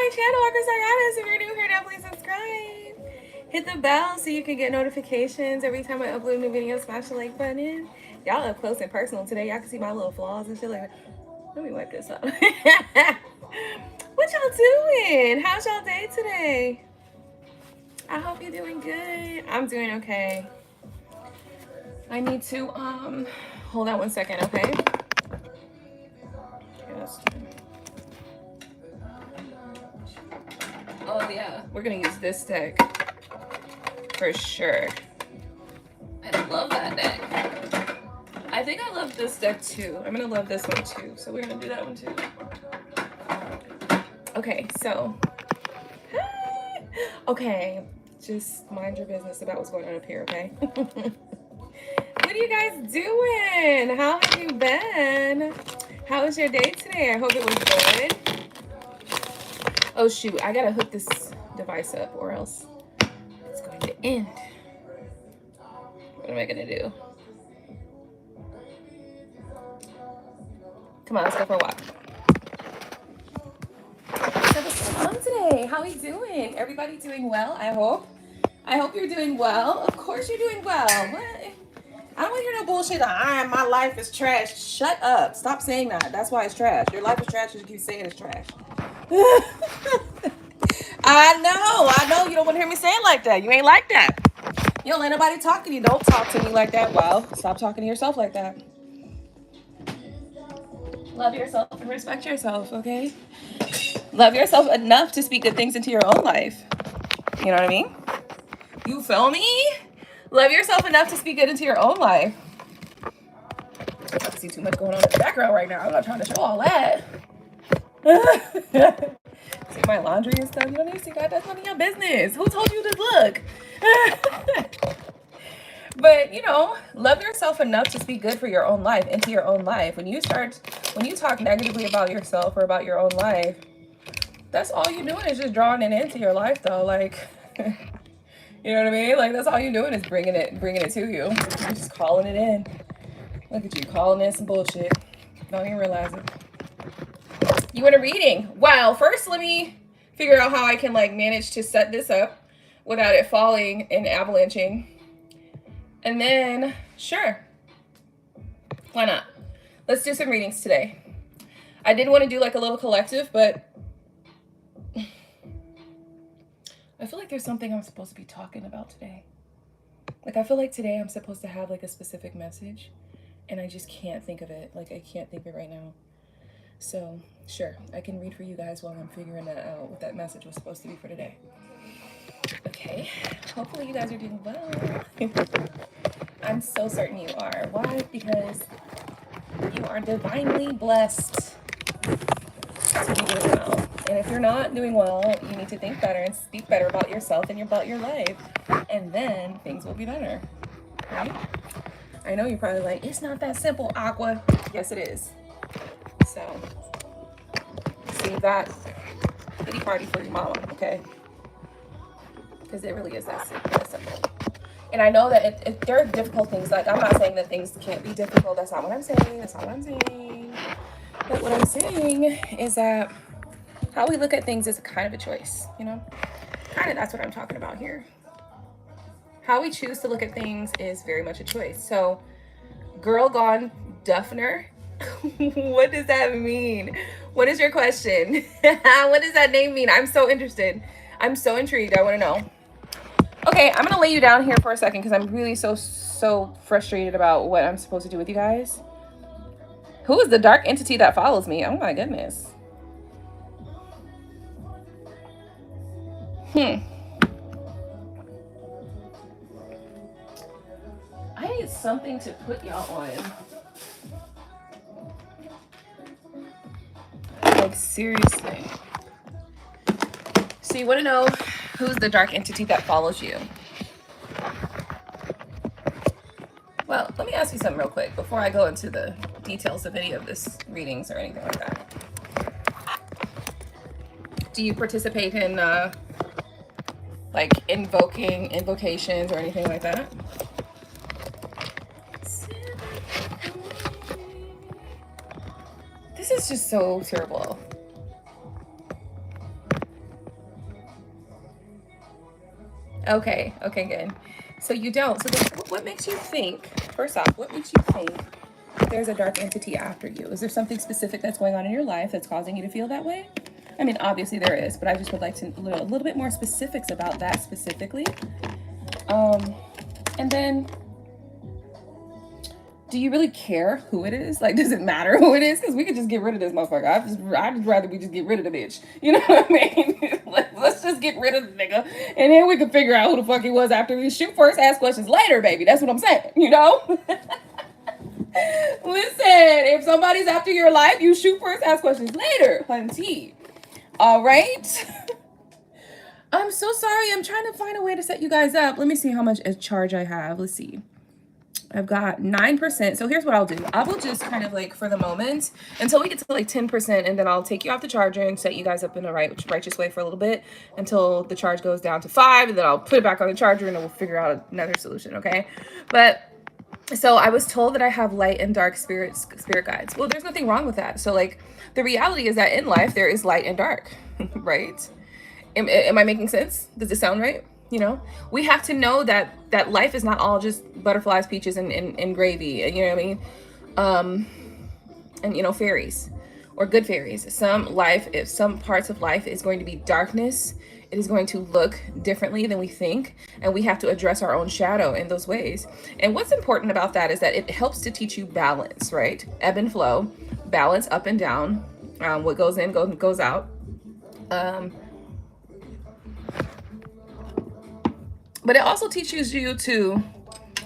my channel, AquaStarGoddess. If you're new here, now please subscribe. Hit the bell so you can get notifications every time I upload a new video. Smash the like button. Y'all up close and personal today. Y'all can see my little flaws and shit like that. Let me wipe this up. What y'all doing? How's y'all day today? I hope you're doing good. I'm doing okay. I need to hold on one second, okay? Yes. Oh yeah, we're gonna use this deck for sure. I love that deck. I think I love this deck too. I'm gonna love this one too. So we're gonna do that one too. Okay, so okay, just mind your business about what's going on up here, okay? What are you guys doing? How have you been? How was your day today? I hope it was good. Oh shoot, I gotta hook this device up or else it's going to end. What am I gonna do? Come on, let's go for a walk. So what's going on today? How are you doing? Everybody doing well, I hope. I hope you're doing well. Of course you're doing well. What? I don't want to hear no bullshit. My life is trash. Shut up. Stop saying that. That's why it's trash. Your life is trash because you keep saying it's trash. I know. You don't want to hear me say it like that. You ain't like that. You don't let nobody talk to you. Don't talk to me like that. Well, stop talking to yourself like that. Love yourself and respect yourself, okay? Love yourself enough to speak good things into your own life. You know what I mean? You feel me? Love yourself enough to speak good into your own life. I see too much going on in the background right now. I'm not trying to show all that. See my laundry and stuff. You don't need to see that. That's none of your business. Who told you to look? But you know, love yourself enough to speak good for your own life, into your own life. When you talk negatively about yourself or about your own life, that's all you're doing is just drawing it into your life, though. Like, you know what I mean? Like, that's all you're doing is bringing it to you. You're just calling it in. Look at you calling in some bullshit. Don't even realize it. You want a reading? Wow. First, let me figure out how I can like manage to set this up without it falling and avalanching. And then, sure. Why not? Let's do some readings today. I did want to do like a little collective, but I feel like there's something I'm supposed to be talking about today. Like, I feel like today I'm supposed to have like a specific message and I just can't think of it. Like, I can't think of it right now. So, sure, I can read for you guys while I'm figuring that out, what that message was supposed to be for today. Okay, hopefully you guys are doing well. I'm so certain you are. Why? Because you are divinely blessed to be doing well. And if you're not doing well, you need to think better and speak better about yourself and about your life. And then things will be better, right? I know you're probably like, it's not that simple, Aqua. Yes, it is. So, save that pity party for your mama, okay? Because it really is that simple. And I know that there are difficult things. Like, I'm not saying that things can't be difficult. That's not what I'm saying. That's not what I'm saying. But what I'm saying is that how we look at things is kind of a choice, you know? Kind of, that's what I'm talking about here. How we choose to look at things is very much a choice. So, girl gone Duffner. What does that mean? What is your question? What does that name mean? I'm so interested. I'm so intrigued. I want to know. Okay, I'm gonna lay you down here for a second because I'm really so frustrated about what I'm supposed to do with you guys. Who is the dark entity that follows me? Oh my goodness. I need something to put y'all on. Like, seriously. So you want to know who's the dark entity that follows you? Well, let me ask you something real quick before I go into the details of any of this readings or anything like that. Do you participate in like invocations or anything like that? This is just so terrible. Okay, okay, good. So you don't. So then what makes you think, first off, what makes you think there's a dark entity after you? Is there something specific that's going on in your life that's causing you to feel that way? I mean, obviously there is, but I just would like to know a little bit more specifics about that specifically. And then, do you really care who it is? Like, does it matter who it is? Because we could just get rid of this motherfucker. I'd just rather we just get rid of the bitch. You know what I mean? Let's just get rid of the nigga. And then we can figure out who the fuck he was after we shoot first, ask questions later, baby. That's what I'm saying, you know? Listen, if somebody's after your life, you shoot first, ask questions later, hunty. All right? I'm so sorry. I'm trying to find a way to set you guys up. Let me see how much charge I have. Let's see. I've got 9%. So here's what I'll do. I will just kind of like, for the moment, until we get to like 10%, and then I'll take you off the charger and set you guys up in a righteous way for a little bit until the charge goes down to 5, and then I'll put it back on the charger and then we'll figure out another solution, okay? But so I was told that I have light and dark spirit guides. Well, there's nothing wrong with that. So like, the reality is that in life there is light and dark, right? Am I making sense? Does it sound right? You know, we have to know that life is not all just butterflies, peaches, and gravy. You know what I mean? And you know, fairies or good fairies. Some parts of life is going to be darkness. It is going to look differently than we think, and we have to address our own shadow in those ways. And what's important about that is that it helps to teach you balance, right? Ebb and flow, balance up and down. What goes in goes out. But it also teaches you to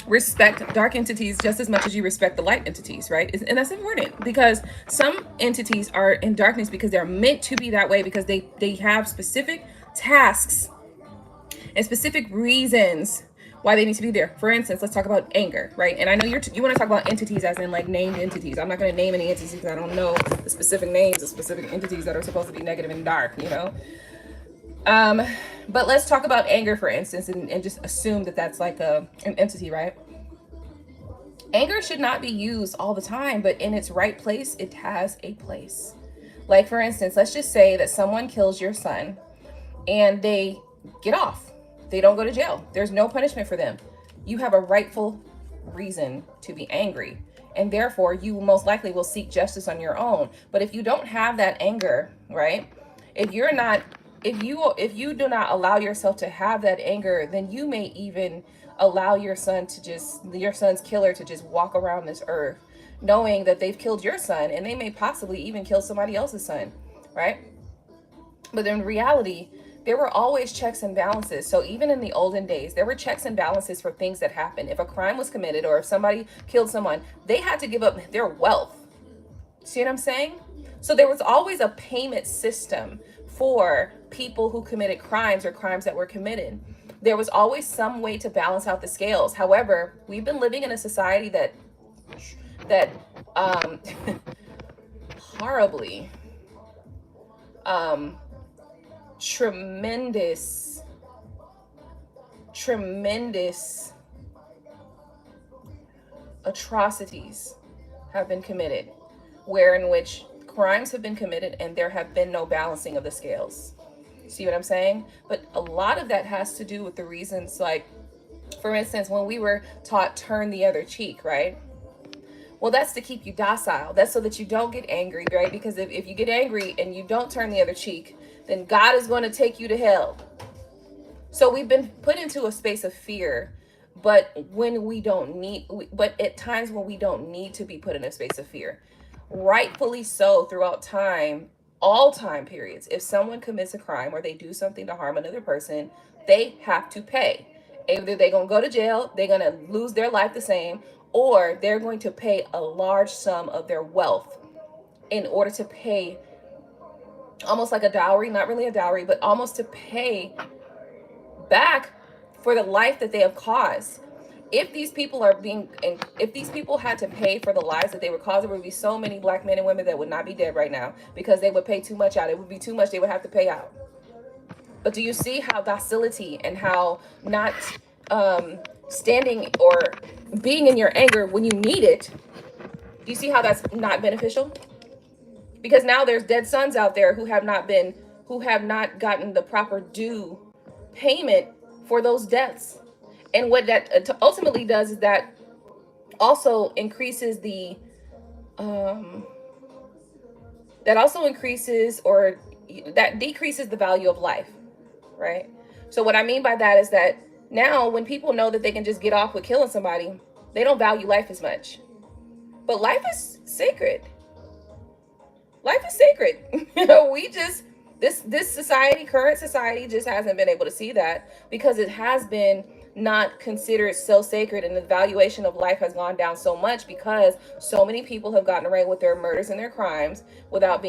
respect dark entities just as much as you respect the light entities, right? And that's important, because some entities are in darkness because they're meant to be that way, because they have specific tasks and specific reasons why they need to be there. For instance, let's talk about anger, right? And I know you want to talk about entities as in like named entities. I'm not going to name any entities because I don't know the specific names of specific entities that are supposed to be negative and dark, you know? But let's talk about anger, for instance, and just assume that that's like an entity, right? Anger should not be used all the time, but in its right place, it has a place. Like, for instance, let's just say that someone kills your son and they get off. They don't go to jail. There's no punishment for them. You have a rightful reason to be angry, and therefore you most likely will seek justice on your own. But if you don't have that anger, right? If you do not allow yourself to have that anger, then you may even allow your son's killer to just walk around this earth knowing that they've killed your son, and they may possibly even kill somebody else's son, right? But in reality, there were always checks and balances. So even in the olden days, there were checks and balances for things that happened. If a crime was committed or if somebody killed someone, they had to give up their wealth. See what I'm saying? So there was always a payment system for people who committed crimes or crimes that were committed. There was always some way to balance out the scales. However, we've been living in a society that horribly tremendous atrocities have been committed, in which crimes have been committed and there have been no balancing of the scales. See what I'm saying? But a lot of that has to do with the reasons, like, for instance, when we were taught turn the other cheek, right? Well, that's to keep you docile. That's so that you don't get angry, right? Because if you get angry and you don't turn the other cheek, then God is going to take you to hell. So we've been put into a space of fear, but at times when we don't need to be put in a space of fear. Rightfully so, throughout time, all time periods, if someone commits a crime or they do something to harm another person, they have to pay. Either they're going to go to jail, they're going to lose their life the same, or they're going to pay a large sum of their wealth in order to pay, almost like a dowry, not really a dowry, but almost to pay back for the life that they have caused. If these people had to pay for the lives that they were caused, there would be so many black men and women that would not be dead right now, because they would pay too much out. It would be too much they would have to pay out. But do you see how docility and how not standing or being in your anger when you need it, do you see how that's not beneficial? Because now there's dead sons out there who have not gotten the proper due payment for those deaths. And what that ultimately does is that also increases the that also increases, or that decreases the value of life, right? So what I mean by that is that now when people know that they can just get off with killing somebody, they don't value life as much. But life is sacred. Life is sacred. We just, this society, current society, just hasn't been able to see that, because it has been not considered so sacred, and the valuation of life has gone down so much because so many people have gotten away with their murders and their crimes without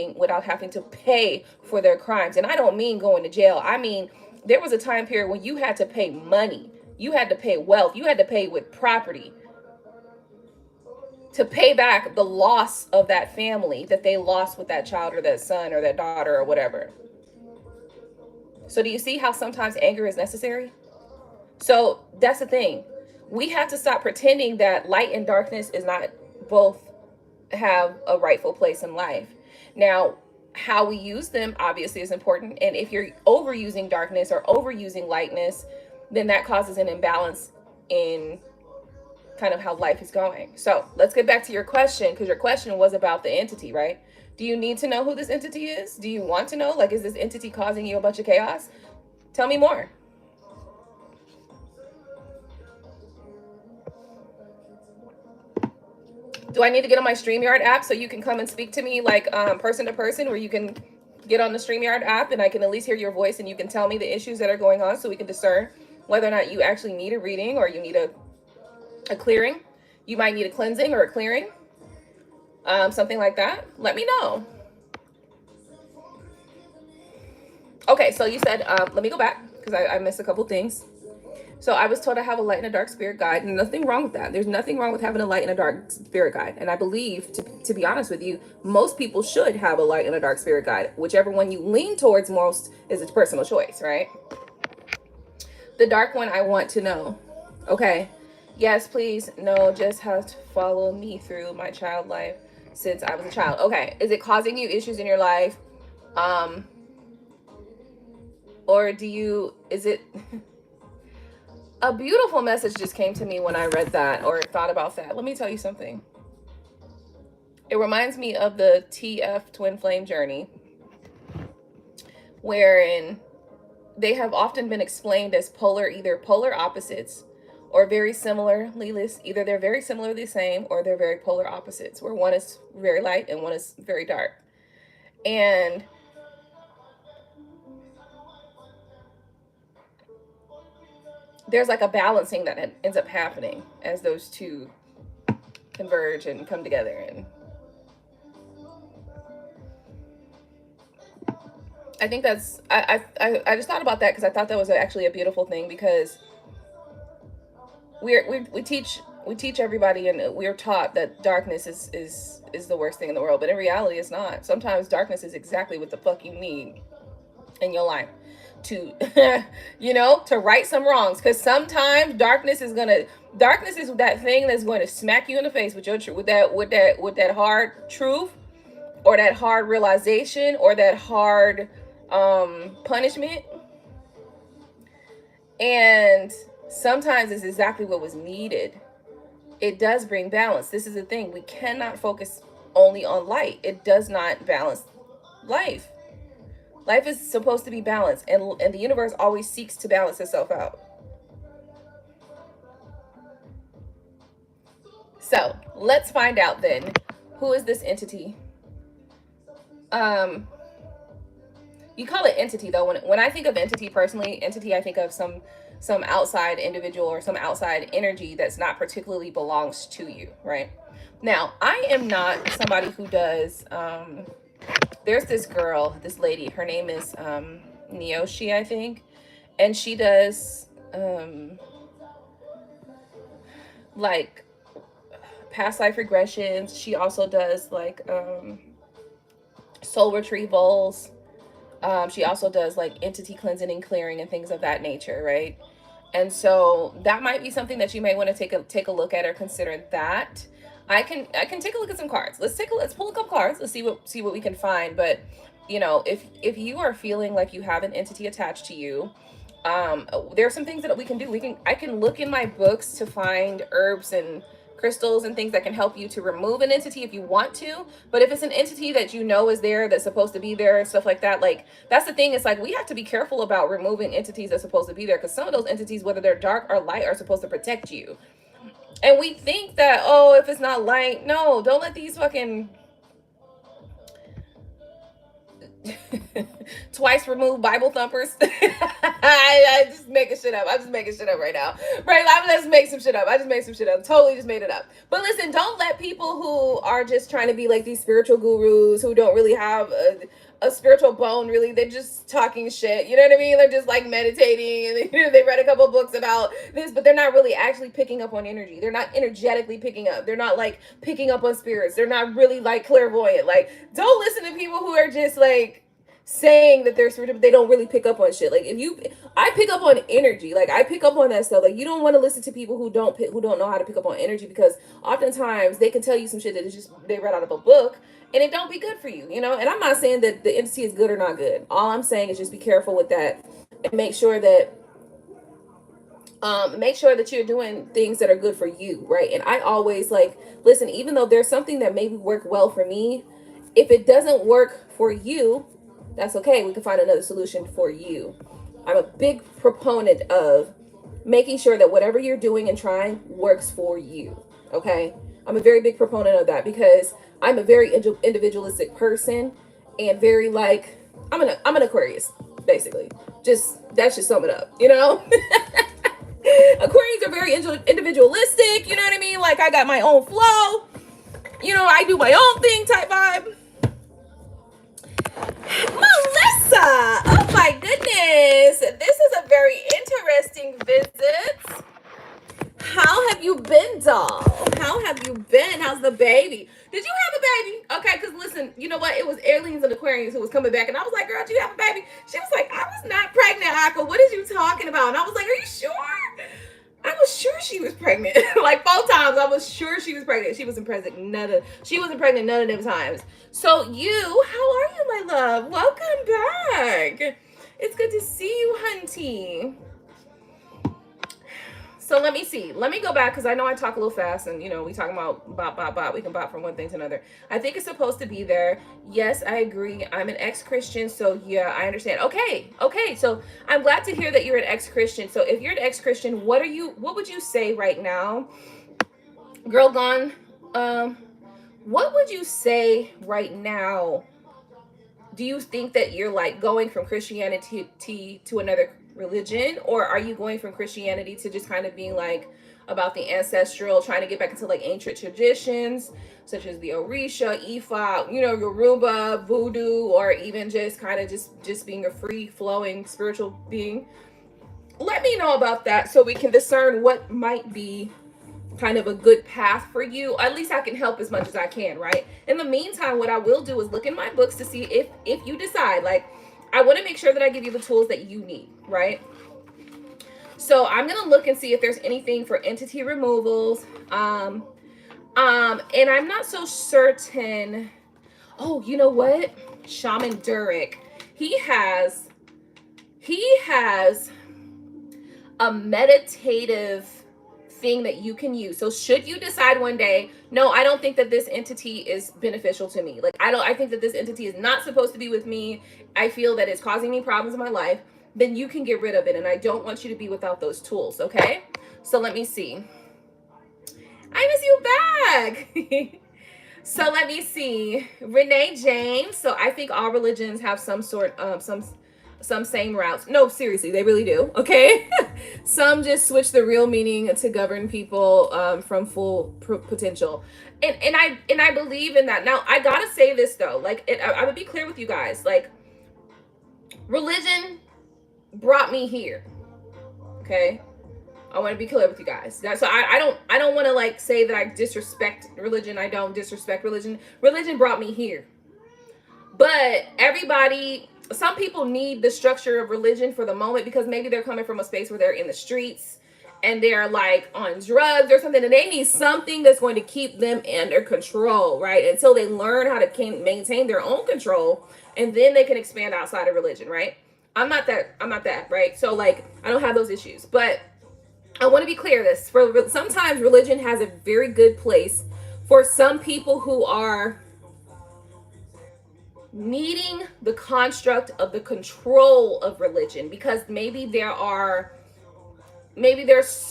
having to pay for their crimes. And I don't mean going to jail. I mean, there was a time period when you had to pay money, you had to pay wealth, you had to pay with property to pay back the loss of that family that they lost with that child or that son or that daughter or whatever. So do you see how sometimes anger is necessary? So that's the thing. We have to stop pretending that light and darkness is not both have a rightful place in life. Now, how we use them obviously is important. And if you're overusing darkness or overusing lightness, then that causes an imbalance in kind of how life is going. So let's get back to your question, because your question was about the entity, right? Do you need to know who this entity is? Do you want to know? Like, is this entity causing you a bunch of chaos? Tell me more. Do I need to get on my StreamYard app so you can come and speak to me like person to person, where you can get on the StreamYard app and I can at least hear your voice and you can tell me the issues that are going on so we can discern whether or not you actually need a reading or you need a clearing? You might need a cleansing or a clearing, something like that. Let me know. Okay, so you said, let me go back because I missed a couple things. So I was told I have a light and a dark spirit guide, and nothing wrong with that. There's nothing wrong with having a light and a dark spirit guide. And I believe, to be honest with you, most people should have a light and a dark spirit guide. Whichever one you lean towards most is its personal choice, right? The dark one, I want to know. Okay. Yes, please. No, just have to follow me through my child life since I was a child. Okay. Is it causing you issues in your life? Or is it... A beautiful message just came to me when I read that or thought about that. Let me tell you something. It reminds me of the TF twin flame journey, wherein they have often been explained as either polar opposites or very similarly, either they're very similarly the same or they're very polar opposites, where one is very light and one is very dark. And there's like a balancing that ends up happening as those two converge and come together. And I think that's, I just thought about that because I thought that was actually a beautiful thing, because we teach everybody, and we're taught that darkness is the worst thing in the world, but in reality it's not. Sometimes darkness is exactly what the fuck you need in your life to to right some wrongs, because sometimes darkness is that thing that's going to smack you in the face with that hard truth, or that hard realization, or that hard punishment. And sometimes it's exactly what was needed. It does bring balance. This is the thing. We cannot focus only on light. It does not balance life. Life is supposed to be balanced, and the universe always seeks to balance itself out. So let's find out then, who is this entity? You call it entity though. When I think of entity personally, I think of some outside individual or some outside energy that's not particularly belongs to you, right? Now, I am not somebody who does there's this girl, this lady, her name is Neoshi, I think, and she does like past life regressions. She also does like soul retrievals. She also does like entity cleansing and clearing and things of that nature, right? And so that might be something that you may want to take a look at or consider that. I can take a look at some cards. Let's pull a couple cards. Let's see what we can find. But if you are feeling like you have an entity attached to you, There are some things that we can do. I can look in my books to find herbs and crystals and things that can help you to remove an entity if you want to. But if it's an entity that you know is there, that's supposed to be there and stuff like that, like that's the thing. It's like we have to be careful about removing entities that's supposed to be there, because some of those entities, whether they're dark or light, are supposed to protect you. And we think that, oh, if it's not light, no, don't let these fucking twice removed Bible thumpers. I just making shit up. I'm just making shit up right now. Right? I'm just make some shit up. I just made some shit up. Totally just made it up. But listen, don't let people who are just trying to be like these spiritual gurus who don't really have a spiritual bone, really, they're just talking shit. You know what I mean? They're just like meditating, and they read a couple books about this, but they're not really actually picking up on energy. They're not energetically picking up. They're not like picking up on spirits. They're not really like clairvoyant. Like, don't listen to people who are just like saying that they're spiritual, but they don't really pick up on shit. Like, I pick up on energy. Like, I pick up on that stuff. Like, you don't want to listen to people who don't know how to pick up on energy, because oftentimes they can tell you some shit that is just they read out of a book, and it don't be good for you, you know? And I'm not saying that the entity is good or not good. All I'm saying is just be careful with that, and make sure that you're doing things that are good for you, right? And I always like, listen, even though there's something that maybe work well for me, if it doesn't work for you, that's okay. We can find another solution for you. I'm a big proponent of making sure that whatever you're doing and trying works for you. Okay? I'm a very big proponent of that, because I'm a very individualistic person, and very like, I'm an Aquarius, basically. That should sum it up, you know? Aquarians are very individualistic, you know what I mean? Like, I got my own flow, you know, I do my own thing type vibe. Melissa, oh my goodness, this is a very interesting visit. How have you been, doll? How have you been? How's the baby? Did you have a baby? Okay, because listen, you know what? It was aliens and Aquarians who was coming back, and I was like, girl, do you have a baby? She was like, I was not pregnant, Aqua. What is you talking about? And I was like, are you sure? I was sure she was pregnant. Like 4 times, I was sure she was pregnant. She wasn't pregnant none of them times. So how are you, my love? Welcome back. It's good to see you, hunty. So let me see. Let me go back, because I know I talk a little fast, and, you know, we talking about bop. We can bop from one thing to another. I think it's supposed to be there. Yes, I agree. I'm an ex-Christian, so yeah, I understand. Okay. So I'm glad to hear that you're an ex-Christian. So if you're an ex-Christian, what would you say right now? Girl gone. What would you say right now? Do you think that you're like going from Christianity to another religion, or are you going from Christianity to just kind of being like about the ancestral, trying to get back into like ancient traditions such as the Orisha, Ifa, you know, Yoruba, Voodoo, or even just kind of just being a free flowing spiritual being? Let me know about that so we can discern what might be kind of a good path for you. At least I can help as much as I can, right? In the meantime, what I will do is look in my books to see if you decide, like, I want to make sure that I give you the tools that you need, right? So I'm going to look and see if there's anything for entity removals. And I'm not so certain. Oh, you know what? Shaman Durek. He has a meditative thing that you can use. So should you decide one day, no, I don't think that this entity is beneficial to me. Like, I think that this entity is not supposed to be with me. I feel that it's causing me problems in my life. Then you can get rid of it. And I don't want you to be without those tools. Okay. So let me see. I miss you back. So let me see. Renee James. So I think all religions have some sort of, some same routes. No, seriously, they really do. Okay. Some just switch the real meaning to govern people from full potential. And I believe in that. Now, I gotta say this though, like, I would be clear with you guys, like, religion brought me here. Okay. I want to be clear with you guys. So I don't want to like say that I disrespect religion. I don't disrespect religion. Religion brought me here. But some people need the structure of religion for the moment, because maybe they're coming from a space where they're in the streets and they're like on drugs or something, and they need something that's going to keep them under control, right? Until they learn how to maintain their own control, and then they can expand outside of religion, right? I'm not that, right? So like, I don't have those issues. But I want to be clear this. Sometimes religion has a very good place for some people who are needing the construct of the control of religion, because maybe they were just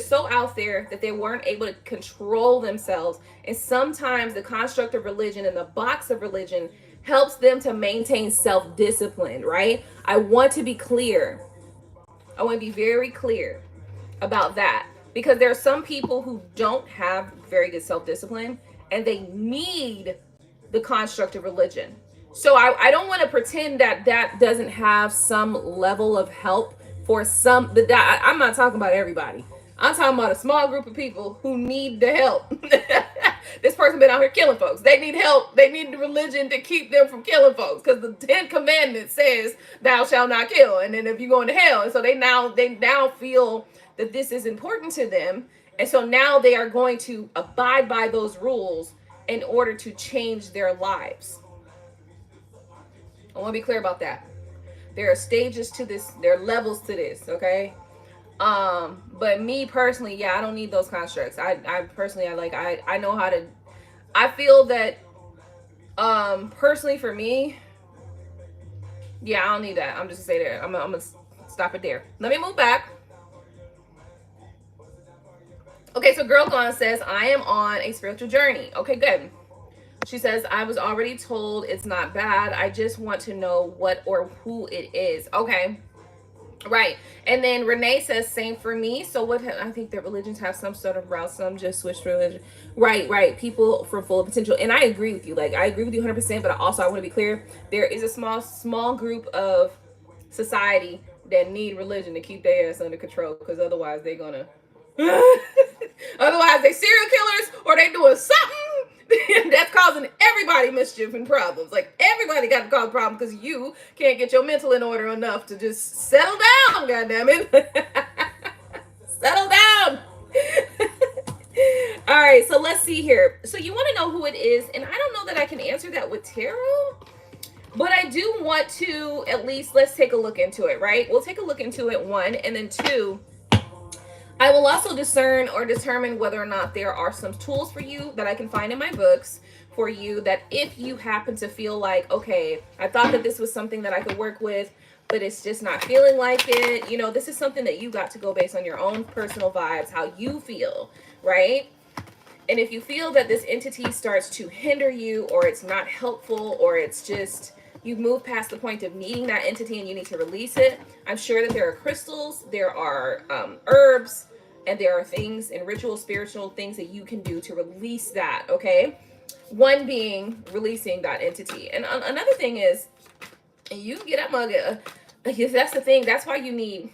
so out there that they weren't able to control themselves. And sometimes the construct of religion and the box of religion helps them to maintain self-discipline, right? I want to be clear. I want to be very clear about that, because there are some people who don't have very good self-discipline and they need the construct of religion. So I don't want to pretend that that doesn't have some level of help for some, but I'm not talking about everybody. I'm talking about a small group of people who need the help. This person been out here killing folks. They need help. They need the religion to keep them from killing folks, because the 10 Commandments says thou shalt not kill. And then if you go into hell, and so they now feel that this is important to them, and so now they are going to abide by those rules in order to change their lives. I want to be clear about that. There are stages to this. There are levels to this. Okay. But me personally, yeah, I don't need those constructs. I personally, I know how to, I feel that, personally for me, yeah, I don't need that. I'm just gonna say that. I'm gonna stop it there. Let me move back. Okay, so Girl Gone says, I am on a spiritual journey. Okay, good. She says, I was already told it's not bad. I just want to know what or who it is. Okay. Right. And then Renee says, same for me. So what, I think that religions have some sort of route. Some just switch religion. Right. People from full potential. And I agree with you. Like, I agree with you 100%. But also, I want to be clear. There is a small group of society that need religion to keep their ass under control. Because otherwise, they're going to... Otherwise, they serial killers, or they doing something that's causing everybody mischief and problems. Like, everybody got to cause problems because you can't get your mental in order enough to just settle down, goddammit. Settle down. All right, so let's see here. So you want to know who it is, and I don't know that I can answer that with tarot, but I do want to at least, let's take a look into it, right? We'll take a look into it, one, and then two, I will also discern or determine whether or not there are some tools for you that I can find in my books for you, that if you happen to feel like, okay, I thought that this was something that I could work with, but it's just not feeling like it. You know, this is something that you got to go based on your own personal vibes, how you feel, right? And if you feel that this entity starts to hinder you, or it's not helpful, or it's just, you've moved past the point of needing that entity and you need to release it, I'm sure that there are crystals, there are herbs, and there are things and ritual, spiritual things that you can do to release that, okay? One being releasing that entity. And another thing is, you can get that mug. That's the thing. That's why you need.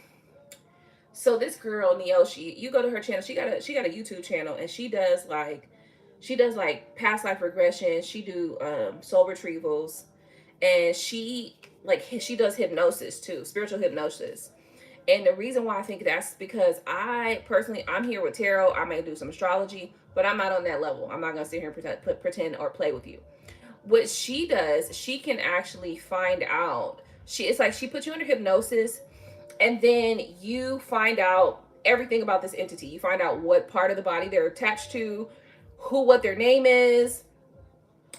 So this girl, Neoshi, you go to her channel. She got a YouTube channel, and she does like past life regression. She do soul retrievals, and she does hypnosis too, spiritual hypnosis. And the reason why I think that's because I'm here with tarot. I may do some astrology, but I'm not on that level. I'm not going to sit here and pretend or play with you. What she does, she can actually find out. It's like she puts you under hypnosis, and then you find out everything about this entity. You find out what part of the body they're attached to, what their name is,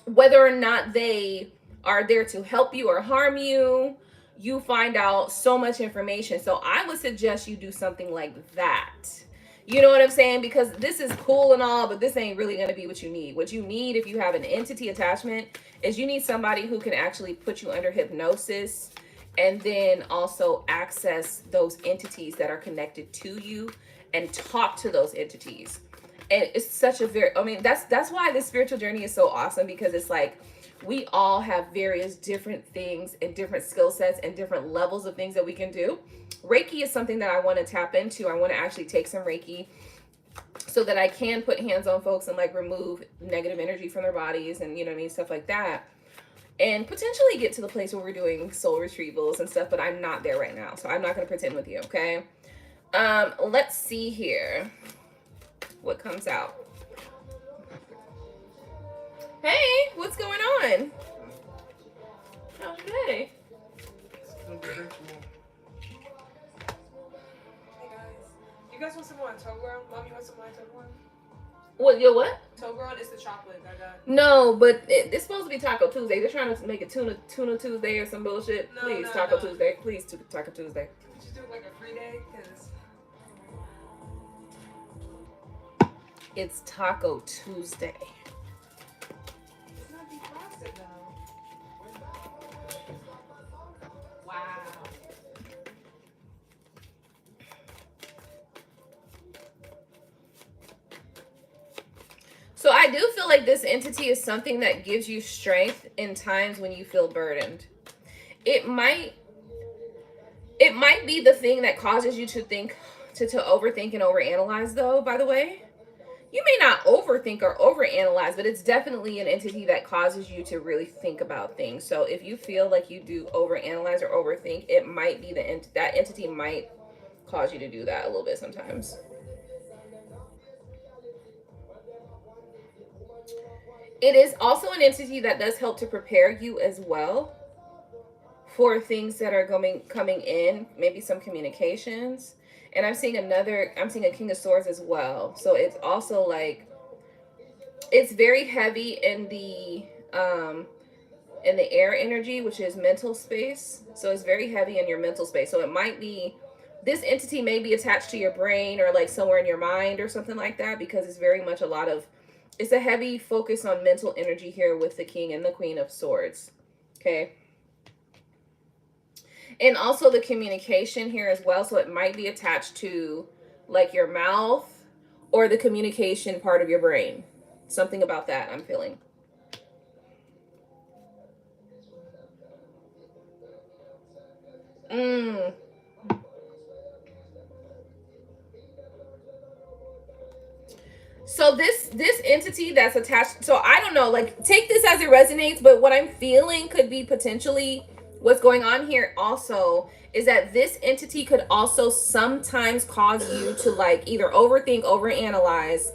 whether or not they are there to help you or harm you. You find out so much information. So I would suggest you do something like that. You know what I'm saying? Because this is cool and all, but this ain't really going to be what you need. What you need, if you have an entity attachment, is you need somebody who can actually put you under hypnosis, and then also access those entities that are connected to you and talk to those entities. And it's such a that's why this spiritual journey is so awesome, because it's like, we all have various different things and different skill sets and different levels of things that we can do. Reiki is something that I want to tap into. I want to actually take some Reiki so that I can put hands on folks and like remove negative energy from their bodies, and you know what I mean, stuff like that. And potentially get to the place where we're doing soul retrievals and stuff, but I'm not there right now. So I'm not going to pretend with you, okay? Let's see here what comes out. Hey, what's going on? How's your day? You guys want some more Toblerone? Mom, you want some more Toblerone? What, yo, what? Toblerone is the chocolate I got. No, but it's supposed to be Taco Tuesday. They're trying to make it Tuna Tuesday or some bullshit. No, Please, no, Taco no. Tuesday. Please, Taco Tuesday. We should do like a free day, because it's Taco Tuesday. It's not defrosted though. Wow. So I do feel like this entity is something that gives you strength in times when you feel burdened. It might be the thing that causes you to think to overthink and overanalyze, though, by the way. You may not overthink or overanalyze, but it's definitely an entity that causes you to really think about things. So if you feel like you do overanalyze or overthink, it might be that entity might cause you to do that a little bit sometimes. It is also an entity that does help to prepare you as well for things that are coming in, maybe some communications. And I'm seeing a King of Swords as well. So it's also like, it's very heavy in the air energy, which is mental space. So it's very heavy in your mental space. So it might be, this entity may be attached to your brain or like somewhere in your mind or something like that, because it's very much it's a heavy focus on mental energy here with the King and the Queen of Swords. Okay. And also the communication here as well. So it might be attached to like your mouth or the communication part of your brain. Something about that I'm feeling. So this entity that's attached, so I don't know, like take this as it resonates, but what I'm feeling could be potentially what's going on here also is that this entity could also sometimes cause you to like either overthink, overanalyze.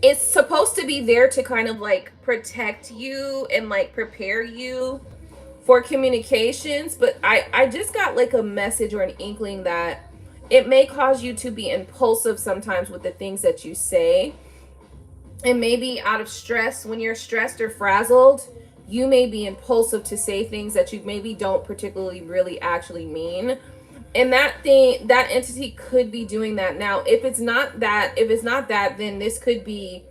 It's supposed to be there to kind of like protect you and like prepare you for communications, but I just got like a message or an inkling that it may cause you to be impulsive sometimes with the things that you say. And maybe out of stress, when you're stressed or frazzled, you may be impulsive to say things that you maybe don't particularly really actually mean. And that entity could be doing that. Now, if it's not that, then this could be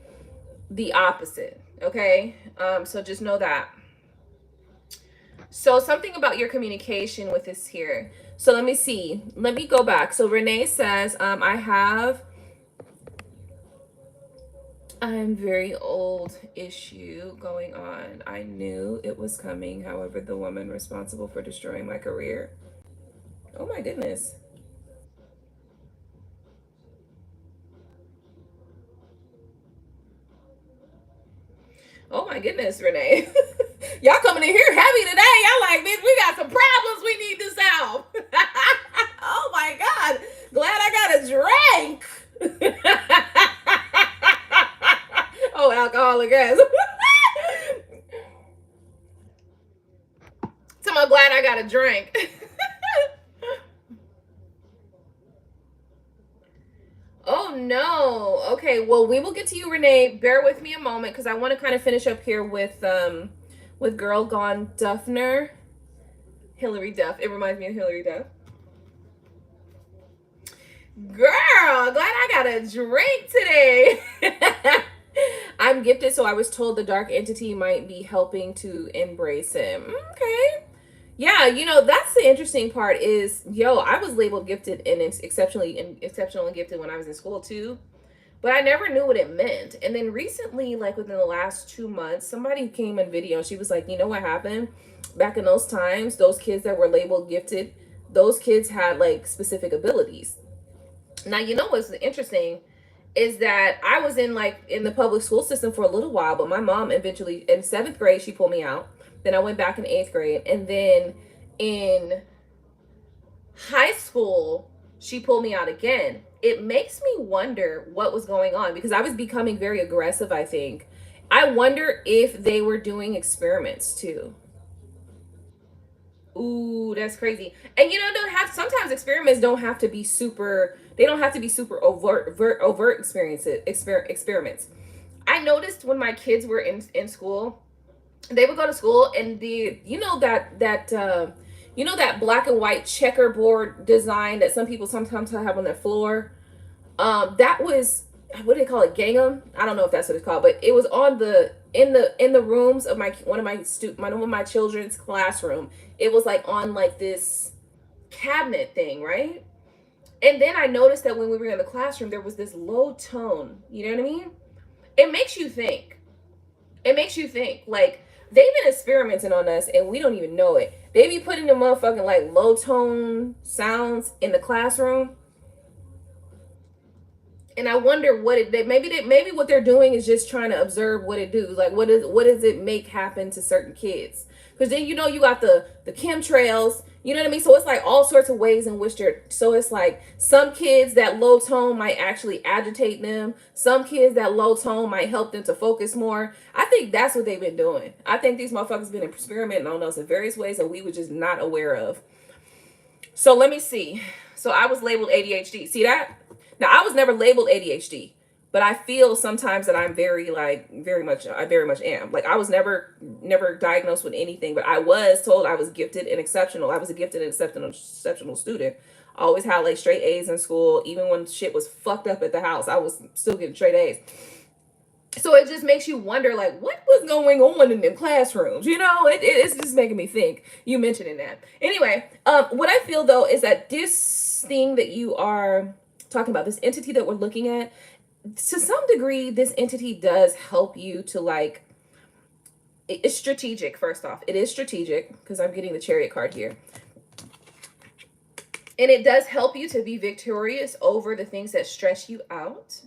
the opposite. Okay. So just know that. So something about your communication with this here. So let me see. Let me go back. So Renee says, I'm very old issue going on. I knew it was coming. However, the woman responsible for destroying my career. Oh my goodness. Oh my goodness, Renee. Y'all coming in here heavy today. Y'all like, bitch, we got some problems we need to solve. Oh my God. Glad I got a drink. Oh, alcoholic ass. So I'm glad I got a drink. Oh no. Okay, well we will get to you, Renee. Bear with me a moment because I want to kind of finish up here with Girl Gone Duffner. Hillary Duff. It reminds me of Hillary Duff. Girl, glad I got a drink today. I'm gifted, so I was told the dark entity might be helping to embrace him. Okay. Yeah, that's the interesting part is, I was labeled gifted and exceptional and gifted when I was in school too. But I never knew what it meant. And then recently, like within the last 2 months, somebody came in video. She was like, you know what happened? Back in those times, those kids that were labeled gifted, those kids had like specific abilities. Now, what's interesting is that I was in the public school system for a little while, but my mom eventually in 7th grade, she pulled me out. Then I went back in 8th grade. And then in high school, she pulled me out again. It makes me wonder what was going on because I was becoming very aggressive, I think. I wonder if they were doing experiments too. Ooh, that's crazy. And you know, don't have sometimes experiments don't have to be super. They don't have to be super overt experiments. I noticed when my kids were in school, they would go to school and the you know that black and white checkerboard design that some people sometimes have on their floor. That was, what do they call it, gingham? I don't know if that's what it's called, but it was on the in the rooms of my one of my children's classroom. It was like on like this cabinet thing, right? And then I noticed that when we were in the classroom, there was this low tone. You know what I mean? It makes you think. It makes you think. Like, they've been experimenting on us and we don't even know it. They be putting the motherfucking like low tone sounds in the classroom, and I wonder what maybe what they're doing is just trying to observe what it do. Like, what does it make happen to certain kids? Because then you know you got the chemtrails. You know what I mean? So it's like all sorts of ways in which they're. So it's like some kids that low tone might actually agitate them. Some kids that low tone might help them to focus more. I think that's what they've been doing. I think these motherfuckers been experimenting on us in various ways that we were just not aware of. So let me see. So I was labeled ADHD. See that? Now, I was never labeled ADHD, but I feel sometimes that I'm I very much am. Like, I was never diagnosed with anything, but I was told I was gifted and exceptional. I was a gifted and exceptional student. I always had like straight A's in school. Even when shit was fucked up at the house, I was still getting straight A's. So it just makes you wonder, like, what was going on in them classrooms? You know, it's just making me think. You mentioning that. Anyway, what I feel though is that this thing that you are talking about, this entity that we're looking at, to some degree, this entity does help you to like. It's strategic. First off, it is strategic because I'm getting the Chariot card here. And it does help you to be victorious over the things that stress you out.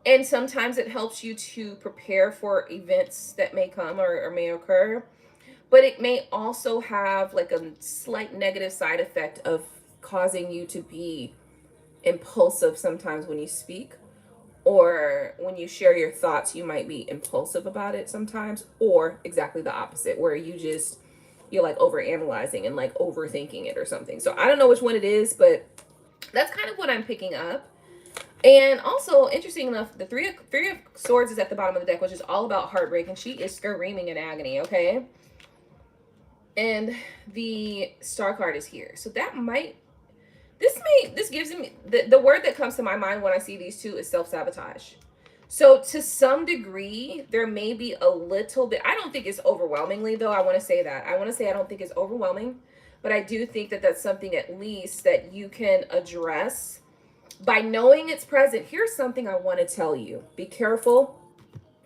And sometimes it helps you to prepare for events that may come or may occur. But it may also have like a slight negative side effect of causing you to be impulsive sometimes when you speak, or when you share your thoughts, you might be impulsive about it sometimes, or exactly the opposite, where you're like overanalyzing and like overthinking it or something. So I don't know which one it is, but that's kind of what I'm picking up. And also, interesting enough, the three of Swords is at the bottom of the deck, which is all about heartbreak, and she is screaming in agony, okay? And the Star card is here. So that might, this gives me, the word that comes to my mind when I see these two is self-sabotage. So to some degree, there may be a little bit, I don't think it's overwhelmingly though, I want to say that. I want to say I don't think it's overwhelming, but I do think that that's something at least that you can address by knowing it's present. Here's something I want to tell you. Be careful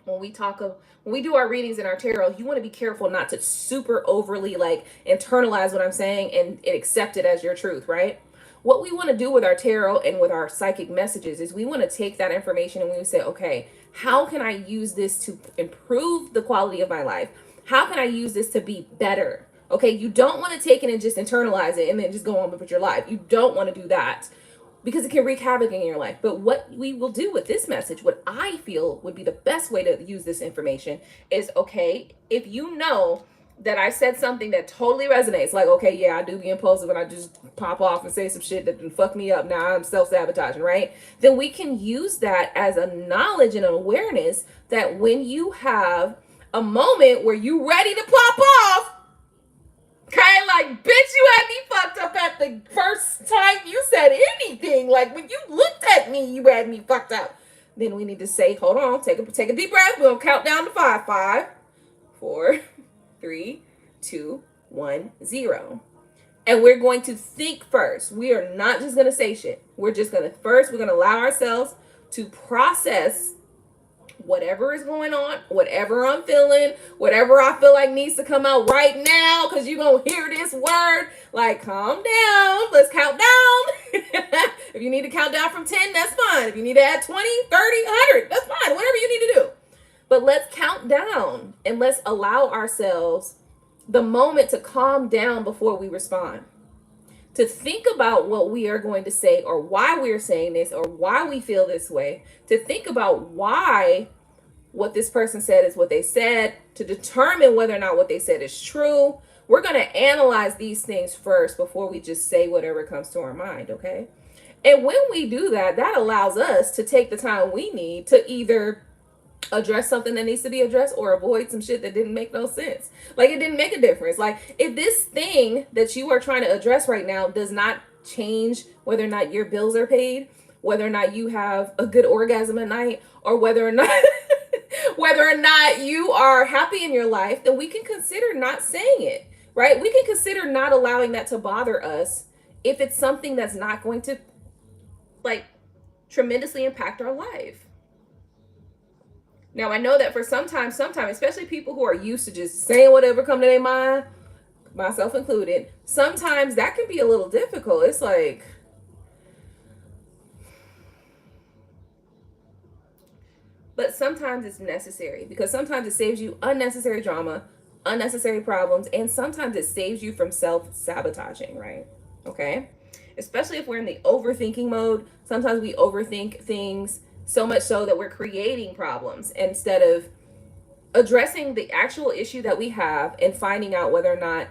when we do our readings in our tarot. You want to be careful not to super overly like internalize what I'm saying and accept it as your truth, right? What we want to do with our tarot and with our psychic messages is we want to take that information and we say, okay, how can I use this to improve the quality of my life? How can I use this to be better? Okay, you don't want to take it and just internalize it and then just go on with your life. You don't want to do that, because it can wreak havoc in your life. But what we will do with this message, what I feel would be the best way to use this information is, okay, if you know that I said something that totally resonates, like, okay, yeah, I do be impulsive and I just pop off and say some shit that fuck me up. Now I'm self-sabotaging, right? Then we can use that as a knowledge and an awareness that when you have a moment where you ready to pop off, kind of like, bitch, you had me fucked up at the first time you said anything. Like, when you looked at me, you had me fucked up. Then we need to say, hold on, take a deep breath. We're going to count down to 5. 5, 4, 3, 2, 1, 0. And we're going to think first. We are not just going to say shit. We're just going to we're going to allow ourselves to process whatever is going on, whatever I'm feeling, whatever I feel like needs to come out right now, because you're going to hear this word. Like, calm down. Let's count down. If you need to count down from 10, that's fine. If you need to add 20, 30, 100, that's fine. Whatever you need to do. But let's count down and let's allow ourselves the moment to calm down before we respond. To think about what we are going to say, or why we're saying this, or why we feel this way. To think about why what this person said is what they said. To determine whether or not what they said is true. we're going to analyze these things first before we just say whatever comes to our mind, okay? And when we do that, that allows us to take the time we need to either address something that needs to be addressed or avoid some shit that didn't make no sense. Like, it didn't make a difference. Like, if this thing that you are trying to address right now does not change whether or not your bills are paid, whether or not you have a good orgasm at night, or whether or not whether or not you are happy in your life, then we can consider not saying it, right? We can consider not allowing that to bother us if it's something that's not going to, like, tremendously impact our life. Now, I know that for sometimes, especially people who are used to just saying whatever come to their mind, myself included, sometimes that can be a little difficult. It's like, but sometimes it's necessary, because sometimes it saves you unnecessary drama, unnecessary problems, and sometimes it saves you from self-sabotaging, right? Okay? Especially if we're in the overthinking mode. Sometimes we overthink things so much so that we're creating problems instead of addressing the actual issue that we have and finding out whether or not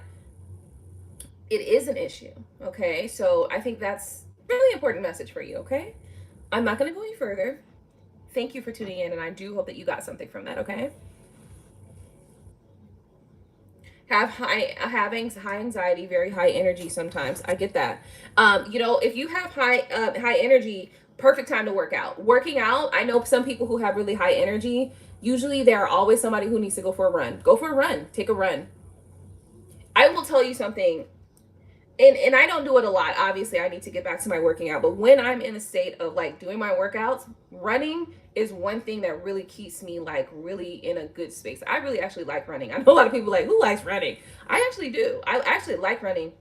it is an issue. Okay, so I think that's really important message for you. Okay, I'm not going to go any further. Thank you for tuning in, and I do hope that you got something from that. Okay, having high anxiety, very high energy. Sometimes I get that. If you have high energy, perfect time to work out. Working out, I know some people who have really high energy. Usually there are always somebody who needs to go for a run. Go for a run. Take a run. I will tell you something, and I don't do it a lot. Obviously, I need to get back to my working out. But when I'm in a state of like doing my workouts, running is one thing that really keeps me like really in a good space. I really actually like running. I know a lot of people like, who likes running? I actually do. I actually like running.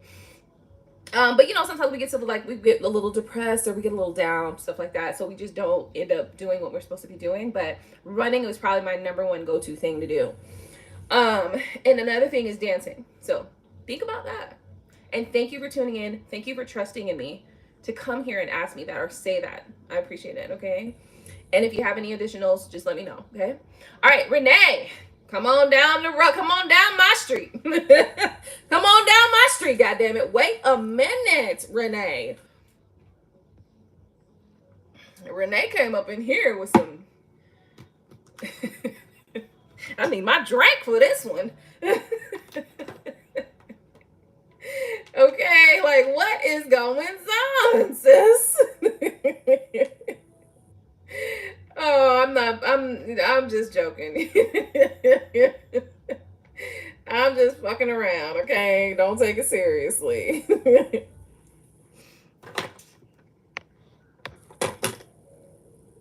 But sometimes we get a little depressed, or we get a little down, stuff like that. So we just don't end up doing what we're supposed to be doing. But running was probably my number one go-to thing to do. And another thing is dancing. So think about that. And thank you for tuning in. Thank you for trusting in me to come here and ask me that or say that. I appreciate it. Okay. And if you have any additionals, just let me know. Okay. All right, Renee. Come on down the road. Come on down my street. Come on down my street, goddammit. Wait a minute, Renee. Renee came up in here with some... I need my drink for this one. Okay, like, what is going on, sis? Oh, I'm just joking. I'm just fucking around, okay? Don't take it seriously.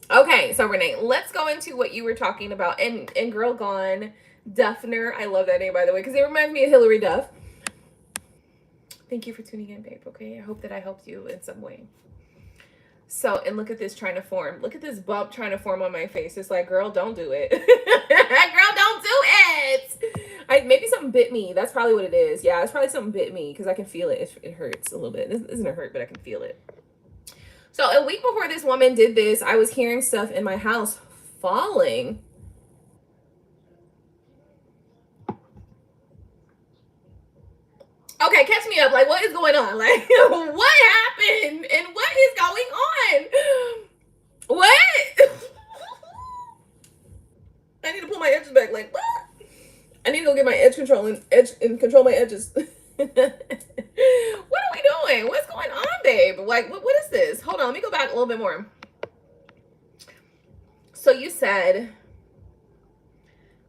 Okay, so Renee, let's go into what you were talking about. And Girl Gone, Duffner. I love that name, by the way, because it reminds me of Hillary Duff. Thank you for tuning in, babe, okay? I hope that I helped you in some way. So, and look at this trying to form. Look at this bump trying to form on my face. It's like, girl, don't do it. Girl, don't do it. Maybe something bit me. That's probably what it is. Yeah, it's probably something bit me because I can feel it. It hurts a little bit. This isn't a hurt, but I can feel it. So a week before this woman did this, I was hearing stuff in my house falling. Okay, catch me up. Like, what is going on? Like, what happened? And what is going on? What? I need to pull my edges back. Like, what? I need to go get my edge control and control my edges. What are we doing? What's going on, babe? Like, what is this? Hold on, let me go back a little bit more. So you said,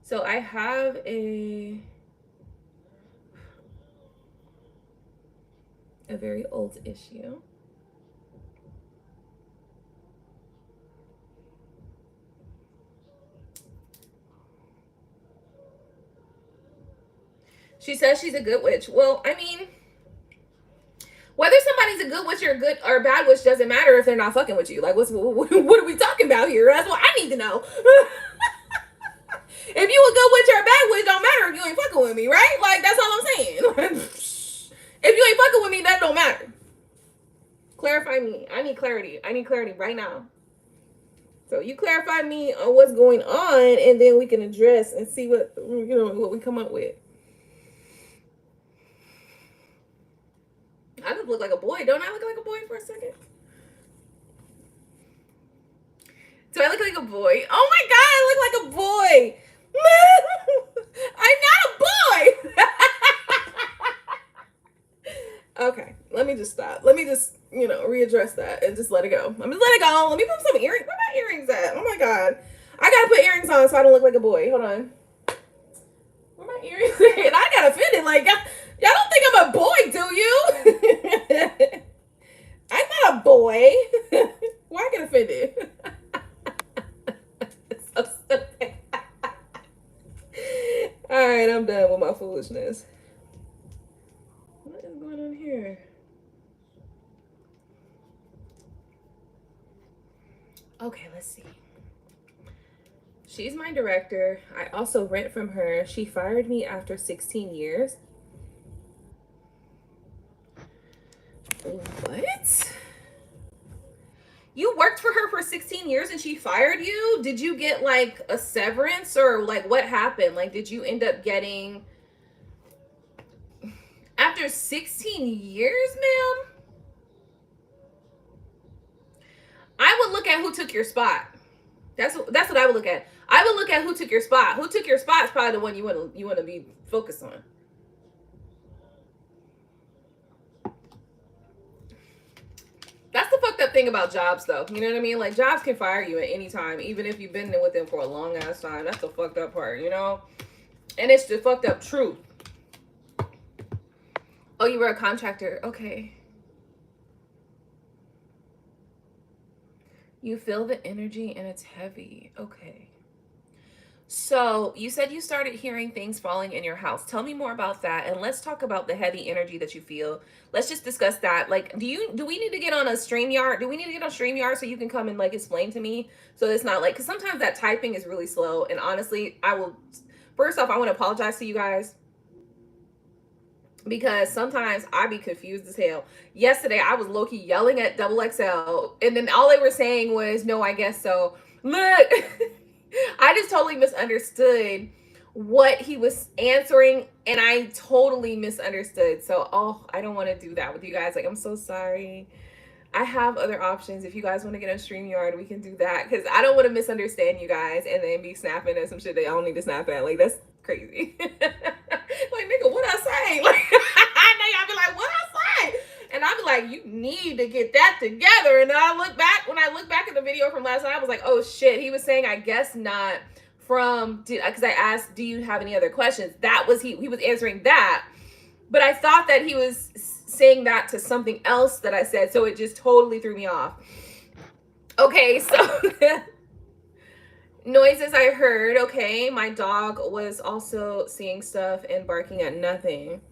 so I have a very old issue. She says she's a good witch. Well, I mean, whether somebody's a good witch or a good or a bad witch doesn't matter if they're not fucking with you. Like, what are we talking about here? That's what I need to know. If you a good witch or a bad witch, don't matter if you ain't fucking with me, right? Like, that's all I'm saying. If you ain't fucking with me, that don't matter. Clarify me. I need clarity. I need clarity right now. So you clarify me on what's going on, and then we can address and see what we come up with. I just look like a boy. Don't I look like a boy for a second? Do I look like a boy? Oh my God, I look like a boy. I'm not a boy. Okay, let me just stop. Let me just, readdress that and just let it go. I'm just let it go. Let me put some earrings. Where my earrings at? Oh my God. I gotta put earrings on so I don't look like a boy. Hold on. Where my earrings at? And I got offended. Like, y'all don't think I'm a boy, do you? I'm not a boy. Why I get offended? So stupid. All right, I'm done with my foolishness. What is going on here? Okay, let's see. She's my director. I also rent from her. She fired me after 16 years. What? You worked for her for 16 years and she fired you? Did you get like a severance or like what happened? Like, did you end up getting after 16 years, ma'am? I would look at who took your spot. That's what I would look at. I would look at who took your spot. Who took your spot is probably the one you want to be focused on. That's the fucked up thing about jobs, though. You know what I mean? Like, jobs can fire you at any time, even if you've been with them for a long ass time. That's the fucked up part, you know? And it's the fucked up truth. Oh, you were a contractor. Okay. You feel the energy and it's heavy. Okay. So you said you started hearing things falling in your house. Tell me more about that. And let's talk about the heavy energy that you feel. Let's just discuss that. Like, do we need to get on a StreamYard? Do we need to get on StreamYard so you can come and like explain to me? So it's not like, because sometimes that typing is really slow. And honestly, first off, I want to apologize to you guys, because sometimes I be confused as hell. Yesterday, I was low-key yelling at XXL, and then all they were saying was, no, I guess so. Look, I just totally misunderstood what he was answering, and I totally misunderstood. So, I don't want to do that with you guys. Like, I'm so sorry. I have other options. If you guys want to get on StreamYard, we can do that, because I don't want to misunderstand you guys and then be snapping at some shit they don't need to snap at. Like, that's crazy. Like, nigga, what I say? Like, I know y'all be like, what I say? And I'll be like, you need to get that together. And then when I look back at the video from last night, I was like, oh shit, he was saying, I guess not because I asked, do you have any other questions? That was, he was answering that. But I thought that he was saying that to something else that I said. So it just totally threw me off. Okay, so noises I heard. Okay, my dog was also seeing stuff and barking at nothing.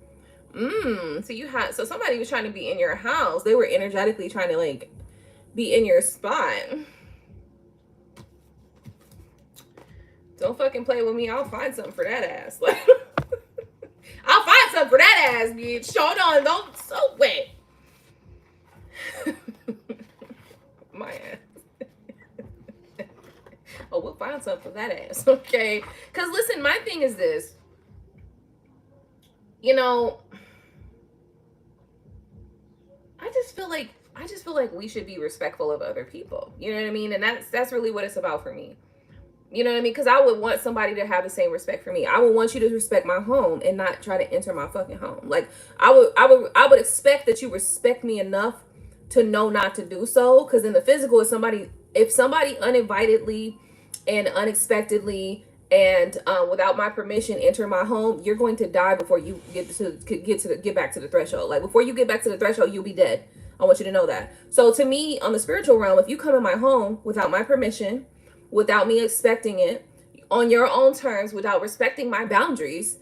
So somebody was trying to be in your house. They were energetically trying to like be in your spot. Don't fucking play with me. I'll find something for that ass. Like, I'll find something for that ass, bitch. Hold on, don't so wet. My ass. Oh, we'll find something for that ass, okay? Because listen, my thing is this. You know, I just feel like we should be respectful of other people. You know what I mean? And that's really what it's about for me. You know what I mean? Because I would want somebody to have the same respect for me. I would want you to respect my home and not try to enter my fucking home. Like, I would expect that you respect me enough to know not to do so. Because in the physical, if somebody uninvitedly and unexpectedly and without my permission enter my home, you're going to die before you get back to the threshold. Like, before you get back to the threshold, you'll be dead. I want you to know that. So to me, on the spiritual realm, if you come in my home without my permission, without me expecting it, on your own terms, without respecting my boundaries,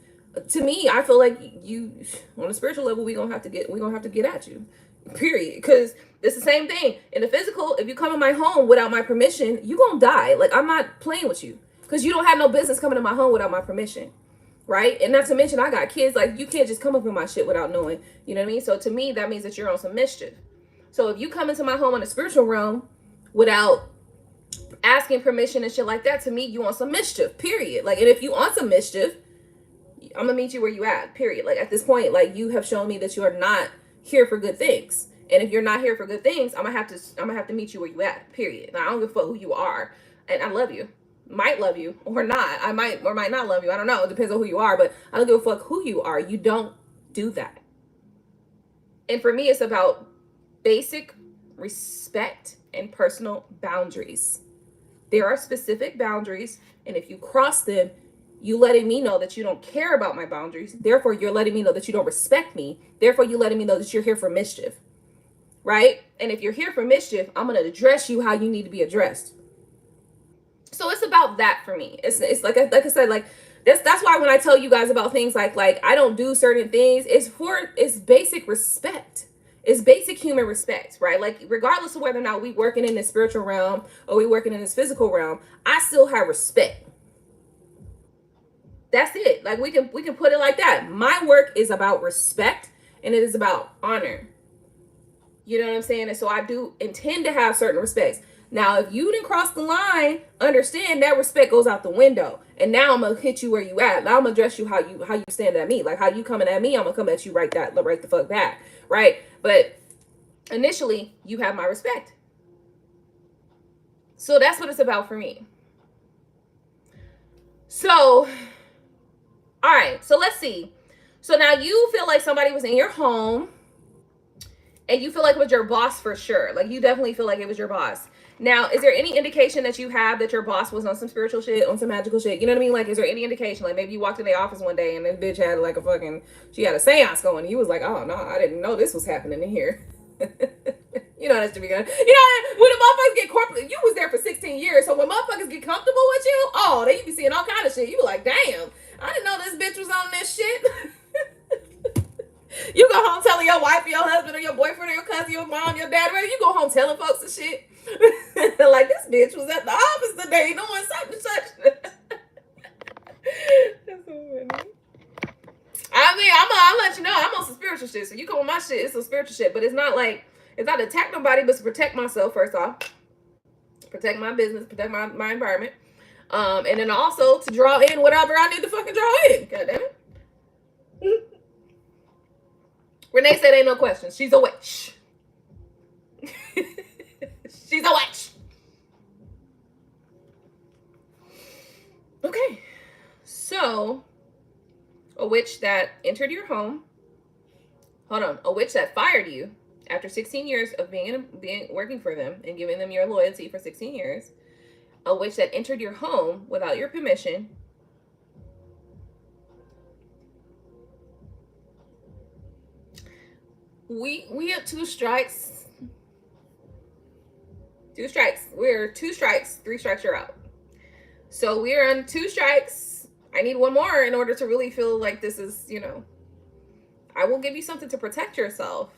to me, I feel like you, on a spiritual level, we're gonna have to get at you, period. Because it's the same thing in the physical. If you come in my home without my permission, you gonna die. Like, I'm not playing with you, because you don't have no business coming to my home without my permission, right? And not to mention, I got kids. Like, you can't just come up in my shit without knowing. You know what I mean? So to me, that means that you're on some mischief. So if you come into my home in the spiritual realm without asking permission and shit like that, to me, you want some mischief, period. Like, and if you want some mischief, I'm gonna meet you where you at, period. Like, at this point, like, you have shown me that you are not here for good things. And if you're not here for good things, I'm gonna have to meet you where you at, period. Now, I don't give a fuck who you are. And I love you. Might love you or not. I might or might not love you. I don't know. It depends on who you are, but I don't give a fuck who you are. You don't do that. And for me, it's about basic respect and personal boundaries. There are specific boundaries, and if you cross them, you letting me know that you don't care about my boundaries. Therefore, you're letting me know that you don't respect me. Therefore, you're letting me know that you're here for mischief. Right? And if you're here for mischief, I'm going to address you how you need to be addressed. So it's about that for me. It's like I said, like that's why when I tell you guys about things like I don't do certain things, it's basic respect. It's basic human respect, right? Like regardless of whether or not we working in the spiritual realm or we working in this physical realm, I still have respect. That's it. Like we can put it like that. My work is about respect and it is about honor. You know what I'm saying? And so I do intend to have certain respects. Now, if you didn't cross the line, understand that respect goes out the window. And now I'm gonna hit you where you at. Now I'm gonna address you how you stand at me. Like how you coming at me, I'm gonna come at you right the fuck back. Right? But initially, you have my respect. So that's what it's about for me. So, all right. So let's see. So now you feel like somebody was in your home and you feel like it was your boss for sure. Like you definitely feel like it was your boss. Now, is there any indication that you have that your boss was on some spiritual shit, on some magical shit? You know what I mean? Like, is there any indication? Like, maybe you walked in the office one day and this bitch had like she had a seance going. And you was like, oh, no, I didn't know this was happening in here. You know, that's to be good. You know, when the motherfuckers get corporate, you was there for 16 years. So when motherfuckers get comfortable with you, oh, they be seeing all kind of shit. You be like, damn, I didn't know this bitch was on this shit. You go home telling your wife or your husband or your boyfriend or your cousin, your mom, your dad, whatever. You go home telling folks the shit. Like, this bitch was at the office today doing such and such. That's so funny. I mean, I'll let you know, I'm on some spiritual shit. So you come on my shit, it's some spiritual shit. But it's not to attack nobody, but to protect myself, first off. Protect my business, protect my environment. And then also to draw in whatever I need to fucking draw in. God damn it. Renee said ain't no questions. She's a witch. She's a witch. Okay. So, a witch that entered your home. Hold on. A witch that fired you after 16 years of working for them and giving them your loyalty for 16 years. A witch that entered your home without your permission. We have 2 strikes. 2 strikes. We're 2 strikes. 3 strikes, you're out. So we're on 2 strikes. I need 1 more in order to really feel like this is, you know. I will give you something to protect yourself.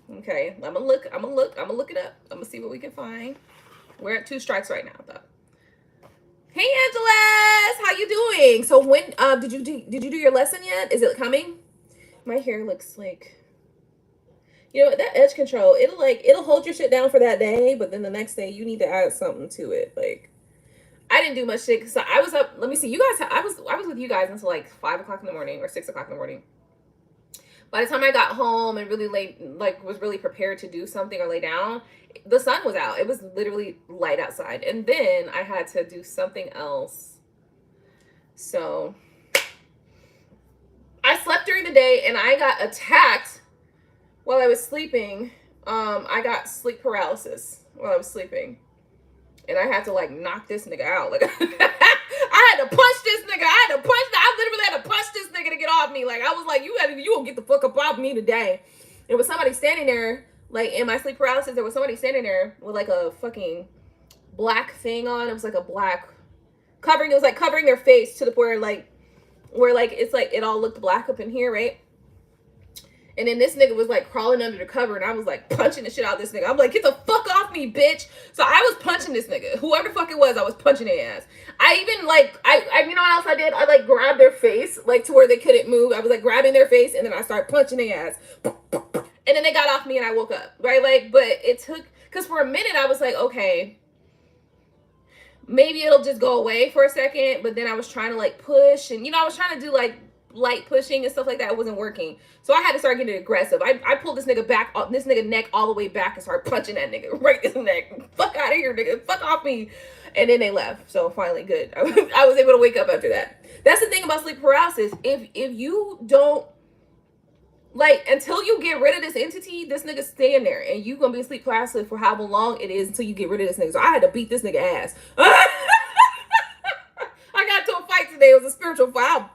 Okay, I'm gonna look it up. I'm gonna see what we can find. We're at 2 strikes right now, though. Hey, Angeles, how you doing? So when did you do your lesson yet? Is it coming? My hair looks like, you know, that edge control, it'll hold your shit down for that day, but then the next day you need to add something to it. Like, I didn't do much shit because I was up. Let me see. You guys, I was with you guys until like 5 o'clock in the morning or 6 o'clock in the morning. By the time I got home and really late, like was really prepared to do something or lay down, the sun was out. It was literally light outside. And then I had to do something else. So I slept during the day and I got attacked while I was sleeping. I got sleep paralysis while I was sleeping. And I had to like knock this nigga out. Like I had to punch this nigga. I literally had to punch this nigga to get off me. Like I was like, you gonna get the fuck up off me today. There was somebody standing there, like in my sleep paralysis, there was somebody standing there with like a fucking black thing on. It was like a black covering. It was like covering their face to the point where it's like it all looked black up in here, right? And then this nigga was like crawling under the cover and I was like punching the shit out of this nigga. I'm like, get the fuck off me, bitch. So I was punching this nigga. Whoever the fuck it was, I was punching their ass. I even like, I you know what else I did? I like grabbed their face, like to where they couldn't move. I was like grabbing their face and then I started punching their ass. And then they got off me and I woke up, right? Like, but it took, because for a minute I was like, okay, maybe it'll just go away for a second. But then I was trying to like push and, you know, I was trying to do like light pushing and stuff like that wasn't working. So I had to start getting aggressive. I pulled this nigga back, this nigga neck all the way back and started punching that nigga right in his neck. Fuck out of here, nigga. Fuck off me. And then they left. So finally, good. I was able to wake up after that. That's the thing about sleep paralysis. If you don't, like, until you get rid of this entity, this nigga staying there, and you gonna be asleep paralysis for however long it is until you get rid of this nigga. So I had to beat this nigga ass. I got to a fight today. It was a spiritual fight.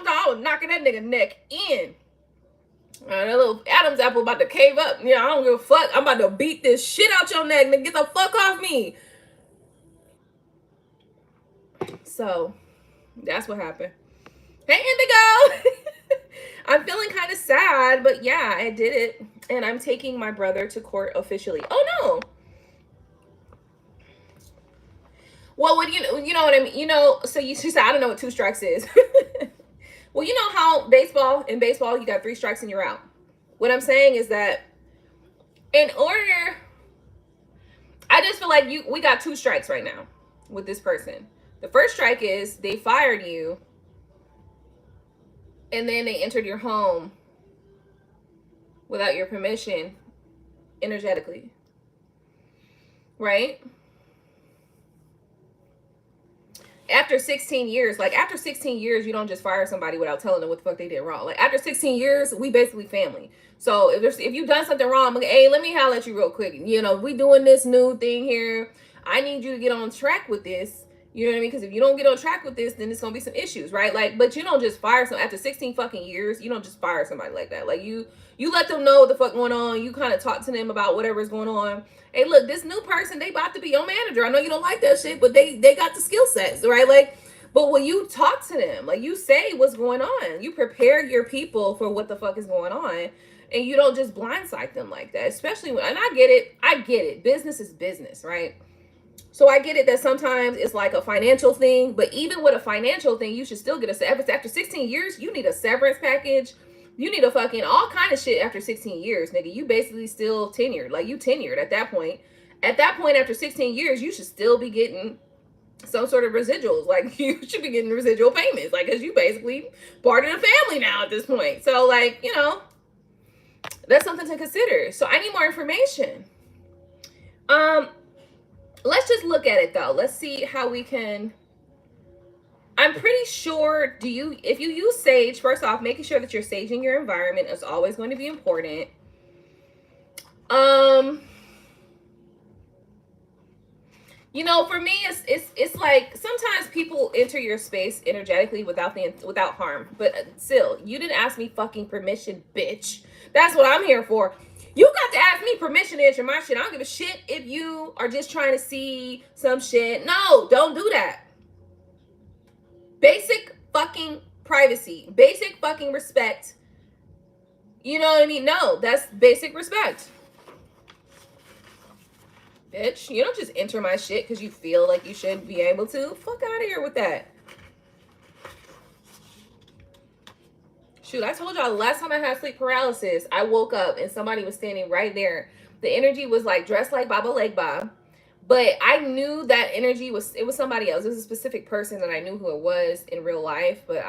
I was knocking that nigga neck in. That little Adam's apple about to cave up. Yeah, I don't give a fuck. I'm about to beat this shit out your neck, nigga. Get the fuck off me. So that's what happened. Hey, Indigo. I'm feeling kind of sad, but yeah, I did it. And I'm taking my brother to court officially. Oh, no. Well, what you know what I mean? You know, so she said, I don't know what 2 strikes is. Well, you know how in baseball, you got 3 strikes and you're out. What I'm saying is that in order, I just feel like we got 2 strikes right now with this person. The first strike is they fired you and then they entered your home without your permission energetically. Right? After 16 years, you don't just fire somebody without telling them what the fuck they did wrong. Like, after 16 years, we basically family. So if you've done something wrong, I'm like, hey, let me holler at you real quick. You know, we doing this new thing here. I need you to get on track with this. You know what I mean? Because if you don't get on track with this, then it's gonna be some issues, right? Like, but you don't just fire some after 16 fucking years. You don't just fire somebody like that. Like, you let them know what the fuck going on. You kind of talk to them about whatever's going on. Hey, look, this new person, they about to be your manager. I know you don't like that shit, but they got the skill sets, right? Like, but when you talk to them, like, you say what's going on, you prepare your people for what the fuck is going on, and you don't just blindside them like that. Especially when, and I get it. Business is business, right? So I get it that sometimes it's like a financial thing, but even with a financial thing, you should still get a severance. After 16 years, you need a severance package. You need a fucking all kind of shit after 16 years, nigga. You basically still tenured. Like, you tenured at that point. At that point, after 16 years, you should still be getting some sort of residuals. Like, you should be getting residual payments. Like, because you basically part of the family now at this point. So, like, you know, that's something to consider. So I need more information. Let's just look at it, though. Let's see how we can... I'm pretty sure, if you use sage, first off, making sure that you're saging your environment is always going to be important. You know, for me, it's like sometimes people enter your space energetically without harm. But still, you didn't ask me fucking permission, bitch. That's what I'm here for. You got to ask me permission to enter my shit. I don't give a shit if you are just trying to see some shit. No, don't do that. Basic fucking privacy. Basic fucking respect. You know what I mean? No, that's basic respect. Bitch, you don't just enter my shit because you feel like you should be able to. Fuck out of here with that. Shoot, I told y'all the last time I had sleep paralysis, I woke up and somebody was standing right there. The energy was like dressed like Baba Legba. But I knew that energy was somebody else. It was a specific person that I knew who it was in real life. But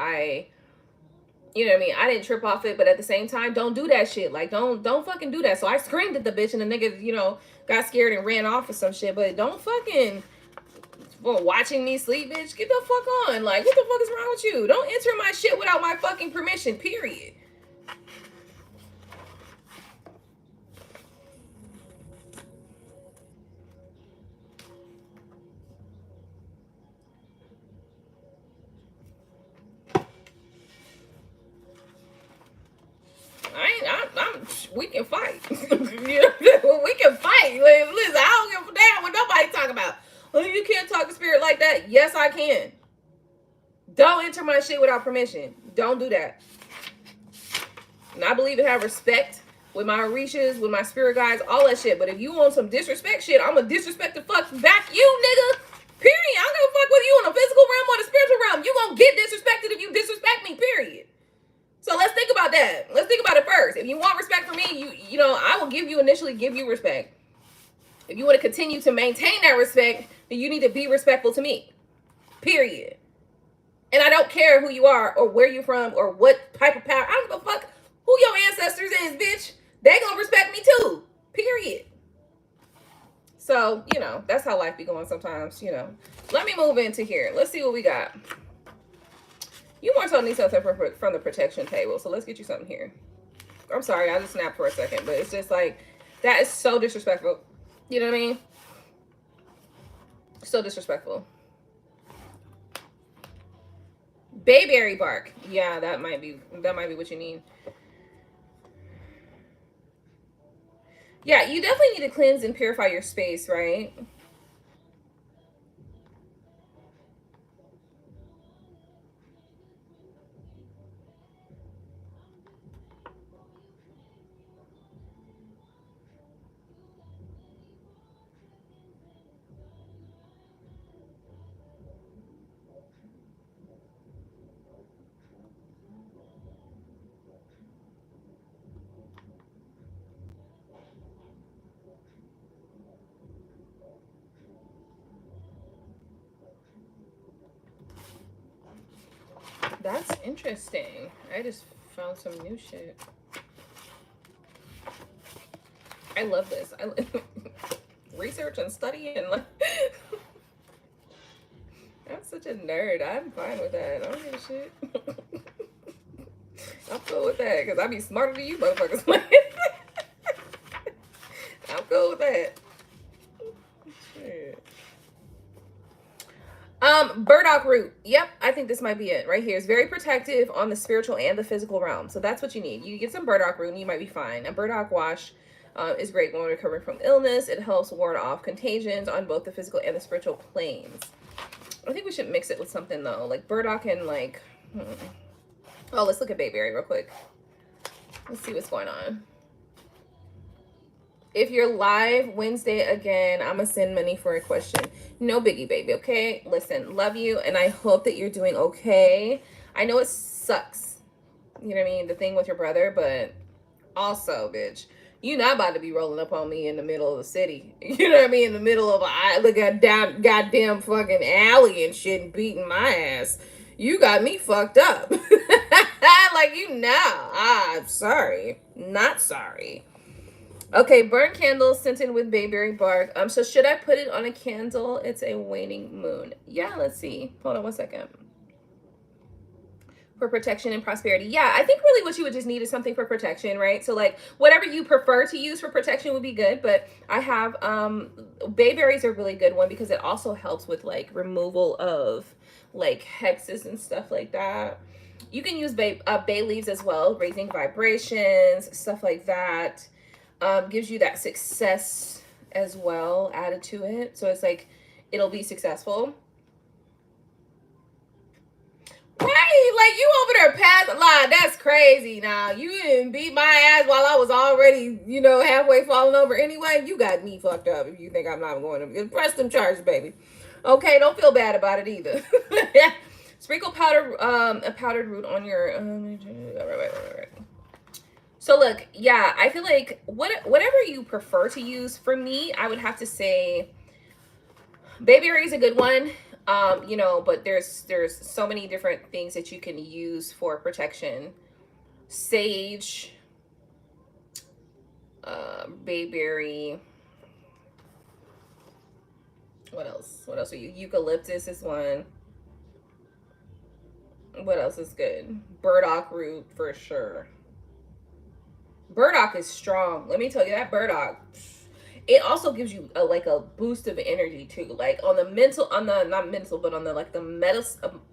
you know what I mean? I didn't trip off it. But at the same time, don't do that shit. Like, don't fucking do that. So I screamed at the bitch and the nigga, you know, got scared and ran off or some shit. But don't fucking, watching me sleep, bitch. Get the fuck on. Like, what the fuck is wrong with you? Don't enter my shit without my fucking permission, period. We can fight. We can fight. Listen, I don't give a damn what nobody talking about. Oh, you can't talk to spirit like that. Yes, I can. Don't enter my shit without permission. Don't do that. And I believe in have respect with my Orishas, with my spirit guides, all that shit. But if you want some disrespect shit, I'm gonna disrespect the fuck back you, nigga. Period. I don't give a fuck whether you in the physical realm or the spiritual realm. You gonna get disrespected if you disrespect me, period. So let's think about that. Let's think about it first. If you want respect from me, you know, I will initially give you respect. If you want to continue to maintain that respect, then you need to be respectful to me. Period. And I don't care who you are or where you're from or what type of power. I don't give a fuck who your ancestors is, bitch. They gonna respect me too. Period. So, you know, that's how life be going sometimes, you know. Let me move into here. Let's see what we got. You more told me something from the protection table. So let's get you something here. I'm sorry, I just snapped for a second, but it's just like, that is so disrespectful. You know what I mean? So disrespectful. Bayberry bark. Yeah, that might be what you need. Yeah, you definitely need to cleanse and purify your space, right? That's interesting. I just found some new shit. I love this. I research and study and like I'm such a nerd. I'm fine with that. I don't give a shit. I'm cool with that because I be smarter than you motherfuckers. I'm cool with that. Shit. Burdock root. Yep, I think this might be it right here. It's very protective on the spiritual and the physical realm. So that's what you need. You get some burdock root and you might be fine. A burdock wash is great when recovering from illness. It helps ward off contagions on both the physical and the spiritual planes. I think we should mix it with something though, like burdock and like, oh, let's look at bayberry real quick. Let's see what's going on. If you're live Wednesday again, I'm gonna send money for a question. No biggie, baby, okay? Listen, love you, and I hope that you're doing okay. I know it sucks, you know what I mean, the thing with your brother, but also, bitch, you not about to be rolling up on me in the middle of the city. You know what I mean? In the middle of a goddamn fucking alley and shit and beating my ass. You got me fucked up. Like, you know. I'm sorry. Not sorry. Okay, burnt candles scented with bayberry bark. So should I put it on a candle? It's a waning moon. Yeah, let's see. Hold on one second. For protection and prosperity. Yeah, I think really what you would just need is something for protection, right? So like whatever you prefer to use for protection would be good, but I have bayberries are a really good one because it also helps with like removal of like hexes and stuff like that. You can use bay leaves as well, raising vibrations, stuff like that. Gives you that success as well added to it. So it's like, it'll be successful. Right, like you over there past the line. That's crazy. Now you didn't beat my ass while I was already, you know, halfway falling over anyway. You got me fucked up if you think I'm not going to press them charges, baby. Okay, don't feel bad about it either. Sprinkle a powdered root on your right. So look, yeah, I feel like whatever you prefer to use. For me, I would have to say bayberry is a good one. You know, but there's so many different things that you can use for protection. Sage, bayberry. What else? What else are you? Eucalyptus is one. What else is good? Burdock root for sure. Burdock is strong. Let me tell you, that burdock, it also gives you like a boost of energy too. Like on the mental, not mental, but on the like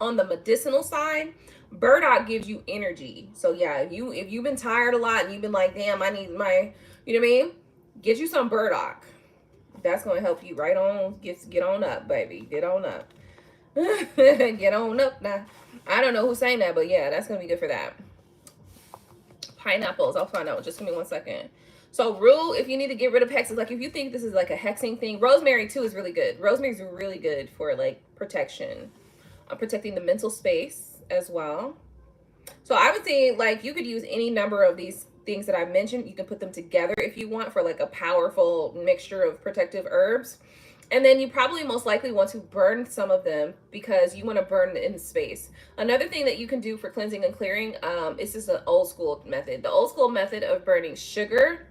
on the medicinal side, burdock gives you energy. So yeah, if you've been tired a lot and you've been like, damn, I need my, you know what I mean? Get you some burdock. That's gonna help you right on. Get on up, baby. Get on up. Get on up now. I don't know who's saying that, but yeah, that's gonna be good for that. Pineapples, I'll find out. Just give me 1 second. So rue, if you need to get rid of hexes, like if you think this is like a hexing thing, rosemary too is really good. Rosemary's really good for like protection, protecting the mental space as well. So I would say like you could use any number of these things that I mentioned. You can put them together if you want for like a powerful mixture of protective herbs. And then you probably most likely want to burn some of them because you want to burn in space. Another thing that you can do for cleansing and clearing, is just an old school method. The old school method of burning sugar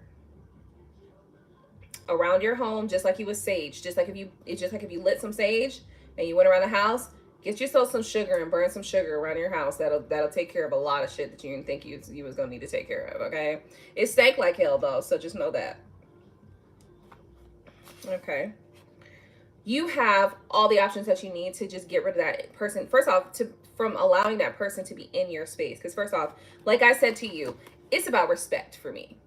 around your home, just like you would sage. Just like if you lit some sage and you went around the house, get yourself some sugar and burn some sugar around your house. That'll take care of a lot of shit that you didn't think you was gonna need to take care of. Okay, it stank like hell though, so just know that. Okay. You have all the options that you need to just get rid of that person. First off, from allowing that person to be in your space. Because first off, like I said to you, it's about respect for me.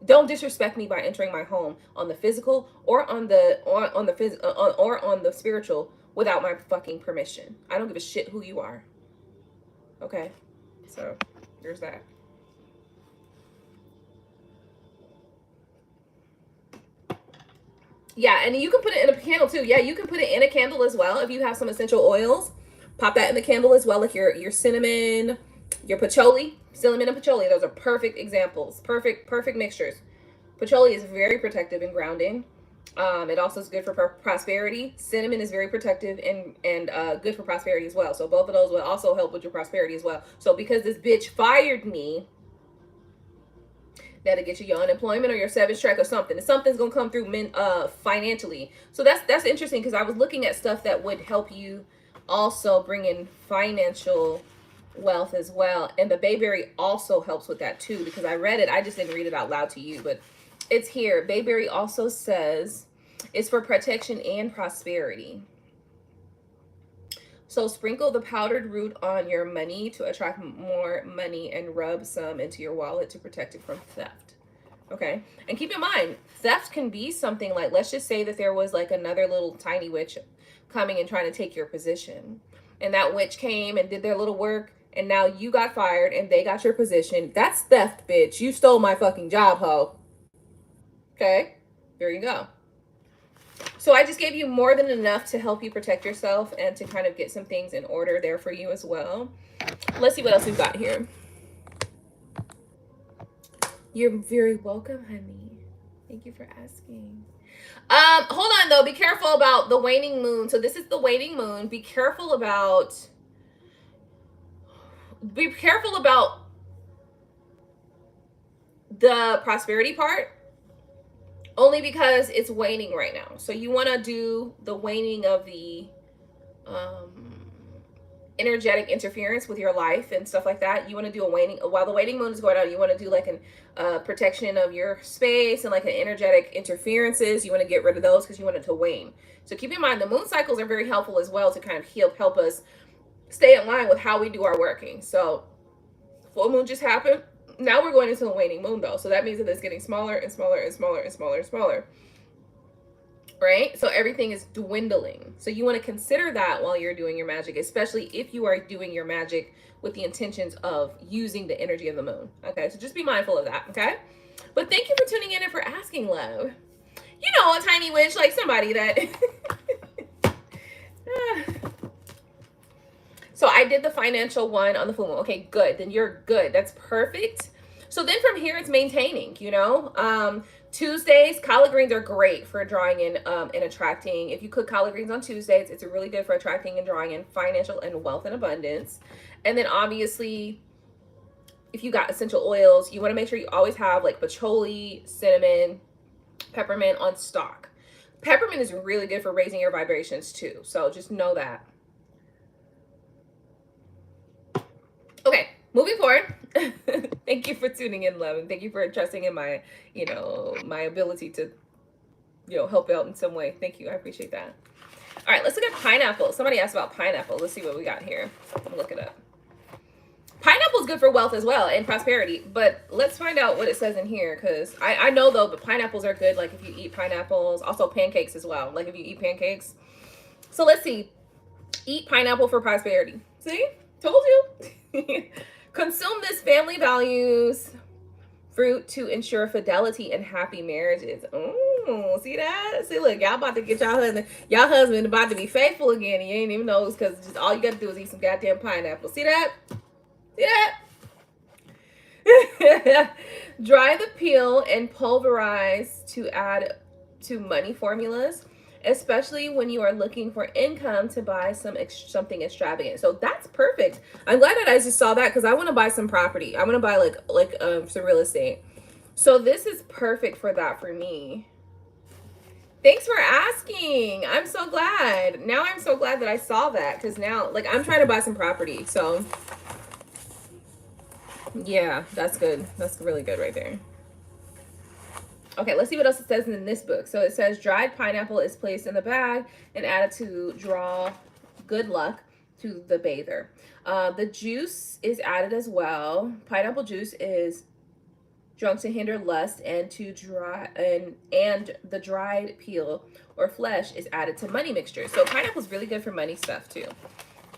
Don't disrespect me by entering my home on the physical or on the spiritual without my fucking permission. I don't give a shit who you are. Okay, so there's that. Yeah, and you can put it in a candle too. Yeah, you can put it in a candle as well. If you have some essential oils, pop that in the candle as well, like your cinnamon, your patchouli. Cinnamon and patchouli, those are perfect examples. Perfect mixtures. Patchouli is very protective and grounding. It also is good for prosperity. Cinnamon is very protective and good for prosperity as well. So both of those will also help with your prosperity as well. So because this bitch fired me, that'll get you your unemployment or your severance check or something. And something's gonna come through financially. So that's interesting because I was looking at stuff that would help you also bring in financial wealth as well. And the bayberry also helps with that too, because I read it. I just didn't read it out loud to you, but it's here. Bayberry also says it's for protection and prosperity. So sprinkle the powdered root on your money to attract more money and rub some into your wallet to protect it from theft. Okay. And keep in mind, theft can be something like, let's just say that there was like another little tiny witch coming and trying to take your position. And that witch came and did their little work. And now you got fired and they got your position. That's theft, bitch. You stole my fucking job, ho. Okay. There you go. So I just gave you more than enough to help you protect yourself and to kind of get some things in order there for you as well. Let's see what else we've got here. You're very welcome, honey. Thank you for asking. Hold on though. Be careful about the waning moon. So this is the waning moon. Be careful about the prosperity part. Only because it's waning right now. So you want to do the waning of the energetic interference with your life and stuff like that. You want to do a waning while the waning moon is going on. You want to do like an protection of your space and like an energetic interferences. You want to get rid of those because you want it to wane. So keep in mind the moon cycles are very helpful as well to kind of help us stay in line with how we do our working. So full moon just happened. Now we're going into the waning moon though. So that means that it's getting smaller and smaller and smaller and smaller and smaller. Right? So everything is dwindling. So you want to consider that while you're doing your magic, especially if you are doing your magic with the intentions of using the energy of the moon. Okay? So just be mindful of that. Okay? But thank you for tuning in and for asking, love. You know, a tiny witch, like somebody that... So I did the financial one on the full moon. Okay, good. Then you're good. That's perfect. So then from here, it's maintaining, you know. Tuesdays, collard greens are great for drawing in and attracting. If you cook collard greens on Tuesdays, it's really good for attracting and drawing in financial and wealth and abundance. And then obviously, if you got essential oils, you want to make sure you always have like patchouli, cinnamon, peppermint on stock. Peppermint is really good for raising your vibrations too. So just know that. Okay, moving forward. Thank you for tuning in, love, and thank you for trusting in my, you know, my ability to, you know, help out in some way. Thank you. I appreciate that. All right, let's look at pineapple. Somebody asked about pineapple. Let's see what we got here. I'll look it up. Pineapple is good for wealth as well and prosperity, but let's find out what it says in here because I know though, but pineapples are good. Like if you eat pineapples, also pancakes as well. Like if you eat pancakes. So let's see. Eat pineapple for prosperity. See? Told you. Consume this family values fruit to ensure fidelity and happy marriages. Oh, see that? See, look, y'all about to get y'all husband about to be faithful again, and you ain't even know because just all you got to do is eat some goddamn pineapple. See that? See that? Dry the peel and pulverize to add to money formulas. especially when you are looking for income to buy something extravagant. So that's perfect. I'm glad that I just saw that because I want to buy some property. I want to buy like some real estate. So this is perfect for that for me. Thanks for asking. I'm so glad. Now I'm so glad that I saw that because now like I'm trying to buy some property. So yeah, that's good. That's really good right there. Okay, let's see what else it says in this book. So it says dried pineapple is placed in the bag and added to draw good luck to the bather. The juice is added as well. Pineapple juice is drunk to hinder lust and to dry and the dried peel or flesh is added to money mixture. So pineapple is really good for money stuff too.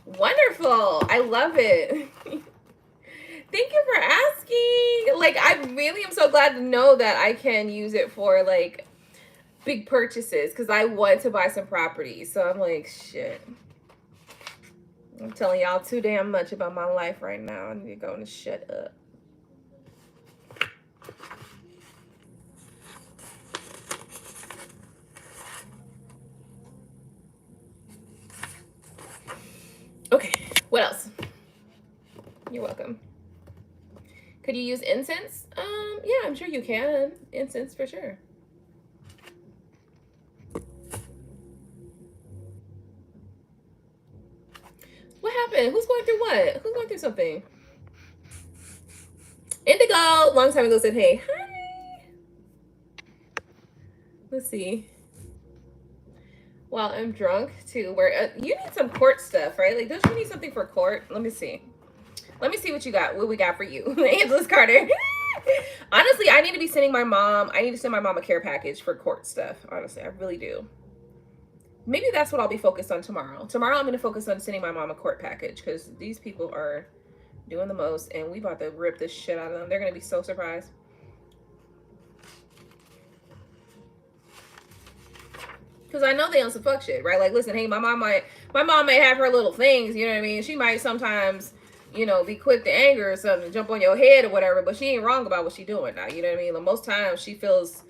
Wonderful. I love it. Thank you for asking. Like, I really am so glad to know that I can use it for like big purchases because I want to buy some property. So I'm like, shit. I'm telling y'all too damn much about my life right now. I need to go and shut up. Okay, what else? You're welcome. Could you use incense? Yeah, I'm sure you can. Incense for sure. What happened? Who's going through what? Who's going through something? Indigo, long time ago said, hey, hi. Let's see. Well, I'm drunk too. Where you need some court stuff, right? Like, don't you need something for court? Let me see. Let me see what you got. What we got for you, Angela's Carter. Honestly, I need to be sending my mom. I need to send my mom a care package for court stuff. Honestly, I really do. Maybe that's what I'll be focused on tomorrow. Tomorrow, I'm going to focus on sending my mom a court package because these people are doing the most, and we about to rip this shit out of them. They're going to be so surprised. Because I know they on some fuck shit, right? Like, listen, hey, my mom might have her little things, you know what I mean? She might sometimes, you know, be quick to anger or something, jump on your head or whatever, but she ain't wrong about what she's doing now, you know what I mean? Like, most times she feels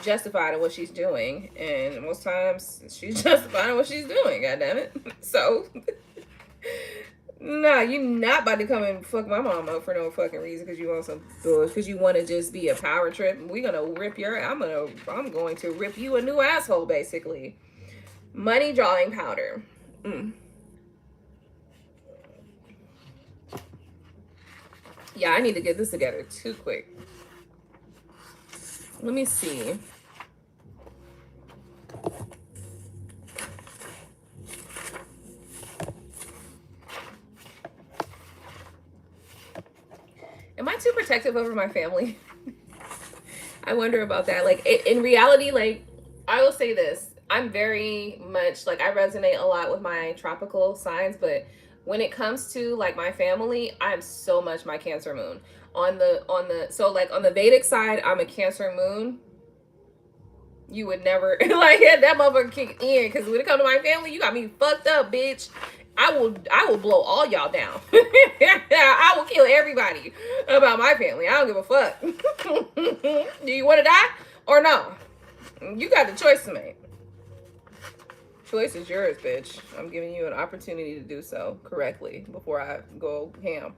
justified in what she's doing, and most times she's justified in what she's doing, goddammit. So, nah, you not about to come and fuck my mom up for no fucking reason because you want some bullshit, because you want to just be a power trip. We gonna rip your, I'm going to rip you a new asshole, basically. Money drawing powder. Yeah, I need to get this together too quick. Let me see. Am I too protective over my family? I wonder about that. Like, in reality, like, I will say this. I'm very much, like, I resonate a lot with my tropical signs, but when it comes to, like, my family, I'm so much my Cancer moon. So, like, on the Vedic side, I'm a Cancer moon. You would never, like, that motherfucker kick in, because when it comes to my family, you got me fucked up, bitch. I will blow all y'all down. I will kill everybody about my family. I don't give a fuck. Do you want to die or no? You got the choice to make. Choice is yours, bitch. I'm giving you an opportunity to do so correctly before I go ham.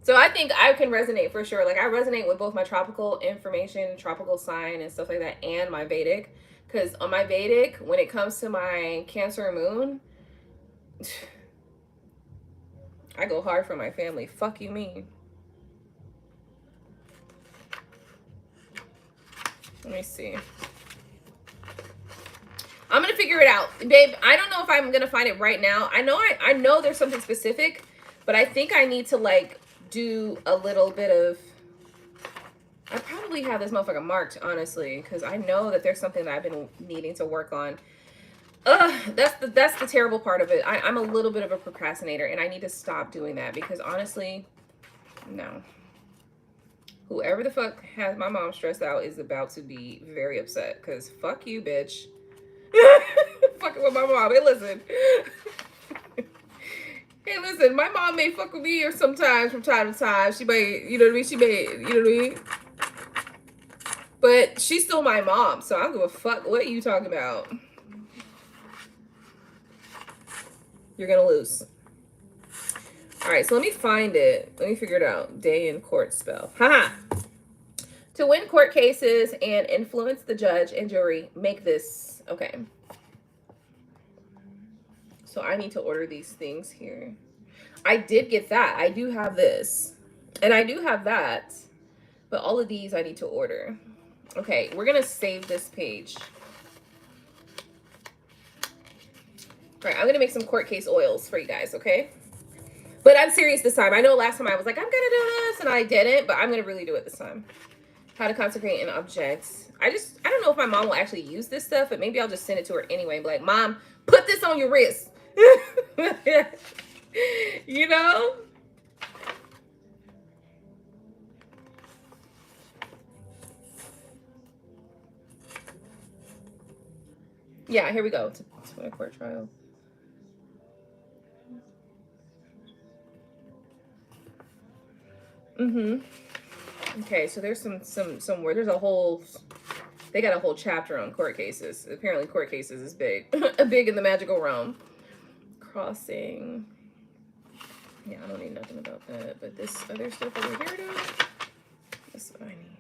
So I think I can resonate for sure. Like, I resonate with both my tropical information, tropical sign and stuff like that, and my Vedic. Because on my Vedic, when it comes to my Cancer moon, I go hard for my family. Fuck you mean. Let me see. I'm gonna figure it out, babe. I don't know if I'm gonna find it right now. I know there's something specific, but I think I need to, like, do a little bit of, I probably have this motherfucker marked, honestly, because I know that there's something that I've been needing to work on. That's the terrible part of it. I'm a little bit of a procrastinator, and I need to stop doing that, because honestly, no. Whoever the fuck has my mom stressed out is about to be very upset, because fuck you, bitch. Fucking with my mom. Hey, listen. Hey, listen, my mom may fuck with me or sometimes from time to time. She may, you know what I mean? She may, you know what I mean? But she's still my mom, so I don't give a fuck what you talking about. You're gonna lose. All right, so let me find it. Let me figure it out. Day in court spell. Haha. To win court cases and influence the judge and jury, make this. Okay. So I need to order these things here. I did get that. I do have this. And I do have that. But all of these I need to order. Okay, we're going to save this page. All right, I'm going to make some court case oils for you guys, okay? But I'm serious this time. I know last time I was like, I'm going to do this, and I didn't, but I'm going to really do it this time. How to consecrate an object. I don't know if my mom will actually use this stuff, but maybe I'll just send it to her anyway. Be like, Mom, put this on your wrist. You know? Yeah, here we go. To a court trial. Okay, so there's some where there's a whole, they got a whole chapter on court cases. Apparently court cases is big. Big in the magical realm. Crossing. Yeah, I don't need nothing about that. But this other stuff over here though, that's what I need.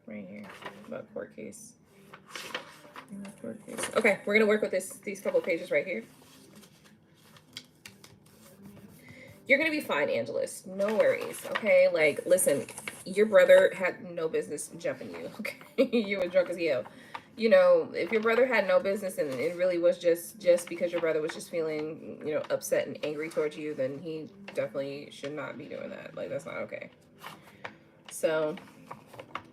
Right here. About court case. Court case. Okay, we're gonna work with these couple of pages right here. You're gonna be fine, Angelus. No worries. Okay, like listen, your brother had no business jumping you. Okay, you were drunk as hell. You know, if your brother had no business and it really was just because your brother was just feeling, you know, upset and angry towards you, then he definitely should not be doing that. Like that's not okay. So,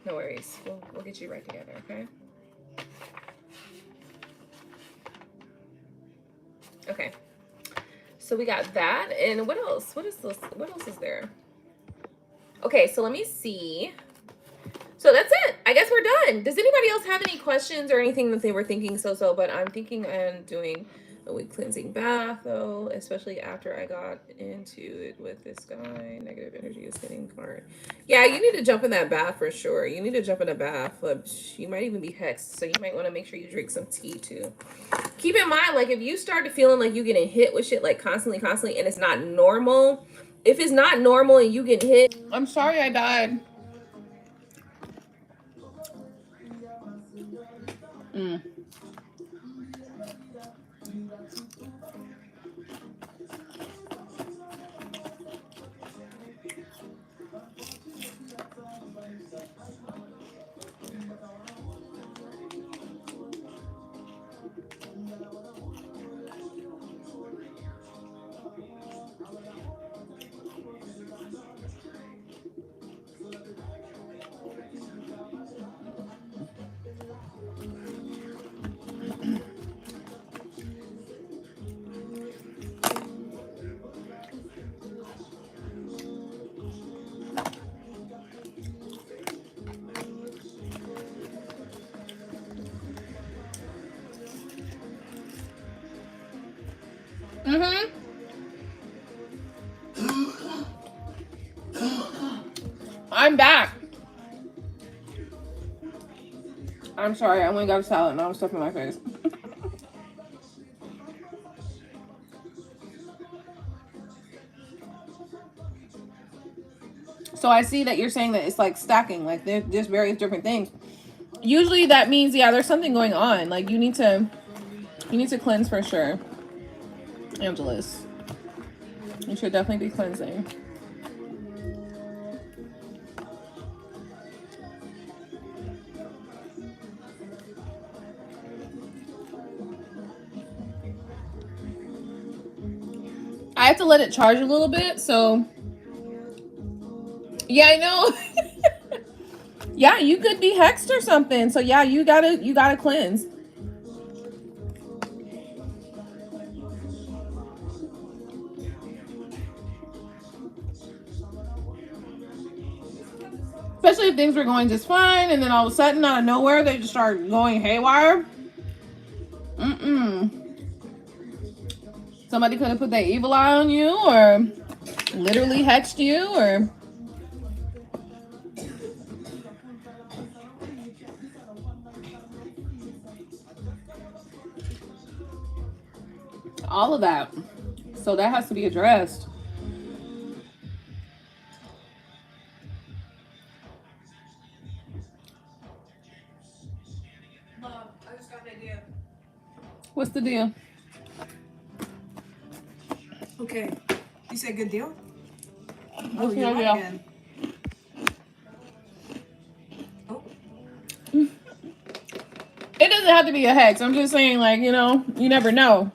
no worries. We'll get you right together. Okay. Okay. So we got that, and what else? What is this? What else is there? Okay, so let me see. So that's it. I guess we're done. Does anybody else have any questions or anything that they were thinking so? But I'm thinking on doing a week cleansing bath, though, especially after I got into it with this guy. Negative energy is getting hard. Yeah, you need to jump in that bath for sure. You need to jump in a bath. You might even be hexed, so you might want to make sure you drink some tea, too. Keep in mind, like, if you started feeling like you're getting hit with shit, like, constantly, and it's not normal, if it's not normal and you get hit... I'm sorry I died. I'm back. I'm sorry, I only got a salad and I was stuffing my face. So I see that you're saying that it's like stacking, like there's just various different things. Usually that means, yeah, there's something going on. Like you need to cleanse for sure. Angelus, you should definitely be cleansing. I have to let it charge a little bit, so yeah, I know. Yeah, you could be hexed or something. So yeah, you gotta cleanse. Especially if things were going just fine and then all of a sudden out of nowhere they just start going haywire. Somebody could have put their evil eye on you or literally hexed you or all of that. So that has to be addressed. Mom, I just got an idea. What's the deal? Okay. You said good deal? What's the you're deal? right again. Oh. It doesn't have to be a hex. I'm just saying, like, you know, you never know.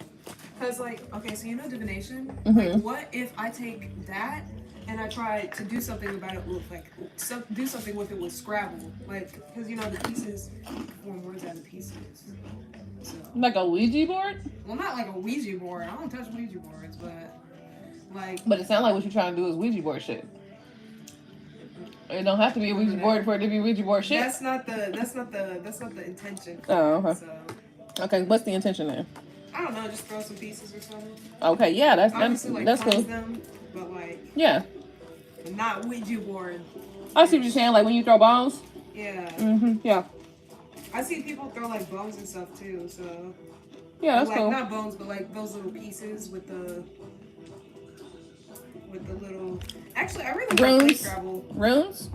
Because, like, okay, so you know divination? Mhm. Like, what if I take that and I try to do something about it with, like, do something with it with Scrabble? Like, because, you know, the pieces form words out of pieces. So, Like a Ouija board? well, not like a Ouija board. I don't touch Ouija boards, but, like... But it sounds like what you're trying to do is Ouija board shit. It don't have to be a Ouija board for it to be Ouija board shit. That's not the intention. Oh, okay. So, Okay, what's the intention then? I don't know, just throw some pieces or something. Okay, yeah, that's Obviously, like, that's cool. them, but, like, Yeah. not Ouija board. I see what you're saying, like when you throw bones. Yeah. Yeah. I see people throw like bones and stuff too, so Yeah, that's like cool. not bones, but like those little pieces with the little. Actually, I really like Runes? Scrabble. Runes?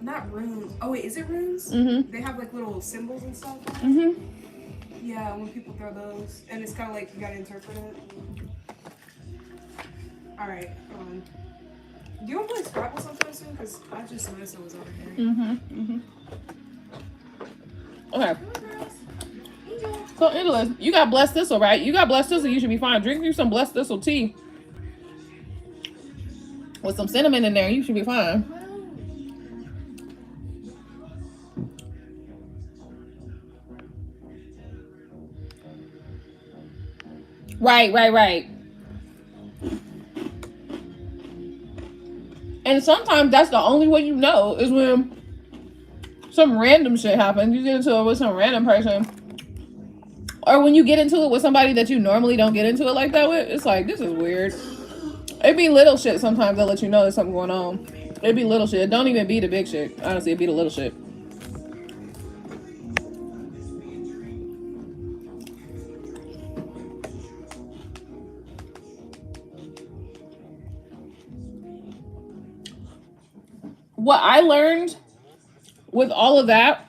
Not runes. Oh wait, is it runes? Mm-hmm. They have like little symbols and stuff. Mm-hmm. Yeah, when people throw those, and it's kind of like you gotta interpret it. All right, hold on. Do you want to play Scrabble sometime soon? Because I just noticed it was over here. Mm-hmm. Okay. So, Angela, you got blessed thistle, right? You got blessed thistle, you should be fine. Drink you some blessed thistle tea with some cinnamon in there, you should be fine. Right. And sometimes that's the only way you know is when some random shit happens. You get into it with some random person. Or when you get into it with somebody that you normally don't get into it like that with. It's like, this is weird. It be little shit sometimes that let you know there's something going on. It be little shit. It don't even be the big shit. Honestly, it be the little shit. What I learned with all of that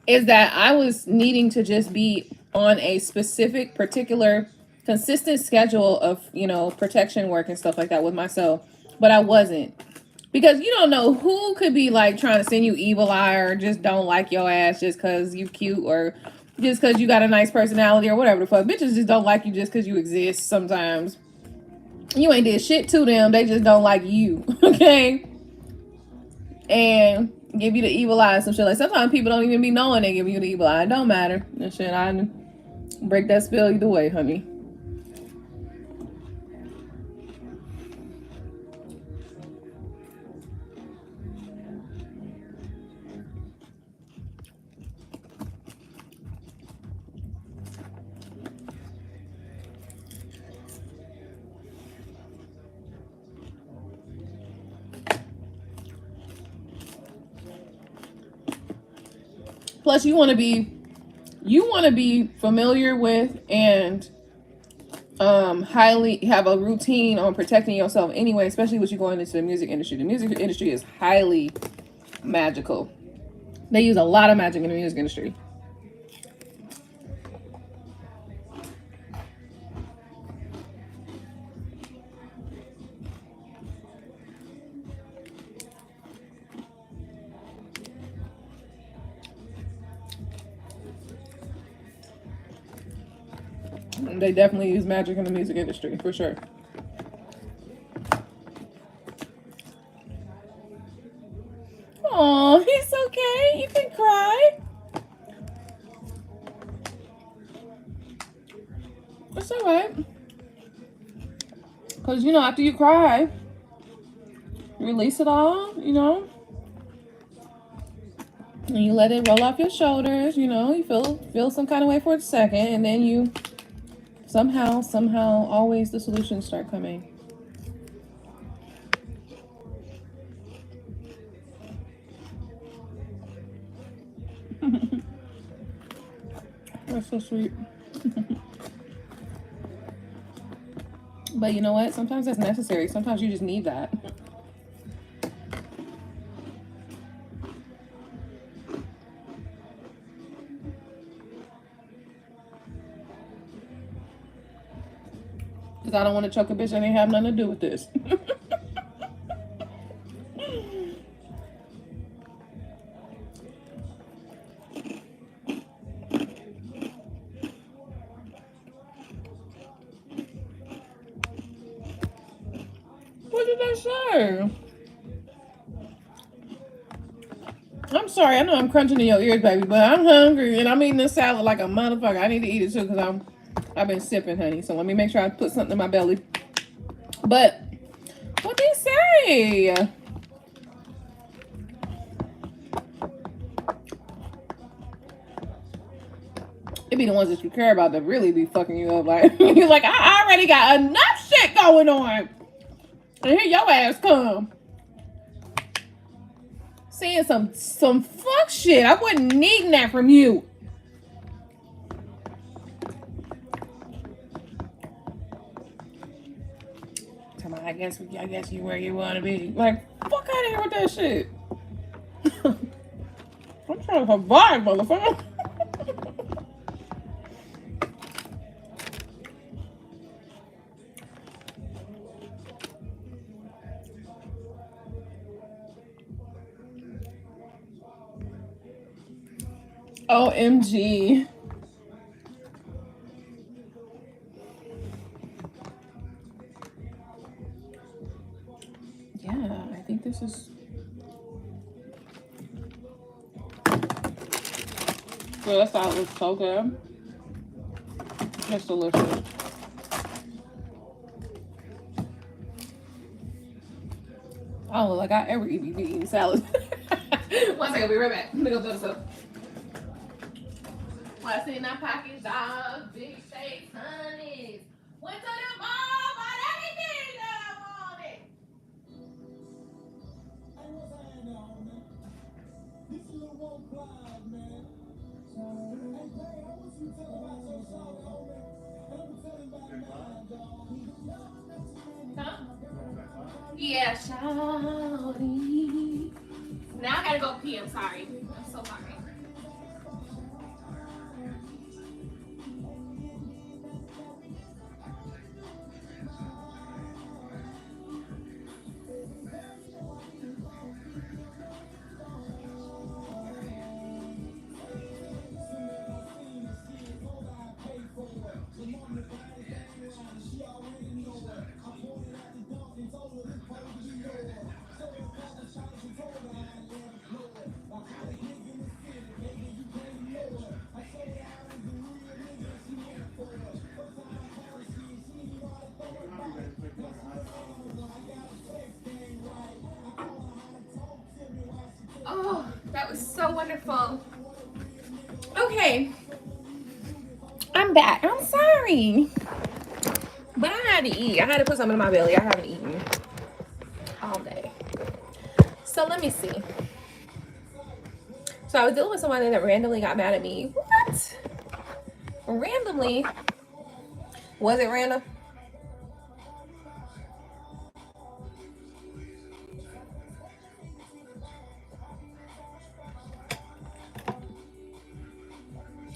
is that I was needing to just be on a specific, particular, consistent schedule of, you know, protection work and stuff like that with myself. But I wasn't. Because you don't know who could be like trying to send you evil eye or just don't like your ass just because you cute or just because you got a nice personality or whatever the fuck. Bitches just don't like you just because you exist sometimes. You ain't did shit to them. They just don't like you. Okay? And give you the evil eye and some shit. Like sometimes people don't even be knowing they give you the evil eye. It don't matter. And shit, I break that spell either way, honey. Plus, you want to be familiar with and highly have a routine on protecting yourself anyway, especially when you're going into the music industry. The music industry is highly magical. They use a lot of magic in the music industry. They definitely use magic in the music industry, for sure. Oh, he's okay. You can cry. It's all right. Because, you know, after you cry, release it all, you know. And you let it roll off your shoulders, you know. You feel some kind of way for a second, and then you somehow, always the solutions start coming. That's so sweet. But you know what? Sometimes that's necessary. Sometimes you just need that. Because I don't want to choke a bitch that ain't have nothing to do with this. What did I say? I'm sorry. I know I'm crunching in your ears, baby, but I'm hungry and I'm eating this salad like a motherfucker. I need to eat it too because I've been sipping, honey. So let me make sure I put something in my belly. But what they say? It be the ones that you care about that really be fucking you up. Like you're like, I already got enough shit going on, and here your ass come saying some fuck shit. I wasn't needing that from you. I guess you where you want to be. Like, fuck out of here with that shit. I'm trying to survive, motherfucker. OMG. Yeah, I think this is... So that salad looks so good. Just delicious. Oh, like I ever be eating salad. One second, be right back. Let me go do this up. What's in my pocket, dog? Big face, honey. Went to the mall, bought everything that I wanted. Huh? Yeah, shawty. Now I gotta go pee. I'm sorry. I'm so sorry. Oh, that was so wonderful. Okay. I'm back. I'm sorry. But I had to eat. I had to put something in my belly. I haven't eaten all day. So let me see. So I was dealing with somebody that randomly got mad at me. What? Randomly? Was it random?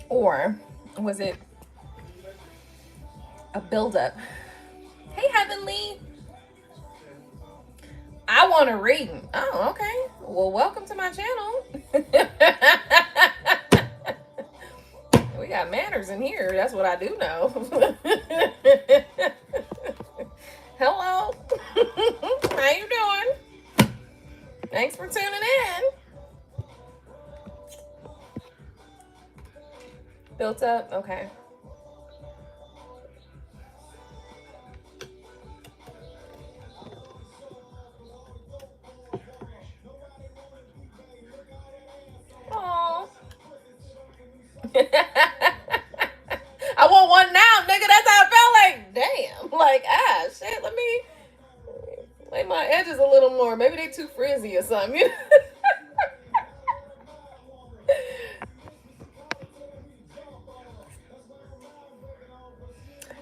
Or was it a buildup? Hey, Heavenly. I want a reading. Oh, okay. Well, welcome to my channel. We got manners in here. That's what I do know. Hello. How you doing? Thanks for tuning in. Built up? Okay. Aww. I want one now, nigga. That's how I felt like. Damn. Like, shit. Let me lay my edges a little more. Maybe they too frizzy or something.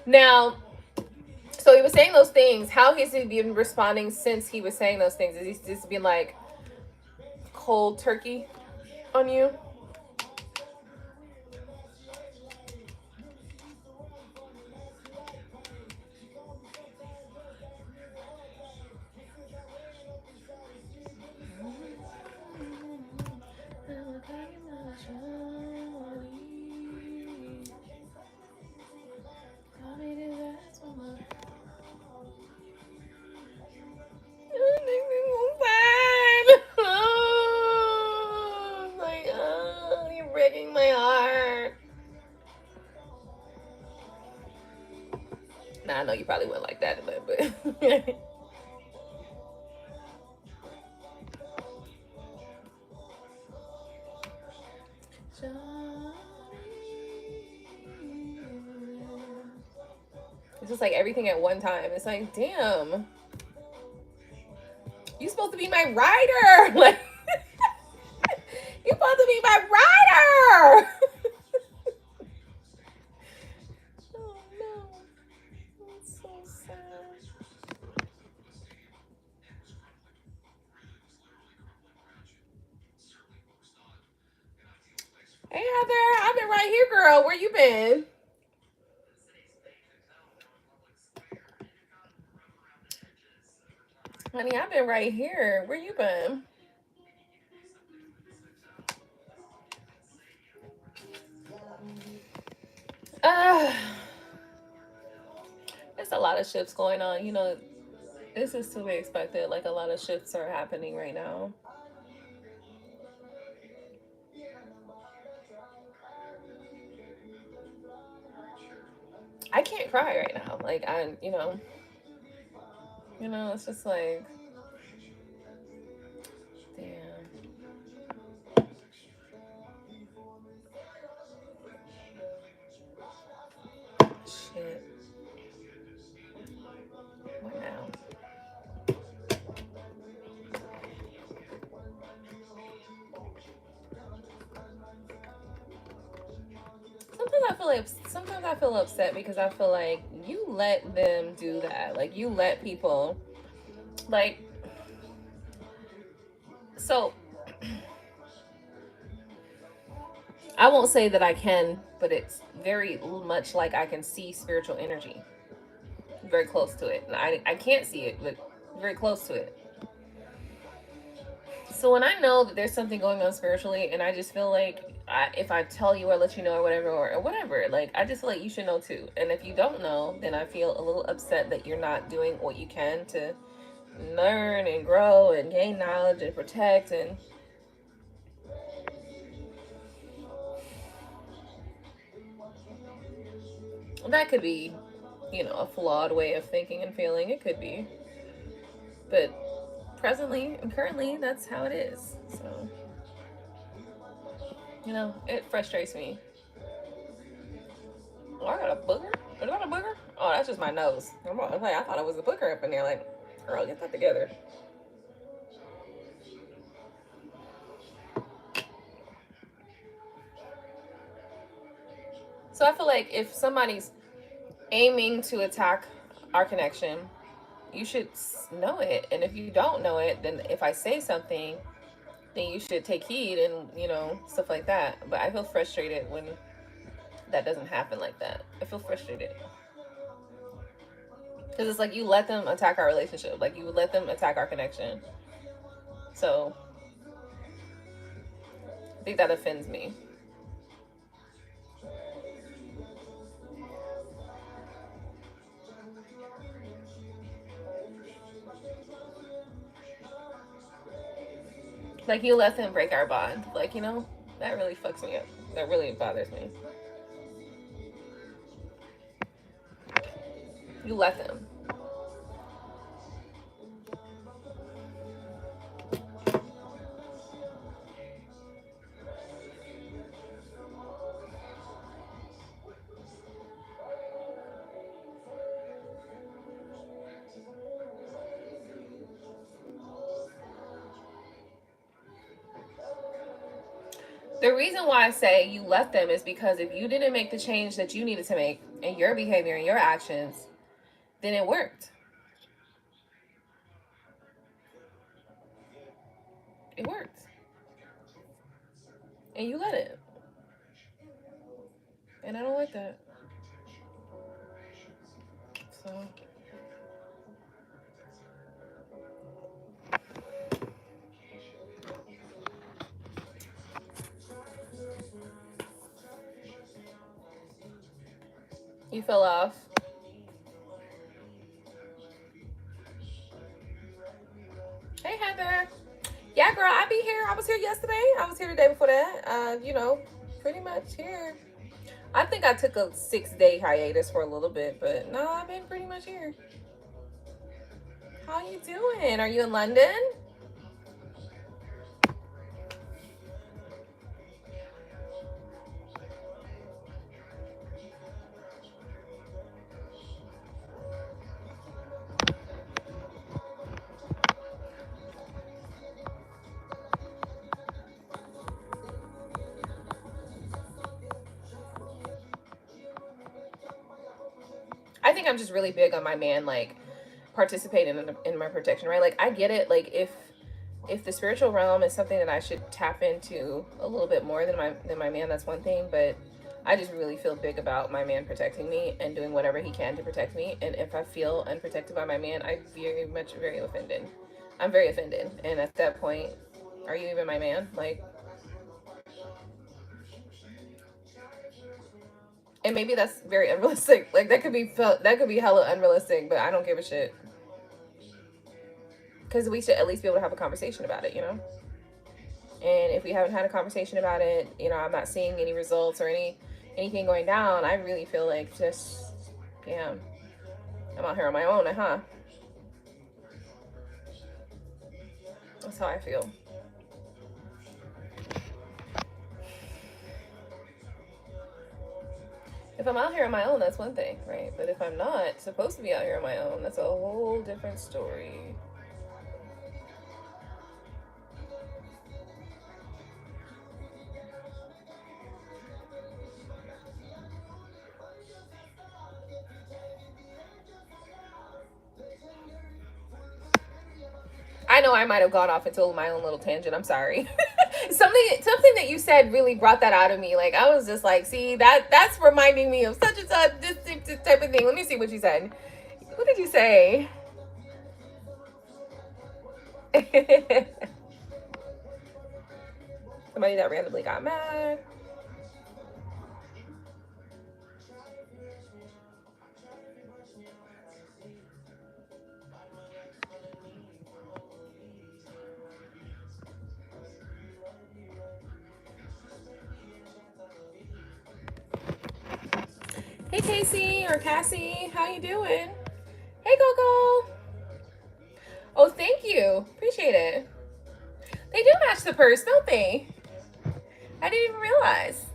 Now, So he was saying those things. How has he been responding since he was saying those things? Is he just been like cold turkey on you? Like, oh, you're breaking my heart. Nah, I know you probably wouldn't like that, but it's just like everything at one time. It's like, damn, you supposed to be my rider. Like, you supposed to be my rider. Oh no, that's so sad. Hey Heather, I've been right here, girl. Where you been? Honey, I've been right here. Where you been? There's a lot of shifts going on. You know, this is to be expected. Like, a lot of shifts are happening right now. I can't cry right now. Like, it's just like, damn. Shit. What now? Sometimes I feel upset because I feel like you let them do that. Like, you let people, like, so I won't say that I can, but it's very much like I can see spiritual energy very close to it. And I can't see it, but very close to it. So when I know that there's something going on spiritually, and I just feel like if I tell you or let you know or whatever, like, I just feel like you should know too. And if you don't know, then I feel a little upset that you're not doing what you can to learn and grow and gain knowledge and protect. And that could be, a flawed way of thinking and feeling. It could be. But presently and currently, that's how it is. So, it frustrates me. Oh, I got a booger? Is that a booger? Oh, that's just my nose. I thought it was a booger up in there. Like, girl, get that together. So I feel like if somebody's aiming to attack our connection, you should know it. And if you don't know it, then if I say something, then you should take heed and, stuff like that. But I feel frustrated when that doesn't happen like that. I feel frustrated. Because it's like you let them attack our relationship. Like, you let them attack our connection. So I think that offends me. Like, you let them break our bond. Like, that really fucks me up. That really bothers me. You let them. The reason why I say you let them is because if you didn't make the change that you needed to make in your behavior and your actions, then it worked. It worked. And you let it. And I don't like that. So you fell off. Hey Heather. Yeah, girl, I be here. I was here yesterday. I was here the day before that. You know, pretty much here. I think I took a 6-day hiatus for a little bit, but no, I've been pretty much here. How you doing? Are you in London? I think I'm just really big on my man, like, participating in my protection, right? Like, I get it. Like, if the spiritual realm is something that I should tap into a little bit more than my man, that's one thing. But I just really feel big about my man protecting me and doing whatever he can to protect me. And if I feel unprotected by my man, I'm very offended. I'm very offended. And at that point, are you even my man? Like, and maybe that's very unrealistic. Like, that could be hella unrealistic, but I don't give a shit. Because we should at least be able to have a conversation about it, you know? And if we haven't had a conversation about it, you know, I'm not seeing any results or anything going down, I really feel like just, damn, I'm out here on my own, huh? That's how I feel. If I'm out here on my own, that's one thing, right? But if I'm not supposed to be out here on my own, that's a whole different story. I know I might have gone off into my own little tangent. I'm sorry. something that you said really brought that out of me. Like, I was just like, see, that's reminding me of such and such, this type of thing. Let me see what you said. What did you say? Somebody that randomly got mad. Hey Casey or Cassie, how you doing? Hey Coco. Oh, thank you. Appreciate it. They do match the purse, don't they? I didn't even realize.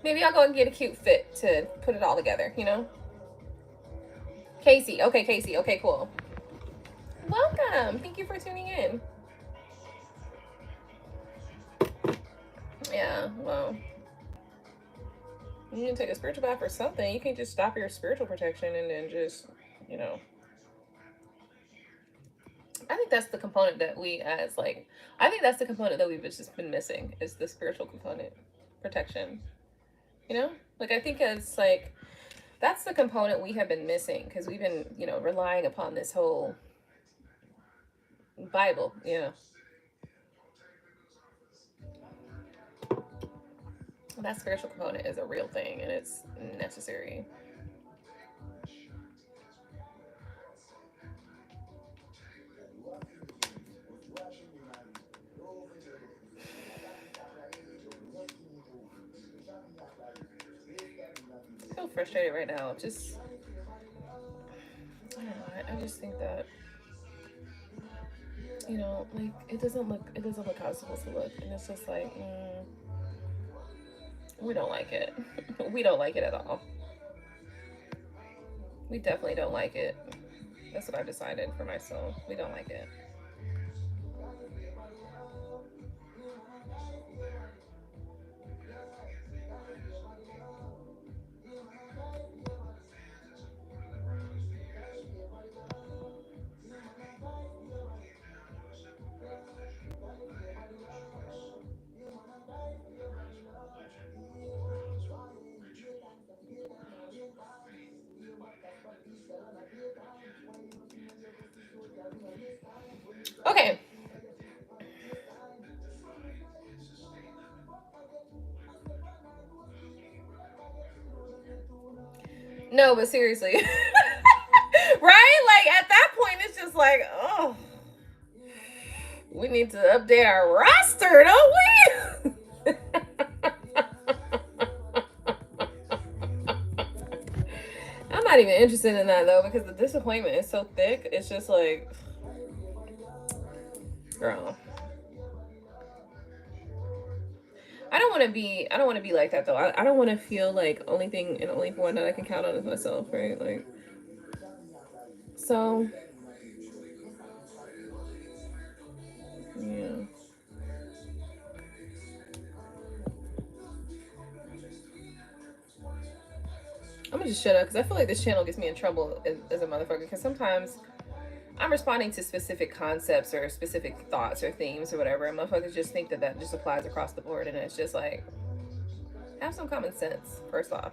Maybe I'll go and get a cute fit to put it all together, you know? Casey. Okay, Casey. Okay, cool. Welcome. Thank you for tuning in. Yeah, well, you can take a spiritual bath or something. You can just stop your spiritual protection and then just, you know. I think that's the component that we've just been missing, is the spiritual component, protection. You know, like, I think it's like, that's the component we have been missing, because we've been, you know, relying upon this whole Bible, you know. That spiritual component is a real thing, and it's necessary. I feel frustrated right now. Just, I don't know. I just think that, you know, like, it doesn't look how it's supposed to look, and it's just like, we don't like it. We don't like it at all. We definitely don't like it. That's what I've decided for myself. We don't like it. No, but seriously. Right? Like at that point, it's just like, oh, we need to update our roster, don't we? I'm not even interested in that though, because the disappointment is so thick. It's just like, girl. I don't want to be like that though. I don't want to feel like only thing and only one that I can count on is myself, right? Like, so yeah. I'm gonna just shut up because I feel like this channel gets me in trouble as a motherfucker, because sometimes I'm responding to specific concepts or specific thoughts or themes or whatever, and motherfuckers just think that that just applies across the board, and it's just like, have some common sense, first off.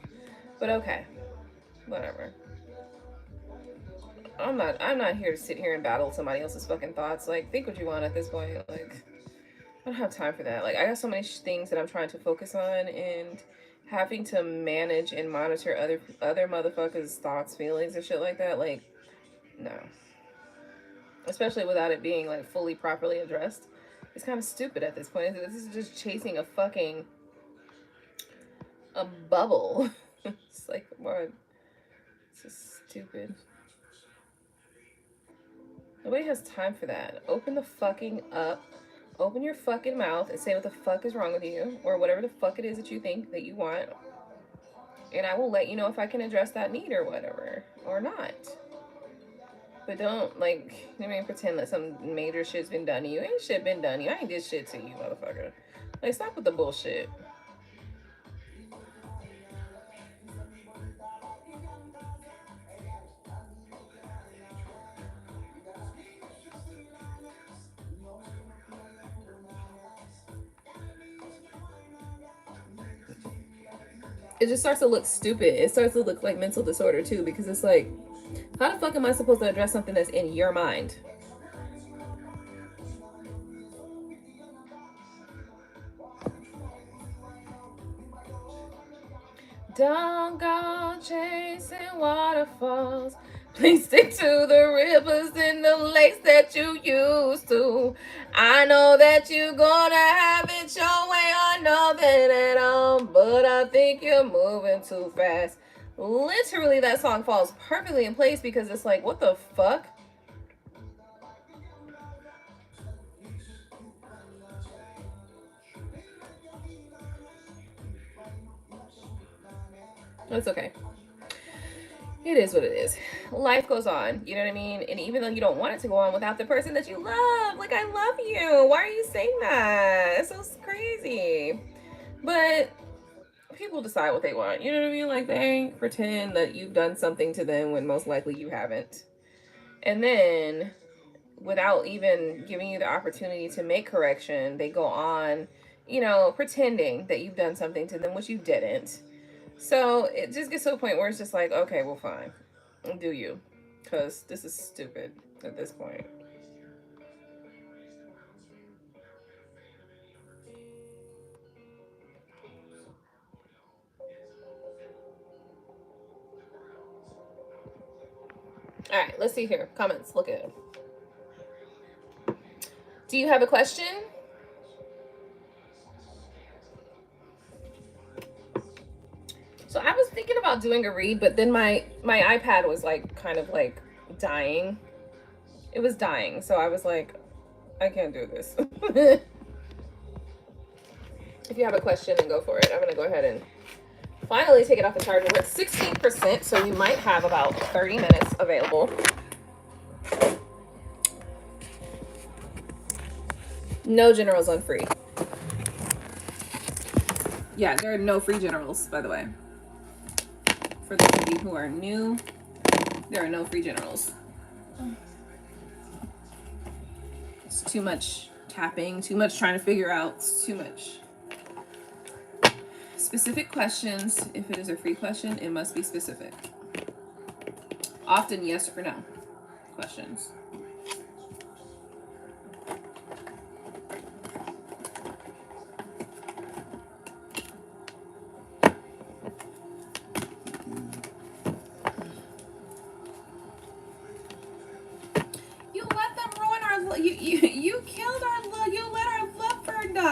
But okay, whatever. I'm not here to sit here and battle somebody else's fucking thoughts. Like, think what you want at this point. Like, I don't have time for that. Like, I got so many things that I'm trying to focus on, and having to manage and monitor other motherfuckers' thoughts, feelings, and shit like that. Like, no. Especially without it being like fully properly addressed. It's kind of stupid at this point. This is just chasing a bubble. It's like, what? It's just stupid. Nobody has time for that. Open the fucking up. Open your fucking mouth and say what the fuck is wrong with you, or whatever the fuck it is that you think that you want. And I will let you know if I can address that need or whatever, or not. But don't, like, I mean, pretend that some major shit's been done to you. Ain't shit been done to you. I ain't did shit to you, motherfucker. Like, stop with the bullshit. It just starts to look stupid. It starts to look like mental disorder, too, because it's like, how the fuck am I supposed to address something that's in your mind? Don't go chasing waterfalls. Please stick to the rivers and the lakes that you used to. I know that you're gonna have it your way or nothing at all, but I think you're moving too fast. Literally, that song falls perfectly in place, because it's like, what the fuck? That's okay. It is what it is. Life goes on, you know what I mean? And even though you don't want it to go on without the person that you love, like, I love you. Why are you saying that? It's so crazy. But people decide what they want, you know what I mean? Like, they pretend that you've done something to them when most likely you haven't. And then, without even giving you the opportunity to make correction, they go on, you know, pretending that you've done something to them, which you didn't. So it just gets to a point where it's just like, okay, well, fine. Do you. Because this is stupid at this point. All right, let's see here. Comments. Look at it. Do you have a question? So I was thinking about doing a read, but then my iPad was like kind of like dying. It was dying, so I was like, I can't do this. If you have a question, then go for it. I'm gonna go ahead and finally take it off the charger. We're at 16%, so we might have about 30 minutes available. No generals on free. Yeah, there are no free generals, by the way. For those of you who are new, there are no free generals. It's too much tapping, too much trying to figure out, it's too much. Specific questions. If it is a free question, it must be specific. Often yes or no questions.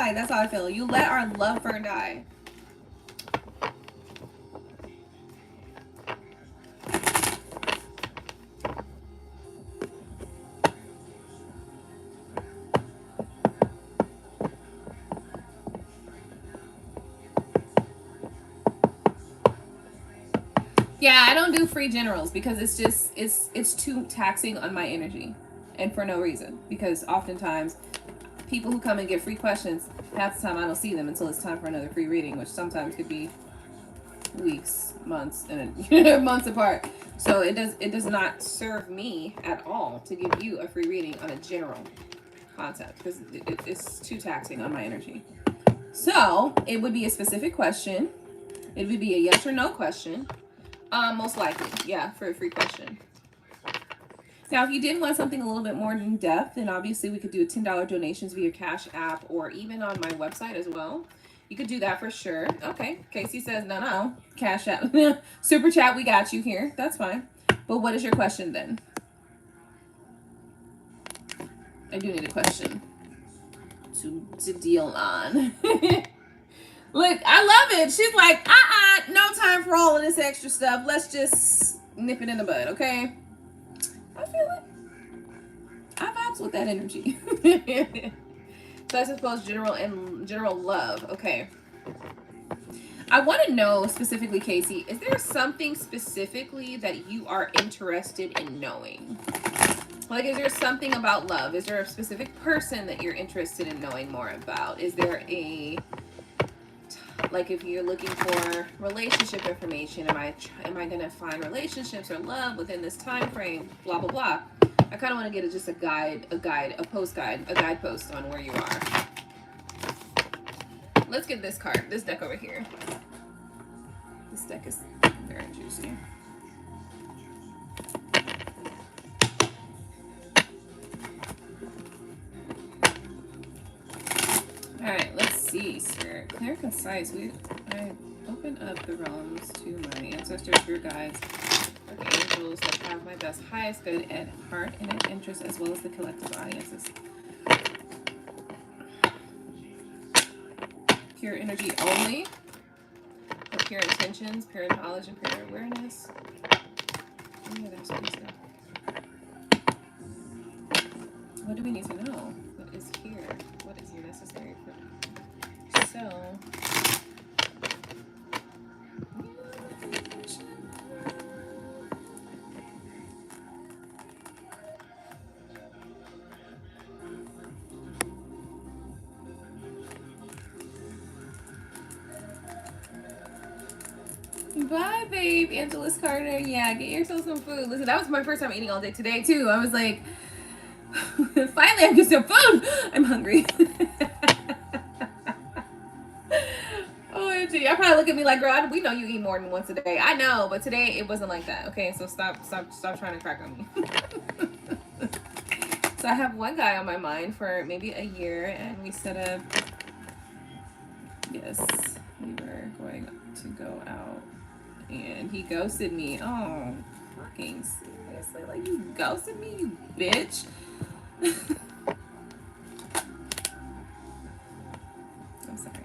die. That's how I feel. You let our love burn die. Yeah, I don't do free generals because it's just it's too taxing on my energy, and for no reason. Because oftentimes, people who come and get free questions, half the time I don't see them until it's time for another free reading, which sometimes could be weeks, months, and months apart. So it does not serve me at all to give you a free reading on a general concept because it's too taxing on my energy. So it would be a specific question. It would be a yes or no question. Most likely, yeah, for a free question. Now, if you did want something a little bit more in depth, then obviously we could do $10 donations via Cash App or even on my website as well. You could do that for sure. Okay, Casey says no, Cash App, Super Chat, we got you here. That's fine. But what is your question then? I do need a question to deal on. Look, I love it. She's like, no time for all of this extra stuff. Let's just nip it in the bud, okay? I feel it. I vibes with that energy. So I suppose general love. Okay. I want to know specifically, Casey, is there something specifically that you are interested in knowing? Like, is there something about love? Is there a specific person that you're interested in knowing more about? Is there a... Like, if you're looking for relationship information, am I gonna find relationships or love within this time frame? Blah blah blah. I kind of want to get just a guidepost on where you are. Let's get this card, this deck over here. This deck is very juicy. All right, let's see, Spirit. Clear, concise. I open up the realms to my ancestors, your guides, archangels that have my best, highest good at heart and at interest, as well as the collective audiences. Pure energy only. For pure intentions, pure knowledge, and pure awareness. Any other space there? What do we need to know? What is here? What is necessary for? So, bye, babe. Angeles Carter. Yeah, get yourself some food. Listen, that was my first time eating all day today, too. I was like, finally, I get some food. I'm hungry. OMG. Y'all probably look at me like, girl, we know you eat more than once a day. I know, but today it wasn't like that. Okay, so stop trying to crack on me. So I have one guy on my mind for maybe a year, and we set up, yes, we were going to go out, and he ghosted me. Oh, fucking seriously, like, you ghosted me, you bitch. I'm sorry.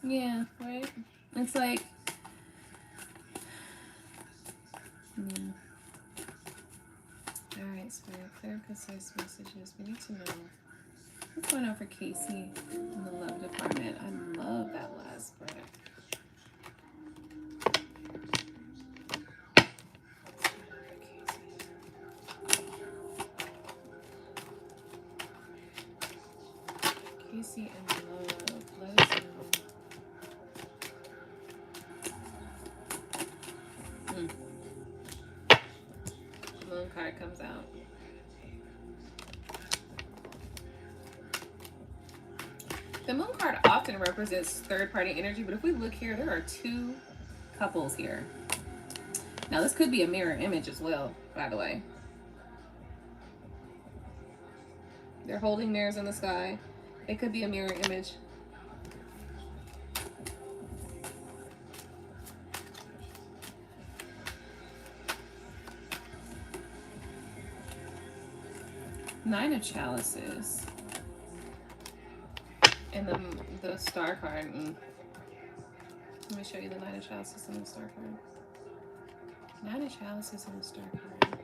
Yeah, right? It's like, yeah. Alright, Spirit, clear, concise messages. We need to know what's going on for Casey in the love department. I love that last breath. Casey and love. Let us know. Moon card comes out. The moon card often represents third-party energy, but if we look here, there are two couples here. Now, this could be a mirror image as well, by the way. They're holding mirrors in the sky. It could be a mirror image. Nine of Chalices. And the Star card. Let me show you the Nine of Chalices and the Star card. Nine of Chalices and the Star card.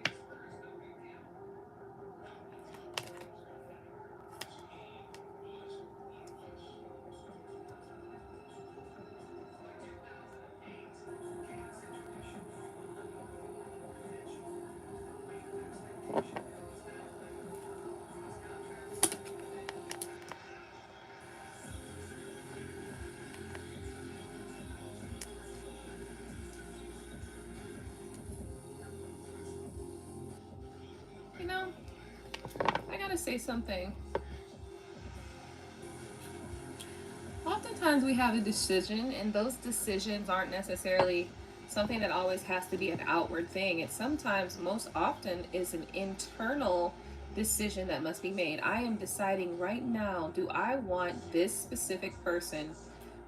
You know, I gotta say something. Oftentimes we have a decision, and those decisions aren't necessarily something that always has to be an outward thing. It sometimes, most often, is an internal decision that must be made. I am deciding right now, do I want this specific person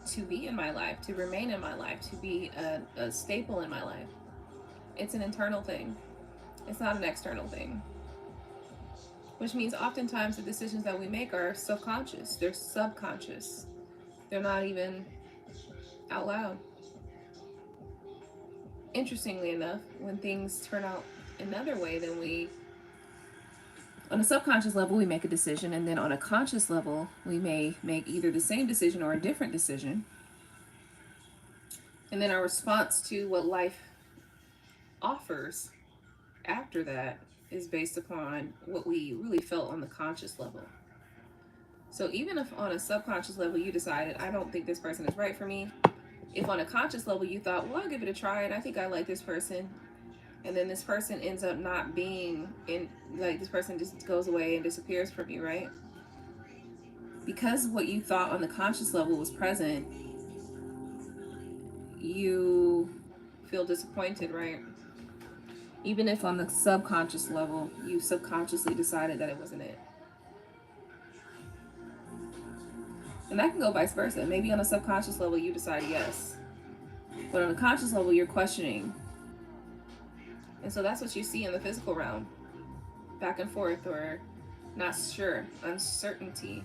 to be in my life, to remain in my life, to be a staple in my life? It's an internal thing. It's not an external thing. Which means oftentimes the decisions that we make are subconscious. They're subconscious. They're not even out loud. Interestingly enough, when things turn out another way than we, on a subconscious level, we make a decision, and then on a conscious level, we may make either the same decision or a different decision. And then our response to what life offers after that is based upon what we really felt on the conscious level. So even if on a subconscious level you decided, I don't think this person is right for me, if on a conscious level you thought, well, I'll give it a try and I think I like this person, and then this person ends up not being in, like, this person just goes away and disappears from you, right? Because what you thought on the conscious level was present, you feel disappointed, right? Even if on the subconscious level, you subconsciously decided that it wasn't it. And that can go vice versa. Maybe on a subconscious level, you decide yes. But on a conscious level, you're questioning. And so that's what you see in the physical realm. Back and forth, or not sure, uncertainty.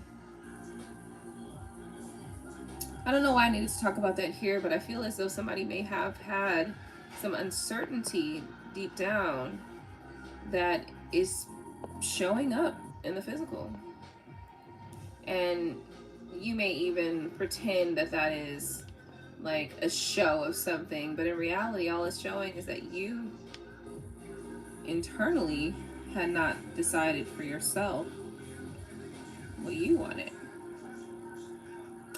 I don't know why I needed to talk about that here, but I feel as though somebody may have had some uncertainty deep down that is showing up in the physical. And you may even pretend that that is like a show of something, but in reality, all it's showing is that you internally had not decided for yourself what you wanted.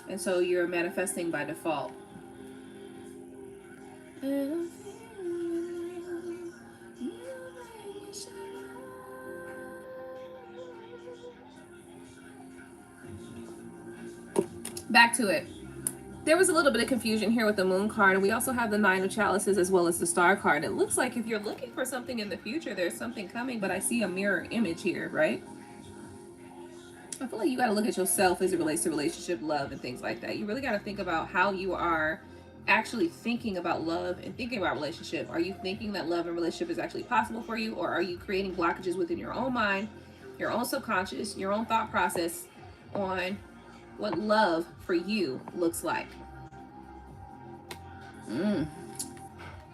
And so you're manifesting by default. Back to it. There was a little bit of confusion here with the moon card, and we also have the Nine of Chalices as well as the Star card. It looks like if you're looking for something in the future, there's something coming, but I see a mirror image here, right? I feel like you got to look at yourself as it relates to relationship, love, and things like that. You really got to think about how you are actually thinking about love and thinking about relationship. Are you thinking that love and relationship is actually possible for you, or are you creating blockages within your own mind, your own subconscious, your own thought process on what love for you looks like?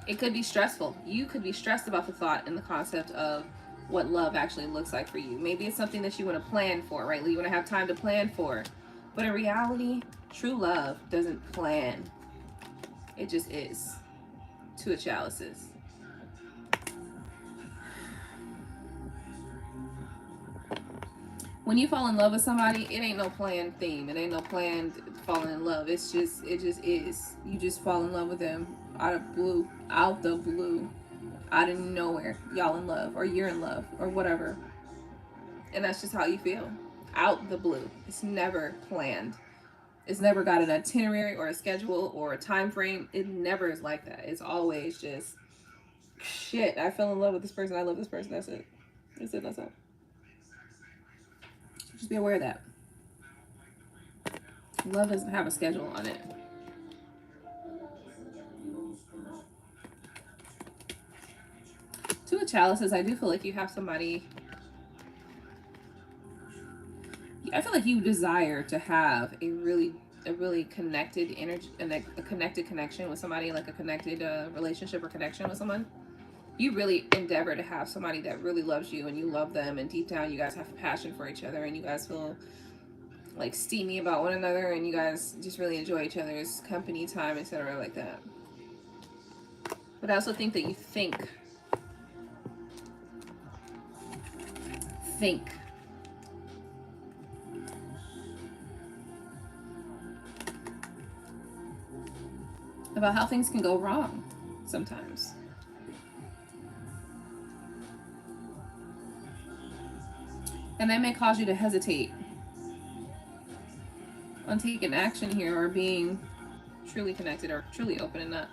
It could be stressful. You could be stressed about the thought and the concept of what love actually looks like for you. Maybe it's something that you want to plan for, right? You want to have time to plan for. But in reality, true love doesn't plan. It just is. Two of Chalices. When you fall in love with somebody, it ain't no planned theme. It ain't no planned falling in love. It just is. You just fall in love with them out of the blue, out of nowhere. Y'all in love, or you're in love, or whatever. And that's just how you feel. Out the blue. It's never planned. It's never got an itinerary or a schedule or a time frame. It never is like that. It's always just, shit, I fell in love with this person. I love this person. That's it. That's it. That's it. Just be aware of that. Love doesn't have a schedule on it. Two of Chalices, I do feel like you have somebody I feel like you desire to have a really connected energy and a connected connection with somebody, like a connected relationship or connection with someone. You really endeavor to have somebody that really loves you and you love them, and deep down you guys have a passion for each other and you guys feel like steamy about one another and you guys just really enjoy each other's company time, etc. like that. But I also think that you think about how things can go wrong sometimes. And that may cause you to hesitate on taking action here or being truly connected or truly opening up.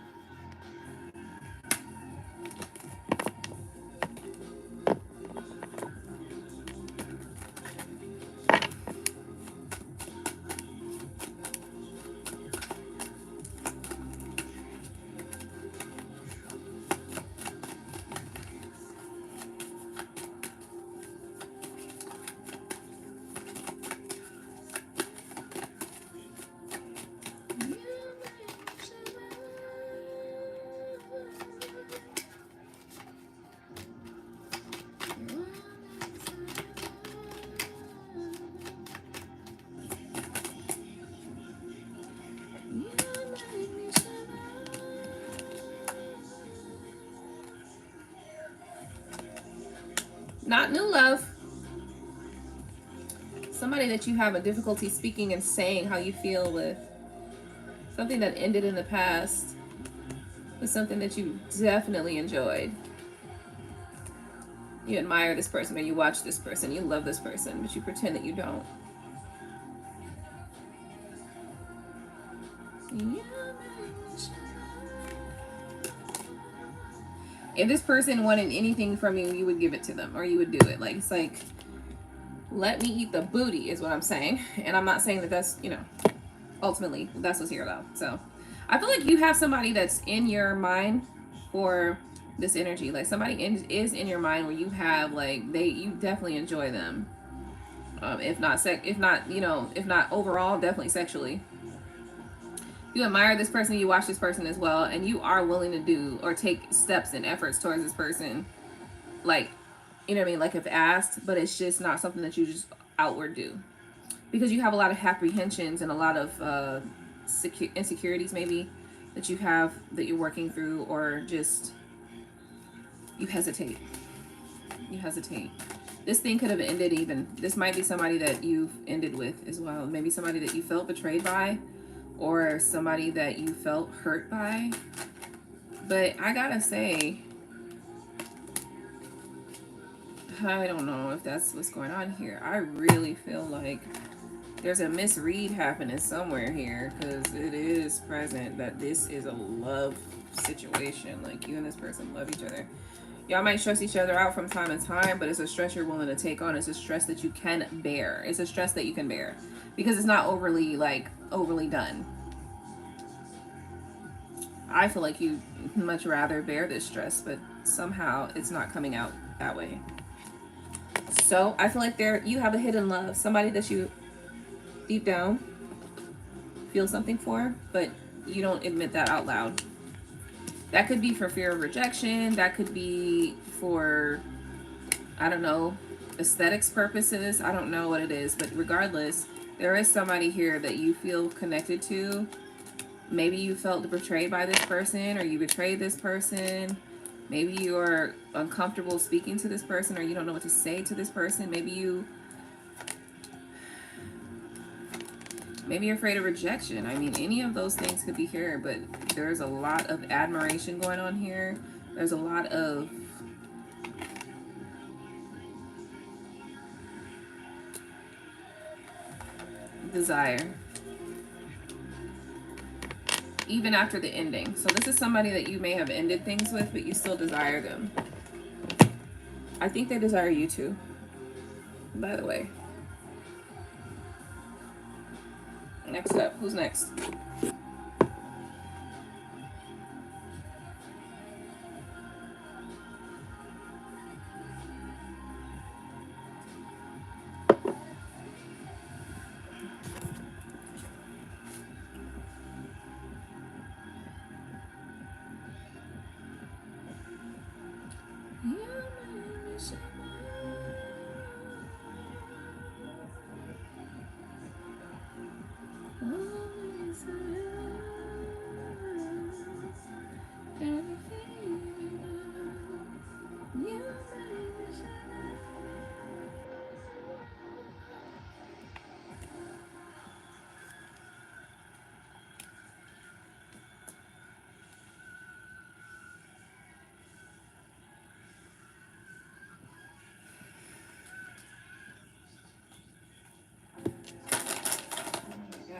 Not new love. Somebody that you have a difficulty speaking and saying how you feel with. Something that ended in the past was something that you definitely enjoyed. You admire this person, or you watch this person, you love this person, but you pretend that you don't. If this person wanted anything from you, you would give it to them, or you would do it. Like, it's like, let me eat the booty is what I'm saying. And I'm not saying that that's, you know, ultimately that's what's here though. So I feel like you have somebody that's in your mind for this energy. Like somebody is in your mind where you have like, you definitely enjoy them. If not overall, definitely sexually. You admire this person, you watch this person as well, and you are willing to do or take steps and efforts towards this person. Like, you know what I mean? Like if asked, but it's just not something that you just outward do. Because you have a lot of apprehensions and a lot of insecurities maybe that you have that you're working through, or just you hesitate. This thing could have ended even. This might be somebody that you've ended with as well. Maybe somebody that you felt betrayed by, or somebody that you felt hurt by. But I gotta say, I don't know if that's what's going on here. I really feel like there's a misread happening somewhere here, because it is present that this is a love situation. Like you and this person love each other. Y'all might stress each other out from time to time, but it's a stress you're willing to take on. It's a stress that you can bear. It's a stress that you can bear because it's not overly done. I feel like you much rather bear this stress, but somehow it's not coming out that way. So I feel like you have a hidden love, somebody that you deep down feel something for, but you don't admit that out loud. That could be for fear of rejection. That could be for, I don't know, aesthetics purposes. I don't know what it is, but regardless, there is somebody here that you feel connected to. Maybe you felt betrayed by this person, or you betrayed this person. Maybe you're uncomfortable speaking to this person, or you don't know what to say to this person. Maybe you're afraid of rejection. I mean, any of those things could be here, but there's a lot of admiration going on here. There's a lot of desire, even after the ending. So this is somebody that you may have ended things with, but you still desire them. I think they desire you too, by the way. Next up, who's next?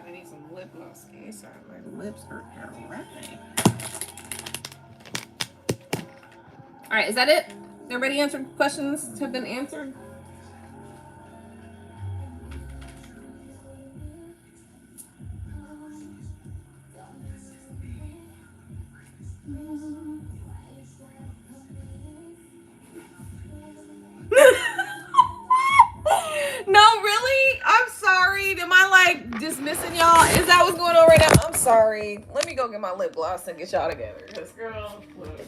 I need some lip gloss. Sorry, my lips are dry. All right, is that it? Everybody answered questions have been answered? No, really? I'm sorry. Am I like dismissing y'all? Is that what's going on right now? I'm sorry. Let me go get my lip gloss and get y'all together. Cause girl, look.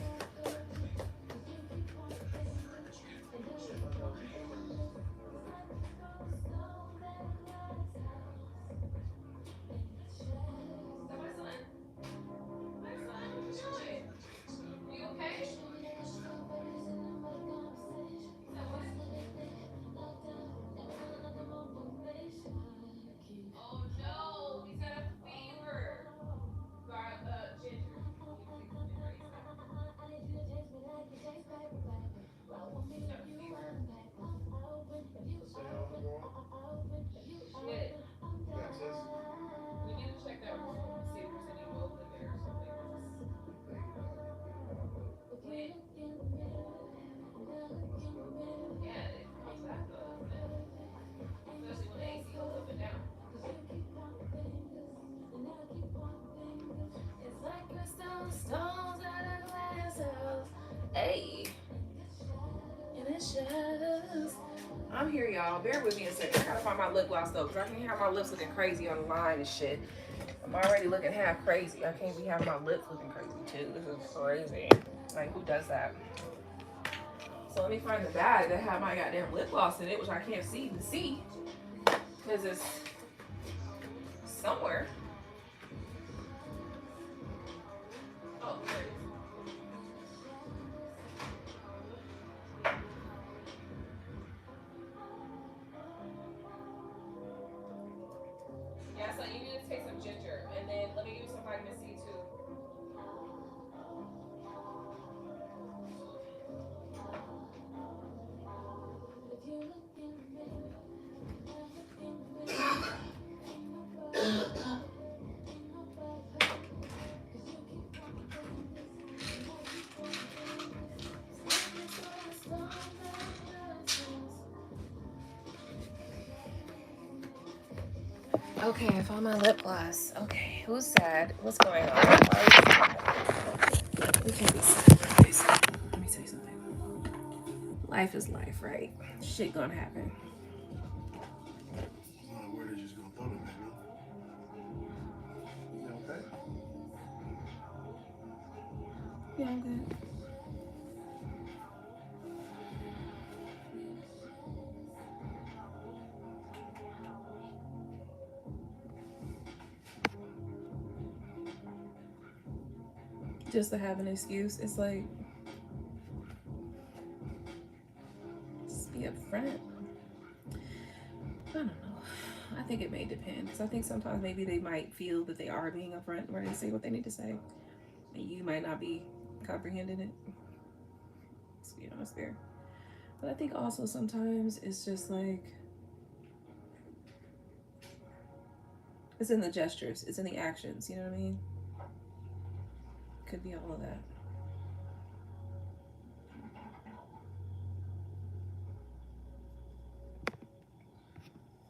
Hey. And it shows. I'm here, y'all. Bear with me a second. I gotta find my lip gloss though, because I can't have my lips looking crazy on the line and shit. I'm already looking half crazy. I can't be having my lips looking crazy too. This is crazy. Like, who does that? So let me find the bag that had my goddamn lip gloss in it, which I can't see. Because it's somewhere. Oh, there it is. Yeah, so you need to take some ginger, and then let me give you some vitamin C too. Okay, I found my lip gloss. Okay, who's sad? What's going on? Why is sad? We can't be sad. Okay, so let me tell you something. Life is life, right? Shit gonna happen. Where did you just go throw them, baby? You okay? Yeah, I'm good. Just to have an excuse, it's like, just be upfront. I don't know. I think it may depend, because I think sometimes maybe they might feel that they are being upfront where they say what they need to say, and you might not be comprehending it. Let's be honest there. But I think also sometimes it's just like, it's in the gestures, it's in the actions, you know what I mean? Could be all of that.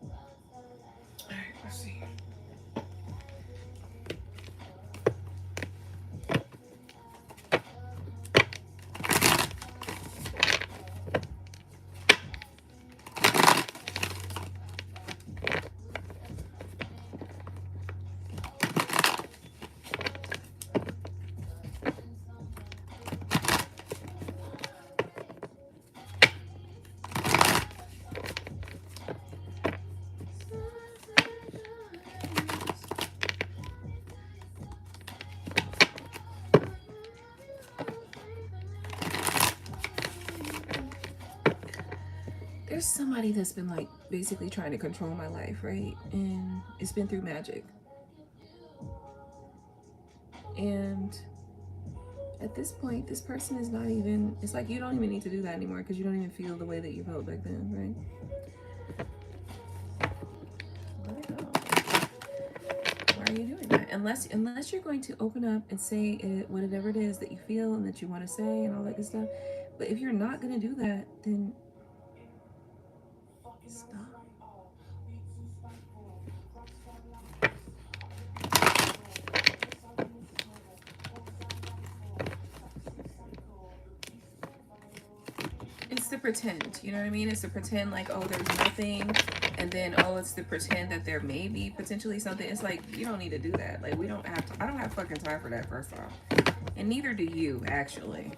All right, let's see. there's somebody that's been like basically trying to control my life, right? And it's been through magic. And at this point, this person is not even, it's like you don't even need to do that anymore because you don't even feel the way that you felt back then, right? Let it go. Why are you doing that? Unless you're going to open up and say it, whatever it is that you feel and that you want to say and all that good stuff. But if you're not going to do that, then stop. It's the pretend, you know what I mean? It's the pretend like, oh, there's nothing, and then, oh, it's the pretend that there may be potentially something. It's like, you don't need to do that. Like, we don't have to, I don't have fucking time for that, first off. And neither do you, actually.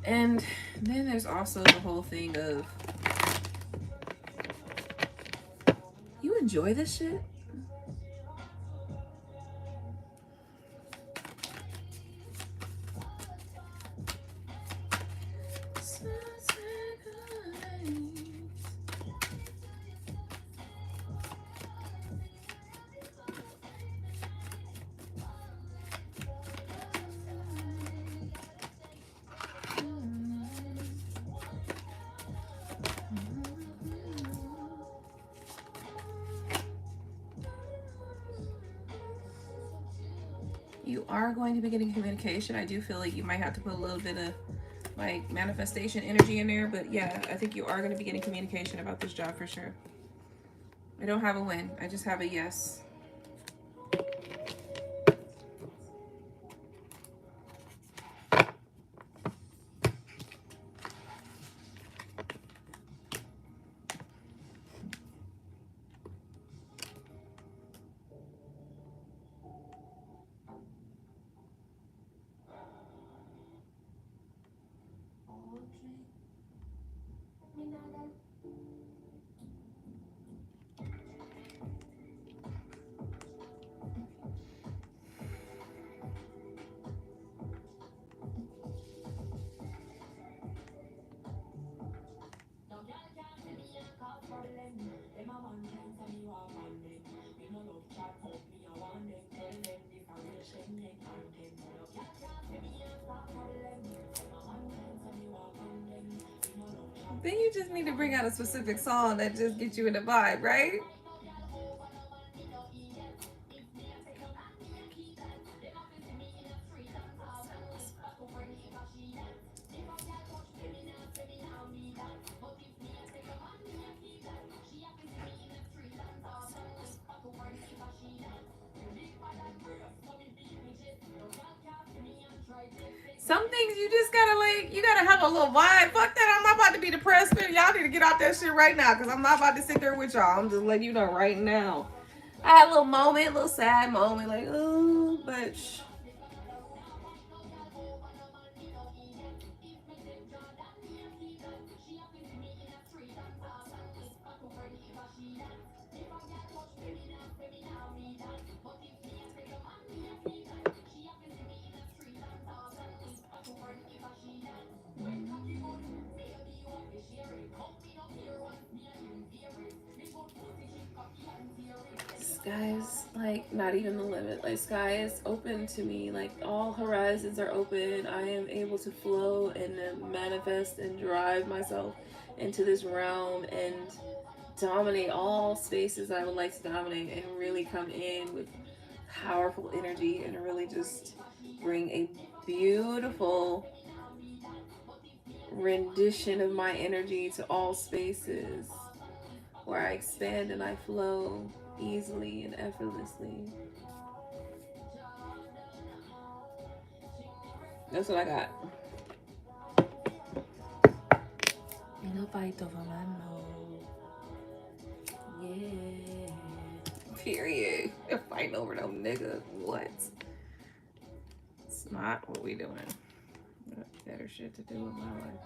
And then there's also the whole thing of, you enjoy this shit? You are going to be getting communication. I do feel like you might have to put a little bit of like manifestation energy in there, but yeah, I think you are going to be getting communication about this job for sure. I don't have a win. I just have a yes. Then you just need to bring out a specific song that just gets you in the vibe, right? Some things you just gotta like, you gotta have a little vibe. Fuck that, I'm not about to be depressed, man. Y'all need to get out that shit right now because I'm not about to sit there with y'all. I'm just letting you know right now. I had a little moment, a little sad moment, like, oh, but sky's like not even the limit. Like, sky is open to me. Like, all horizons are open. I am able to flow and manifest and drive myself into this realm and dominate all spaces I would like to dominate and really come in with powerful energy and really just bring a beautiful rendition of my energy to all spaces where I expand and I flow easily and effortlessly. That's what I got. In a fight over my mouth. Yeah. Period. They're fighting over them niggas. What? It's not what we doing. Got better shit to do with my life.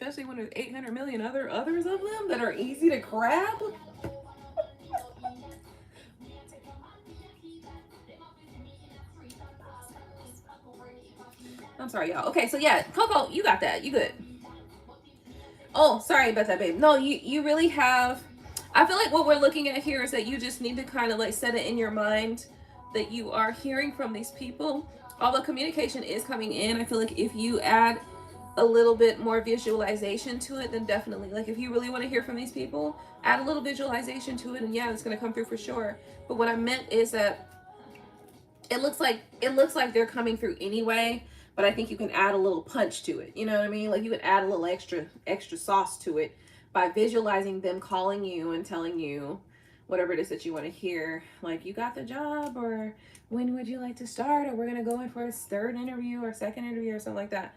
especially when there's 800 million others of them that are easy to grab. I'm sorry, y'all. Okay, so yeah, Coco, you got that. You good. Oh, sorry about that, babe. No, you really have. I feel like what we're looking at here is that you just need to kind of like set it in your mind that you are hearing from these people. Although communication is coming in, I feel like if you add a little bit more visualization to it, then definitely, like if you really want to hear from these people, add a little visualization to it, and yeah, it's going to come through for sure. But what I meant is that it looks like they're coming through anyway, but I think you can add a little punch to it. You know what I mean? Like you can add a little extra sauce to it by visualizing them calling you and telling you whatever it is that you want to hear. Like, you got the job, or when would you like to start, or we're going to go in for a third interview or second interview or something like that.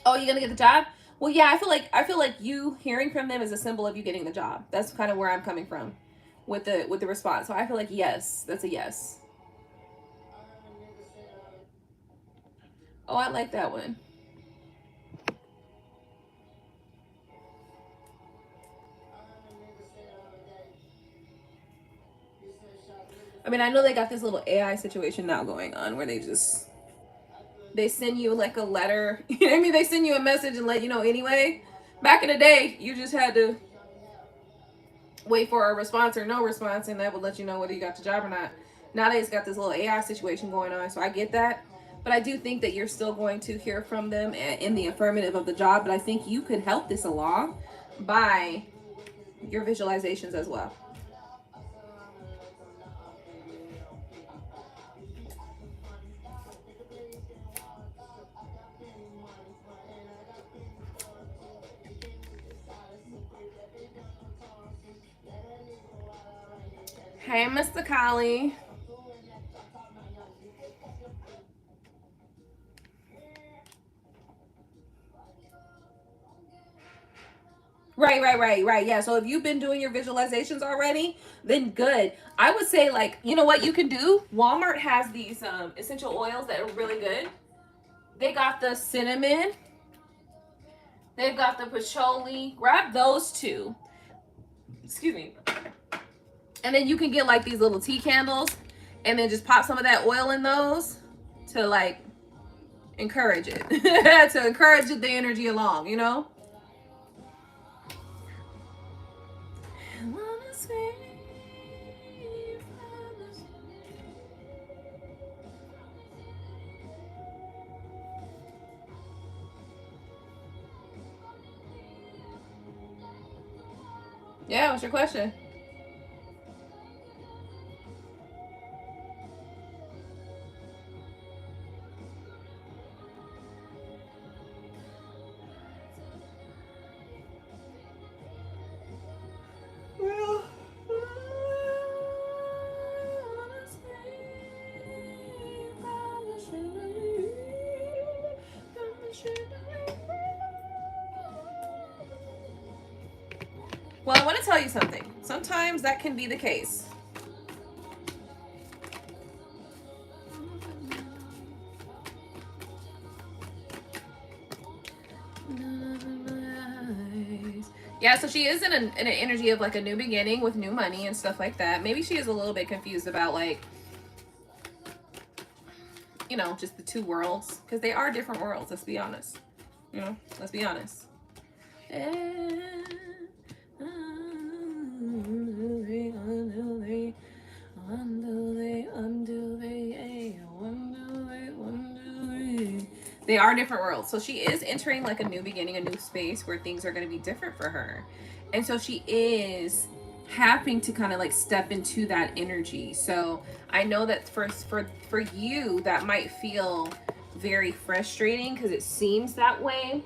Oh, you're gonna get the job? Well, yeah, I feel like you hearing from them is a symbol of you getting the job. That's kind of where I'm coming from with the response. So I feel like yes, that's a yes. Oh, I like that one. I mean, I know they got this little AI situation now going on where they send you like a letter. You know what I mean? They send you a message and let you know anyway. Back in the day, you just had to wait for a response or no response, and that would let you know whether you got the job or not. Nowadays, got this little AI situation going on, so I get that. But I do think that you're still going to hear from them in the affirmative of the job. But I think you could help this along by your visualizations as well. Hey, Mr. Collie. Right. Yeah. So if you've been doing your visualizations already, then good. I would say, like, you know what you can do? Walmart has these essential oils that are really good. They got the cinnamon. They've got the patchouli. Grab those two. Excuse me. And then you can get like these little tea candles and then just pop some of that oil in those to like encourage it. To encourage the energy along, you know? Yeah, what's your question? Well, I want to tell you something. Sometimes that can be the case. Yeah, so she is in an energy of like a new beginning with new money and stuff like that. Maybe she is a little bit confused about like, you know, just the two worlds, because they are different worlds. Let's be honest. You know, let's be honest. They are different worlds. So she is entering like a new beginning, a new space where things are going to be different for her. And so she is having to kind of like step into that energy. So I know that for you, that might feel very frustrating because it seems that way.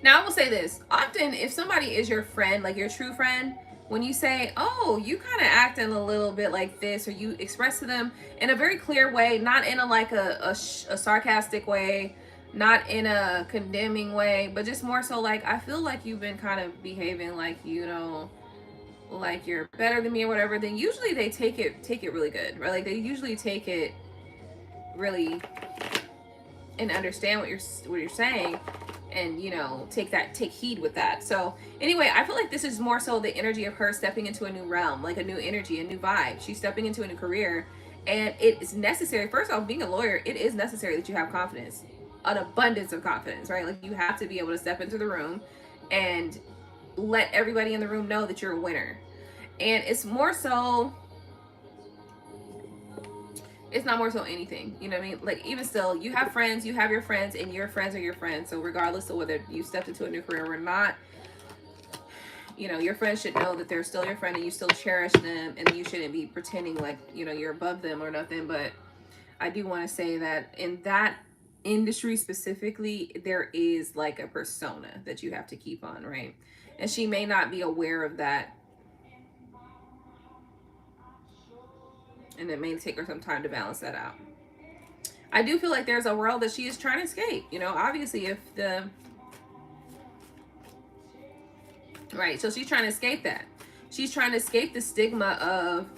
Now I will say this. Often if somebody is your friend, like your true friend, when you say, oh, you kind of acting a little bit like this, or you express to them in a very clear way, not in a like a sarcastic way, not in a condemning way, but just more so like I feel like you've been kind of behaving like you don't, like you're better than me or whatever. Then usually they take it really good, right? Like they usually take it really and understand what you're saying, and you know, take heed with that. So anyway, I feel like this is more so the energy of her stepping into a new realm, like a new energy, a new vibe. She's stepping into a new career, and it is necessary. First off, being a lawyer, it is necessary that you have confidence, an abundance of confidence, right? Like you have to be able to step into the room and let everybody in the room know that you're a winner. And it's more so, it's not more so anything, you know what I mean? Like even still, you have friends, you have your friends, and your friends are your friends. So regardless of whether you stepped into a new career or not, you know, your friends should know that they're still your friend and you still cherish them, and you shouldn't be pretending like, you know, you're above them or nothing. But I do want to say that in that industry specifically, there is like a persona that you have to keep on, right? And she may not be aware of that, and it may take her some time to balance that out. I do feel like there's a world that she is trying to escape. You know, obviously if the, right, so she's trying to escape that. She's trying to escape the stigma of,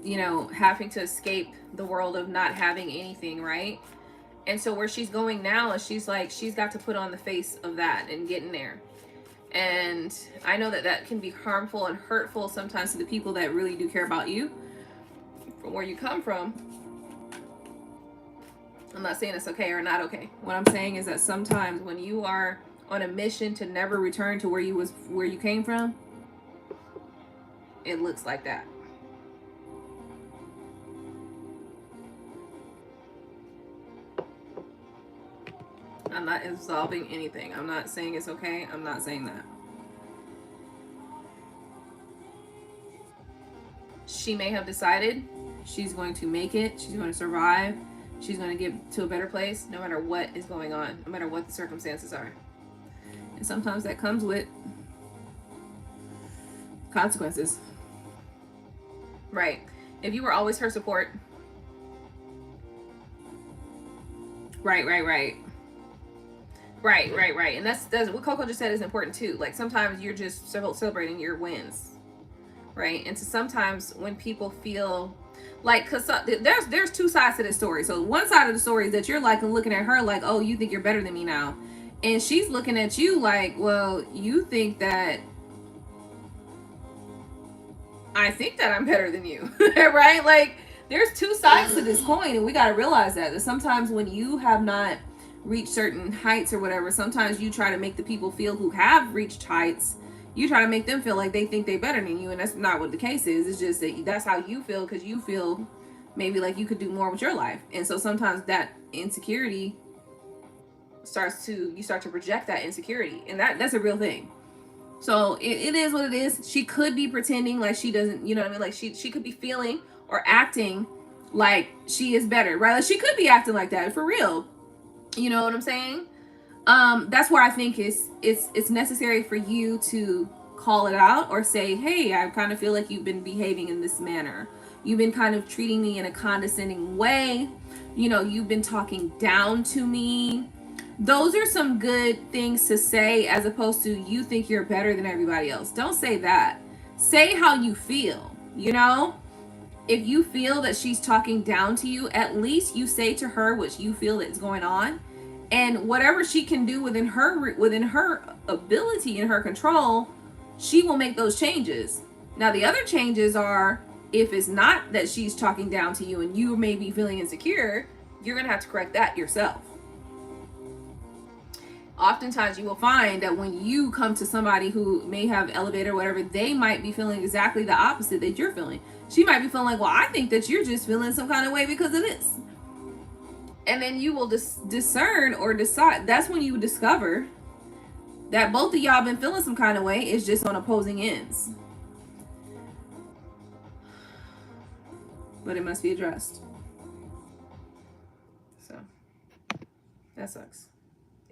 you know, having to escape the world of not having anything, right? And so where she's going now is she's like, she's got to put on the face of that and get in there. And I know that that can be harmful and hurtful sometimes to the people that really do care about you, from where you come from. I'm not saying it's okay or not okay. What I'm saying is that sometimes when you are on a mission to never return to where you came from, it looks like that. I'm not absolving anything. I'm not saying it's okay. I'm not saying that. She may have decided she's going to make it. She's going to survive. She's going to get to a better place no matter what is going on, no matter what the circumstances are. And sometimes that comes with consequences. Right. If you were always her support. Right. And that's what Coco just said is important too. Like sometimes you're just celebrating your wins. Right. And so sometimes when people feel like, cause there's two sides to this story. So one side of the story is that you're like looking at her like, oh, you think you're better than me now. And she's looking at you like, well, you think that I think that I'm better than you. Right? Like there's two sides to this coin, and we got to realize that sometimes when you have not reached certain heights or whatever, sometimes you try to make the people feel who have reached heights, you try to make them feel like they think they're better than you, and that's not what the case is. It's just that that's how you feel because you feel maybe like you could do more with your life. And so sometimes that insecurity you start to project that insecurity, and that's a real thing. So it is what it is. She could be pretending like she doesn't, you know what I mean? Like she could be feeling or acting like she is better, right? Like she could be acting like that for real. You know what I'm saying? That's where I think it's necessary for you to call it out or say, hey, I kind of feel like you've been behaving in this manner. You've been kind of treating me in a condescending way. You know, you've been talking down to me. Those are some good things to say, as opposed to you think you're better than everybody else. Don't say that. Say how you feel, you know? If you feel that she's talking down to you, at least you say to her what you feel is going on, and whatever she can do within her ability and her control, she will make those changes. Now the other changes are, if it's not that she's talking down to you and you may be feeling insecure, you're gonna have to correct that yourself. Oftentimes you will find that when you come to somebody who may have elevated or whatever, they might be feeling exactly the opposite that you're feeling. She might be feeling like, well, I think that you're just feeling some kind of way because of this. And then you will discern or decide. That's when you discover that both of y'all been feeling some kind of way. It's just on opposing ends. But it must be addressed. So that sucks.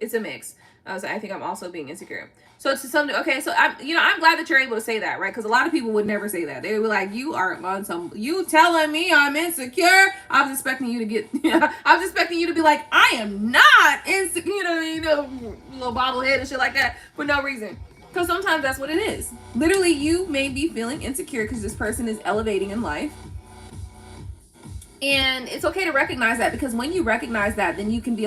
It's a mix. So I think I'm also being insecure. So to some, okay, so I'm glad that you're able to say that, right? Because a lot of people would never say that. They would be like, you are on some, you telling me I'm insecure. I was expecting you to get, I was expecting you to be like, I am not insecure, little bobblehead and shit like that for no reason. Because sometimes that's what it is. Literally, you may be feeling insecure because this person is elevating in life. And it's okay to recognize that, because when you recognize that, then you can be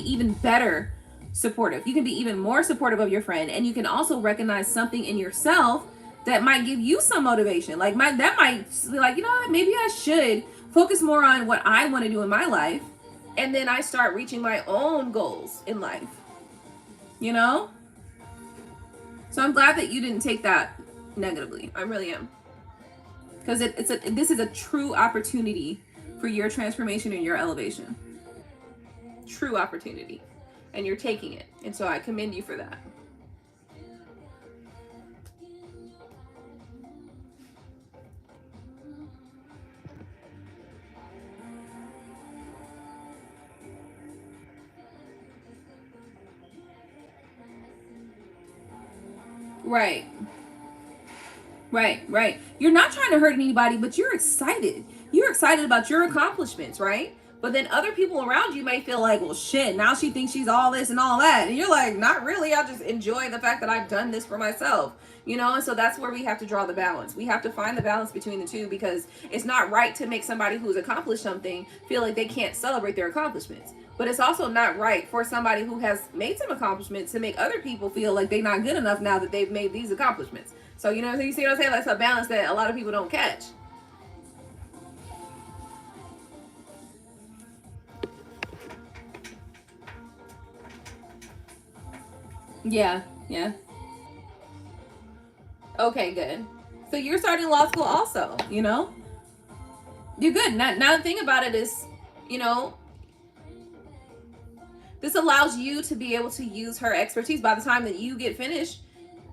even better supportive. You can be even more supportive of your friend, and you can also recognize something in yourself that might give you some motivation. Like that might be like, maybe I should focus more on what I want to do in my life, and then I start reaching my own goals in life. So I'm glad that you didn't take that negatively. I really am, because this is a true opportunity for your transformation and your elevation. True opportunity. And you're taking it. And so I commend you for that. Right. You're not trying to hurt anybody, but you're excited. You're excited about your accomplishments, right? But then other people around you may feel like, well, shit, now she thinks she's all this and all that. And you're like, not really. I just enjoy the fact that I've done this for myself, And so that's where we have to draw the balance. We have to find the balance between the two, because it's not right to make somebody who's accomplished something feel like they can't celebrate their accomplishments. But it's also not right for somebody who has made some accomplishments to make other people feel like they're not good enough now that they've made these accomplishments. So, you see what I'm saying? That's a balance that a lot of people don't catch. Yeah. Okay, good. So you're starting law school also, You're good. Now the thing about it is, this allows you to be able to use her expertise. By the time that you get finished,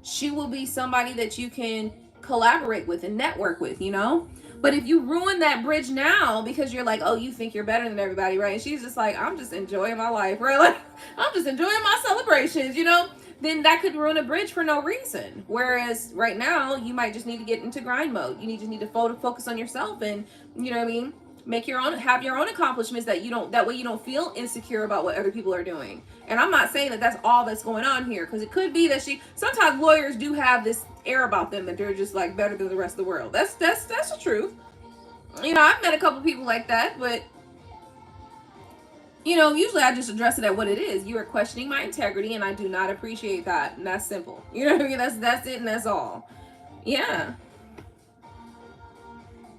she will be somebody that you can collaborate with and network with, But if you ruin that bridge now because you're like, oh, you think you're better than everybody, right? And she's just like, I'm just enjoying my life, right? Like, I'm just enjoying my celebrations, Then that could ruin a bridge for no reason. Whereas right now, you might just need to get into grind mode. You just need to focus on yourself and, have your own accomplishments that way you don't feel insecure about what other people are doing. And I'm not saying that that's all that's going on here, because it could be that sometimes lawyers do have this air about them that they're just like better than the rest of the world. That's the truth. I've met a couple people like that, but usually I just address it at what it is. You are questioning my integrity, and I do not appreciate that. And that's simple. You know what I mean? That's it, and that's all. Yeah.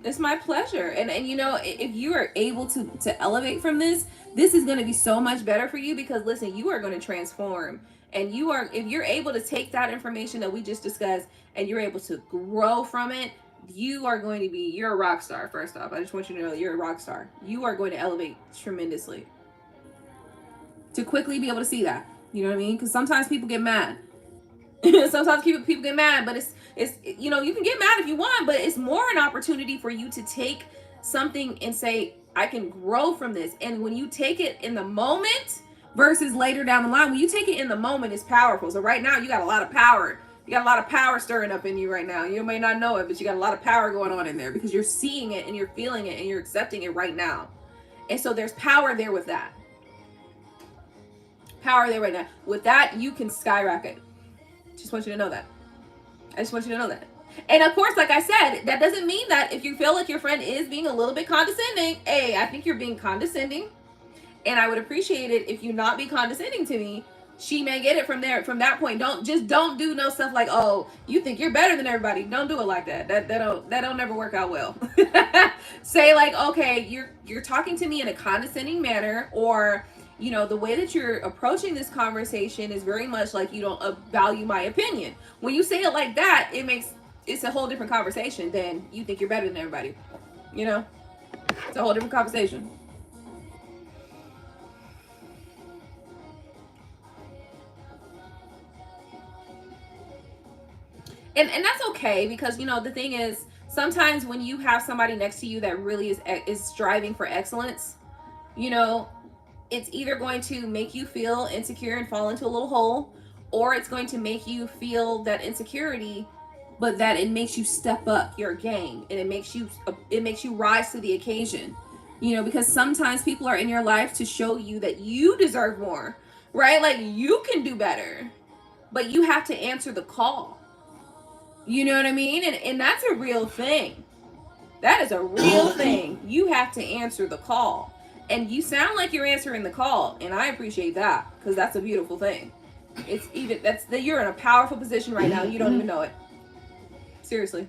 It's my pleasure. And if you are able to elevate from this is going to be so much better for you, because listen, you are going to transform. And if you're able to take that information that we just discussed and you're able to grow from it, you're a rock star. First off, I just want you to know you're a rock star. You are going to elevate tremendously. To quickly be able to see that, you know what I mean? Because sometimes people get mad. Sometimes people get mad, but it's you can get mad if you want, but it's more an opportunity for you to take something and say, I can grow from this. And when you take it in the moment versus later down the line, when you take it in the moment, it's powerful. So right now you got a lot of power. You got a lot of power stirring up in you right now. You may not know it, but you got a lot of power going on in there, because you're seeing it and you're feeling it and you're accepting it right now. And so there's power there with that. Power there right now. With that, you can skyrocket. Just want you to know that. I just want you to know that. And of course, like I said, that doesn't mean that if you feel like your friend is being a little bit condescending, hey, I think you're being condescending, and I would appreciate it if you not be condescending to me. She may get it from that point. Don't do no stuff like, oh, you think you're better than everybody. Don't do it like that. That don't never work out well. Say like, okay, you're talking to me in a condescending manner, or the way that you're approaching this conversation is very much like you don't value my opinion. When you say it like that, it's a whole different conversation than you think you're better than everybody. It's a whole different conversation. And that's okay, because the thing is, sometimes when you have somebody next to you that really is striving for excellence, it's either going to make you feel insecure and fall into a little hole, or it's going to make you feel that insecurity, but that it makes you step up your game, and it makes you rise to the occasion. You know, because sometimes people are in your life to show you that you deserve more, right? Like, you can do better, but you have to answer the call. You know what I mean? And that's a real thing. That is a real thing. You have to answer the call. And you sound like you're answering the call, and I appreciate that, because that's a beautiful thing. It's even you're in a powerful position right now. You don't even know it. Seriously.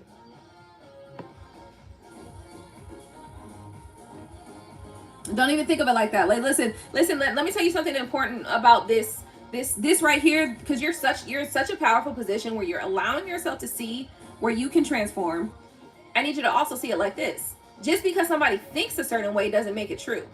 Don't even think of it like that. Like, listen. Let me tell you something important about this right here, because you're in such a powerful position where you're allowing yourself to see where you can transform. I need you to also see it like this. Just because somebody thinks a certain way doesn't make it true.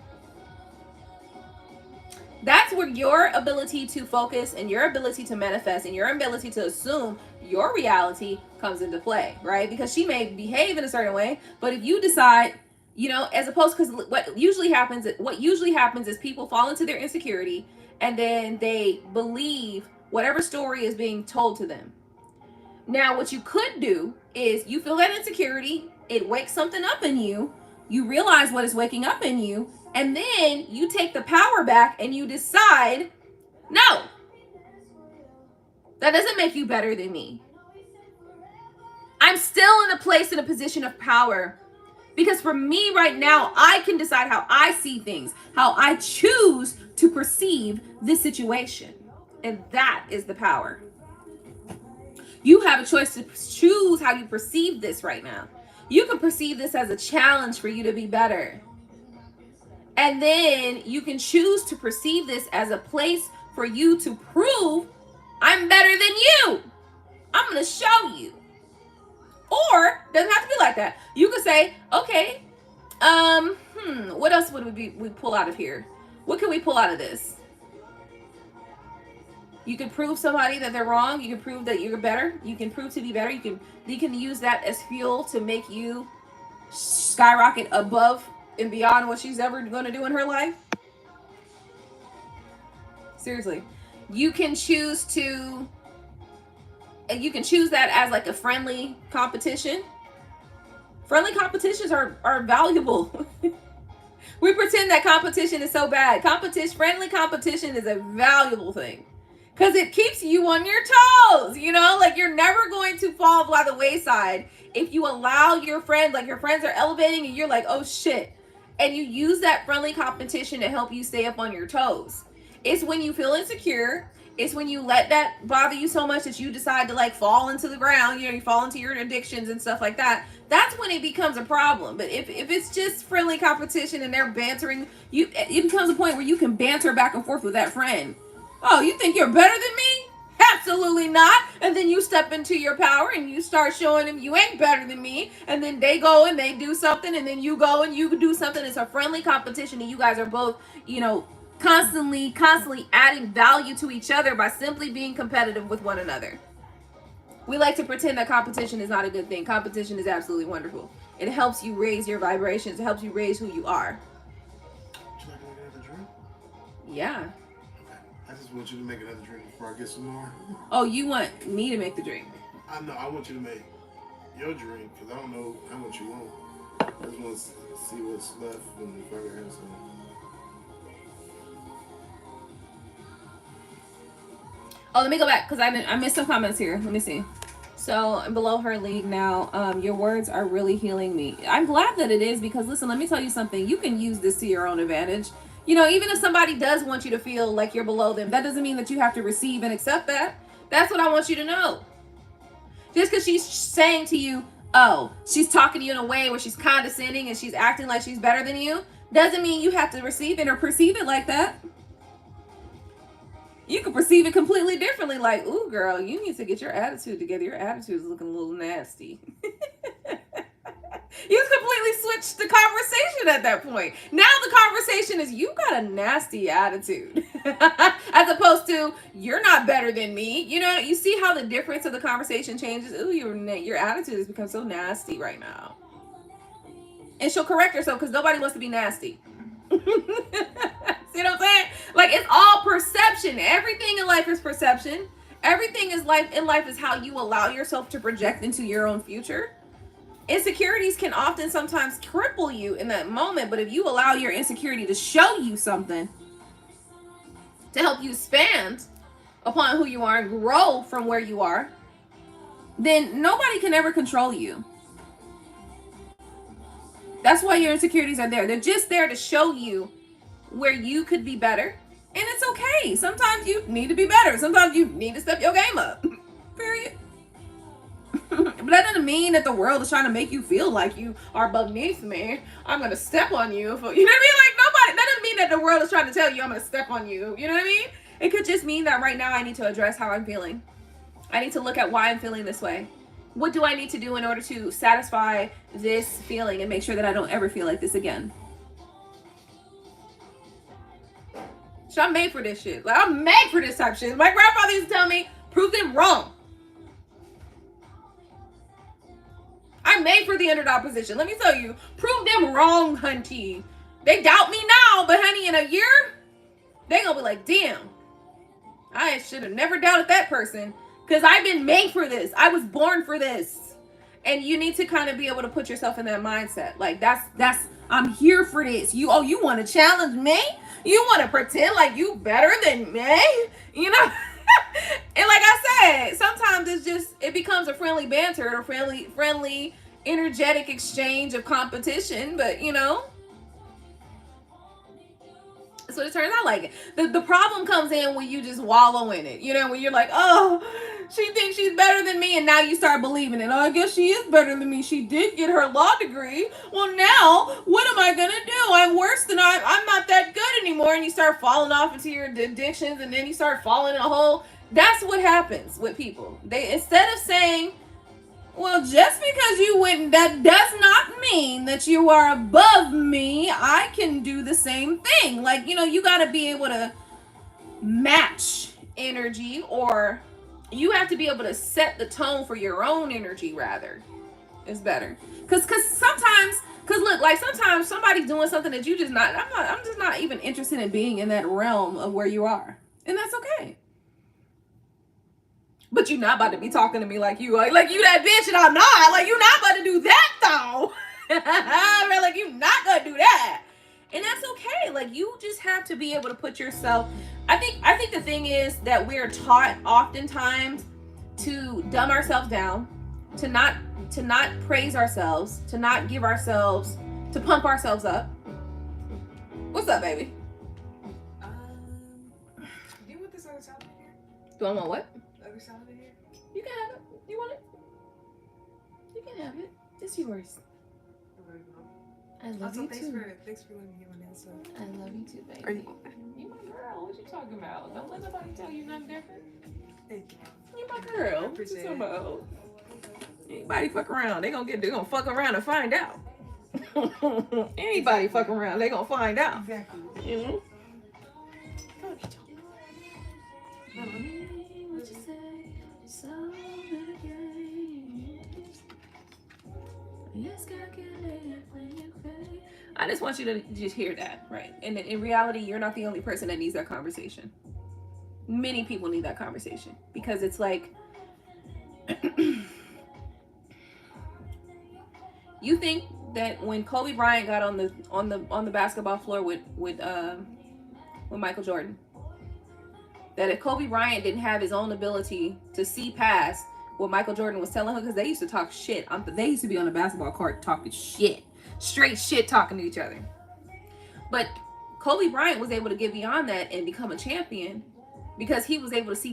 That's where your ability to focus and your ability to manifest and your ability to assume your reality comes into play, right? Because she may behave in a certain way, but if you decide, you know, as opposed, because what usually happens is people fall into their insecurity, and then they believe whatever story is being told to them. Now, what you could do is you feel that insecurity, it wakes something up in you, you realize what is waking up in you, and then you take the power back and you decide, no, that doesn't make you better than me. I'm still in a position of power. Because for me right now, I can decide how I see things, how I choose to perceive this situation. And that is the power. You have a choice to choose how you perceive this right now. You can perceive this as a challenge for you to be better. And then you can choose to perceive this as a place for you to prove I'm better than you. I'm going to show you. Or, doesn't have to be like that. You could say, okay, what else would we pull out of here? What can we pull out of this? You can prove somebody that they're wrong. You can prove that you're better. You can prove to be better. You can use that as fuel to make you skyrocket above and beyond what she's ever going to do in her life. Seriously. You can choose that as like a friendly competition. Friendly competitions are valuable. We pretend that competition is so bad. Friendly competition is a valuable thing. Because it keeps you on your toes, you know? Like, you're never going to fall by the wayside if you allow your friends are elevating and you're like, oh shit. And you use that friendly competition to help you stay up on your toes. It's when you feel insecure. It's when you let that bother you so much that you decide to like fall into the ground, you know, you fall into your addictions and stuff like that. That's when it becomes a problem. But if it's just friendly competition and they're bantering, it becomes a point where you can banter back and forth with that friend. Oh, you think you're better than me? Absolutely not. And then you step into your power and you start showing them you ain't better than me. And then they go and they do something, and then you go and you do something. It's a friendly competition, and you guys are both, you know, constantly adding value to each other by simply being competitive with one another. We like to pretend that competition is not a good thing. Competition is absolutely wonderful. It helps you raise your vibrations. It helps you raise who you are. Would you like another drink? Yeah. Okay. I just want you to make another drink before I get some more. Oh, you want me to make the drink? I know. I want you to make your drink because I don't know how much you want. I just want to see what's left and if I can have some. Oh, let me go back because I missed some comments here. Let me see. So below her league now, your words are really healing me. I'm glad that it is, because listen, let me tell you something. You can use this to your own advantage. You know, even if somebody does want you to feel like you're below them, that doesn't mean that you have to receive and accept that. That's what I want you to know. Just because she's saying to you, oh, she's talking to you in a way where she's condescending and she's acting like she's better than you, doesn't mean you have to receive it or perceive it like that. You can perceive it completely differently, like, ooh, girl, you need to get your attitude together. Your attitude is looking a little nasty. You completely switched the conversation at that point. Now the conversation is, you got a nasty attitude. As opposed to, you're not better than me. You know, you see how the difference of the conversation changes? Ooh, your attitude has become so nasty right now. And she'll correct herself because nobody wants to be nasty. See what I'm saying? Like, it's all perception. Everything in life is perception. Everything is in life is how you allow yourself to project into your own future. Insecurities can often sometimes cripple you in that moment, but if you allow your insecurity to show you something to help you expand upon who you are and grow from where you are, then nobody can ever control you. That's why your insecurities are there. They're just there to show you where you could be better. And it's okay. Sometimes you need to be better. Sometimes you need to step your game up. Period. But that doesn't mean that the world is trying to make you feel like you are beneath me. I'm going to step on you. You know what I mean? Like, that doesn't mean that the world is trying to tell you I'm going to step on you. You know what I mean? It could just mean that right now I need to address how I'm feeling. I need to look at why I'm feeling this way. What do I need to do in order to satisfy this feeling and make sure that I don't ever feel like this again? So I'm made for this shit. Like, I'm made for this type of shit. My grandfather used to tell me, prove them wrong. I'm made for the underdog position. Let me tell you, prove them wrong, hunty. They doubt me now, but honey, in a year, they gonna be like, damn, I should have never doubted that person. Because I've been made for this. I was born for this. And you need to kind of be able to put yourself in that mindset. Like, that's I'm here for this. You want to challenge me? You want to pretend like you better than me? You know? And like I said, sometimes it becomes a friendly banter or friendly, energetic exchange of competition. But, you know, that's what it turns out like. The problem comes in when you just wallow in it. You know, when you're like, oh, she thinks she's better than me, and now you start believing it. Oh, I guess she is better than me. She did get her law degree. Well, now, what am I going to do? I'm worse than I'm not that good anymore. And you start falling off into your addictions, and then you start falling in a hole. That's what happens with people. They, instead of saying, well, just because you went, that does not mean that you are above me. I can do the same thing. Like, you know, you got to be able to match energy, or you have to be able to set the tone for your own energy, rather. It's better. Because sometimes, look, like sometimes somebody's doing something that you just not, I'm just not even interested in being in that realm of where you are. And that's okay. But you're not about to be talking to me like you that bitch, and I'm not. Like, you're not about to do that, though. Like, you're not going to do that. And that's okay. Like, you just have to be able to put yourself... I think the thing is that we're taught oftentimes to dumb ourselves down, to not praise ourselves, to not give ourselves... to pump ourselves up. What's up, baby? Do you want this other salad in here? Do I want what? Other salad in here? You can have it. You want it? You can have it. It's yours. I love you too. Thanks for letting me get my nails done. I love you too, baby. Are you? You my girl. What you talking about? Don't let nobody tell you nothing different. Thank you. You my girl. What you Appreciate talking it. about? Anybody fuck around, they gonna fuck around and find out. Anybody fuck around, they gonna find out. Exactly. You know? I just want you to just hear that, right? And in reality, you're not the only person that needs that conversation. Many people need that conversation, because it's like, you think that when Kobe Bryant got on the basketball floor with Michael Jordan, that if Kobe Bryant didn't have his own ability to see past what Michael Jordan was telling her, because they used to talk shit. They used to be on the basketball court talking shit. Straight shit talking to each other. But Kobe Bryant was able to get beyond that and become a champion because he was able to see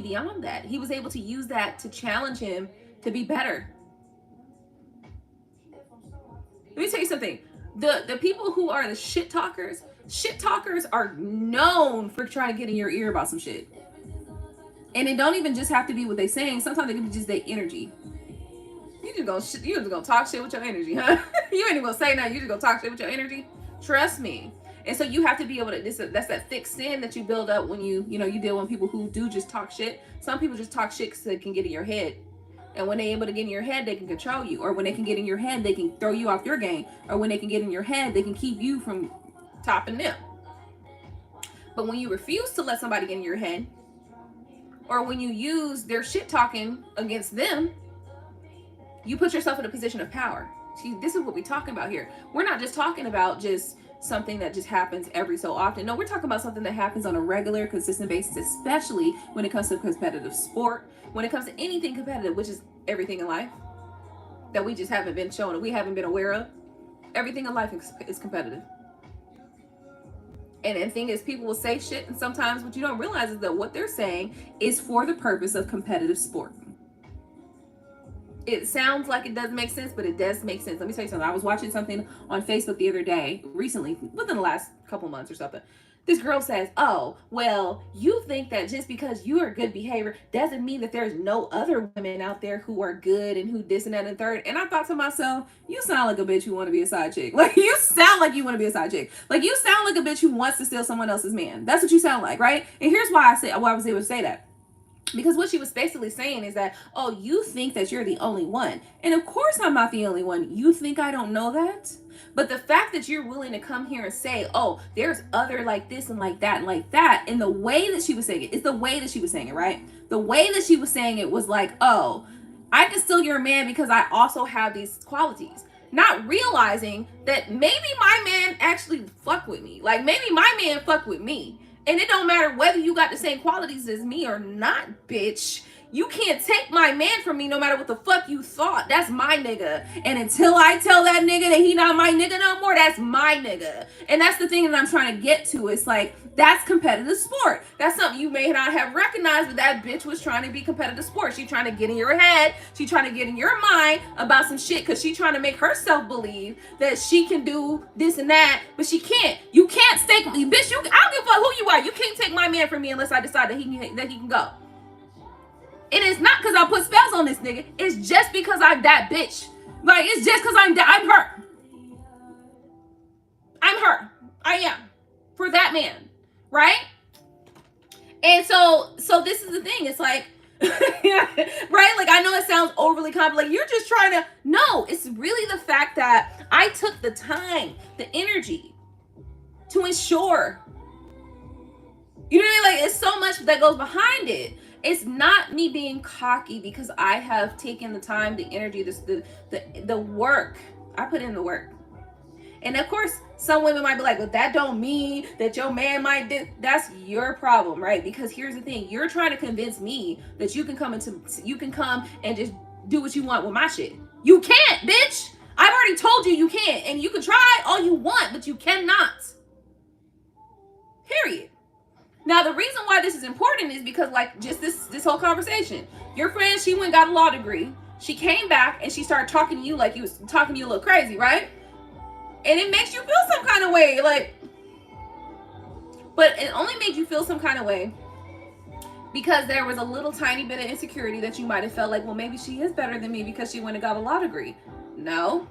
beyond that. He was able to use that to challenge him to be better. Let me tell you something. The people who are the shit talkers are known for trying to get in your ear about some shit. And it don't even just have to be what they're saying. Sometimes it can be just their energy. You just gonna talk shit with your energy, huh? You ain't even gonna say nothing. You just gonna talk shit with your energy. Trust me. And so you have to be able to. That's that thick skin that you build up when you deal with people who do just talk shit. Some people just talk shit because they can get in your head, and when they're able to get in your head, they can control you. Or when they can get in your head, they can throw you off your game. Or when they can get in your head, they can keep you from topping them. But when you refuse to let somebody get in your head, or when you use their shit talking against them, you put yourself in a position of power. See, this is what we're talking about here. We're not just talking about just something that just happens every so often. No, we're talking about something that happens on a regular, consistent basis, especially when it comes to competitive sport, when it comes to anything competitive, which is everything in life that we just haven't been shown, we haven't been aware of. Everything in life is competitive. And the thing is, people will say shit, and sometimes what you don't realize is that what they're saying is for the purpose of competitive sport. It sounds like it doesn't make sense, but it does make sense. Let me tell you something. I was watching something on Facebook the other day, recently, within the last couple months or something. This girl says, oh, well, you think that just because you are good behavior doesn't mean that there's no other women out there who are good and who this and that and third. And I thought to myself, you sound like a bitch who want to be a side chick. Like, you sound like you want to be a side chick. Like, you sound like a bitch who wants to steal someone else's man. That's what you sound like, right? And here's why I was able to say that. Because what she was basically saying is that, oh, you think that you're the only one. And of course I'm not the only one. You think I don't know that? But the fact that you're willing to come here and say, oh, there's other like this and like that and like that, and the way that she was saying it is the way that she was saying it, right? The way that she was saying it was like, oh, I can steal your man because I also have these qualities. Not realizing that maybe my man actually fuck with me. Like, maybe my man fuck with me. And it don't matter whether you got the same qualities as me or not, bitch. You can't take my man from me no matter what the fuck you thought. That's my nigga. And until I tell that nigga that he not my nigga no more, that's my nigga. And that's the thing that I'm trying to get to. It's like, that's competitive sport. That's something you may not have recognized, but that bitch was trying to be competitive sport. She trying to get in your head. She trying to get in your mind about some shit because she trying to make herself believe that she can do this and that, but she can't. You can't stake me. Bitch, I don't give a fuck who you are. You can't take my man from me unless I decide that he can go. And it's not because I put spells on this nigga. It's just because I'm that bitch. Like, it's just because I'm her. I'm her. I am. For that man. Right? And so this is the thing. It's like, right? Like, I know it sounds overly complicated. Like, you're just trying to, no, it's really the fact that I took the time, the energy to ensure, you know what I mean? Like, it's so much that goes behind it. It's not me being cocky because I have taken the time, the energy, the work. I put in the work. And of course, some women might be like, well, that don't mean that your man might do. That's your problem, right? Because here's the thing. You're trying to convince me that you can come and just do what you want with my shit. You can't, bitch. I've already told you can't. And you can try all you want, but you cannot. Period. Now, the reason why this is important is because, like, just this whole conversation, your friend, she went and got a law degree. She came back and she started talking to you like you was talking to you a little crazy, right? And it makes you feel some kind of way, like, but it only made you feel some kind of way because there was a little tiny bit of insecurity that you might have felt like, well, maybe she is better than me because she went and got a law degree. No.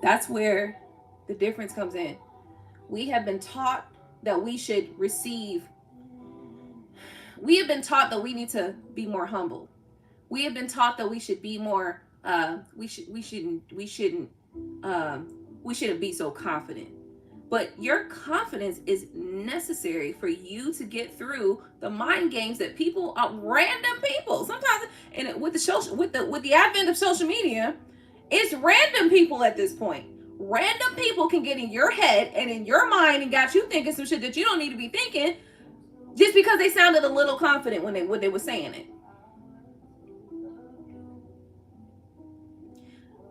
That's where the difference comes in. We have been taught that we should receive. We have been taught that we need to be more humble. We have been taught that we should be more. We shouldn't be so confident. But your confidence is necessary for you to get through the mind games that people, random people, sometimes, and with the advent of social media, it's random people at this point. Random people can get in your head and in your mind and got you thinking some shit that you don't need to be thinking just because they sounded a little confident when they were saying it.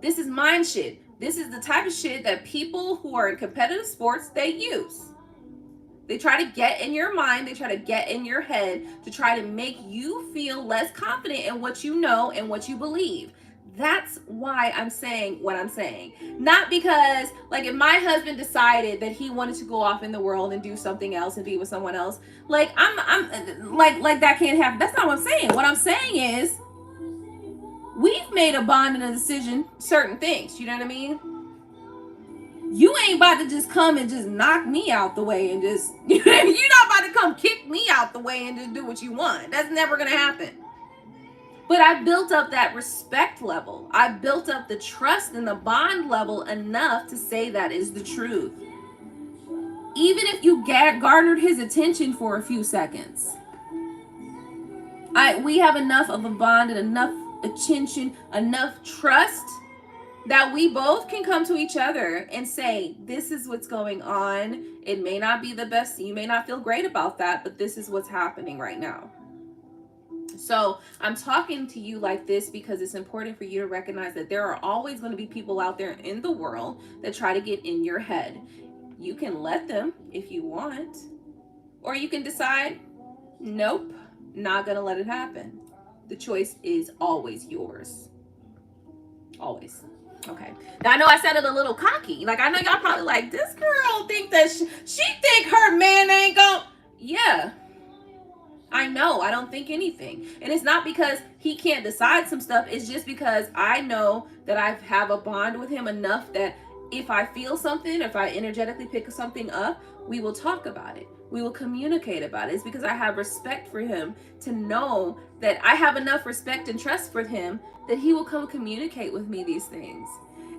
This is mind shit. This is the type of shit that people who are in competitive sports, they use. They try to get in your mind. They try to get in your head to try to make you feel less confident in what you know and what you believe. That's why I'm saying what I'm saying. Not because, like, if my husband decided that he wanted to go off in the world and do something else and be with someone else, like, I'm like that can't happen. That's not what I'm saying. What I'm saying is, we've made a bond and a decision, certain things. You know what I mean? You ain't about to just come and just knock me out the way and just, you're not about to come kick me out the way and just do what you want. That's never going to happen. But I built up that respect level. I built up the trust and the bond level enough to say that is the truth. even if you garnered his attention for a few seconds, we have enough of a bond and enough attention, enough trust that we both can come to each other and say, this is what's going on. It may not be the best. You may not feel great about that, but this is what's happening right now. So I'm talking to you like this because it's important for you to recognize that there are always going to be people out there in the world that try to get in your head. You can let them if you want, or you can decide, nope, not going to let it happen. The choice is always yours. Always. Okay. Now I know I sounded a little cocky. Like, I know y'all probably like, this girl think that she think her man ain't gonna. Yeah. I know. I don't think anything. And it's not because he can't decide some stuff. It's just because I know that I have a bond with him enough that if I feel something, if I energetically pick something up, we will talk about it. We will communicate about it. It's because I have respect for him to know that I have enough respect and trust for him that he will come communicate with me these things.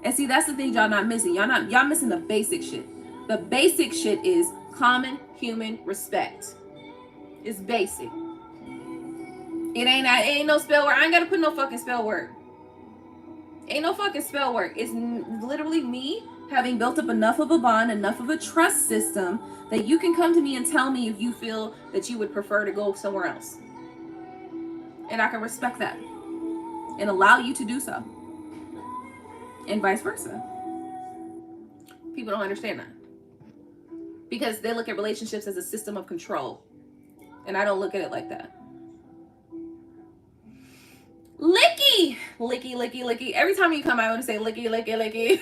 And see, that's the thing y'all not missing. Y'all missing the basic shit. The basic shit is common human respect. It's basic. It ain't no spell work. I ain't gotta put no fucking spell work. Ain't no fucking spell work. It's literally me having built up enough of a bond, enough of a trust system that you can come to me and tell me if you feel that you would prefer to go somewhere else. And I can respect that and allow you to do so. And vice versa. People don't understand that. Because they look at relationships as a system of control. And I don't look at it like that. Licky! Licky, licky, licky. Every time you come, I want to say licky, licky, licky.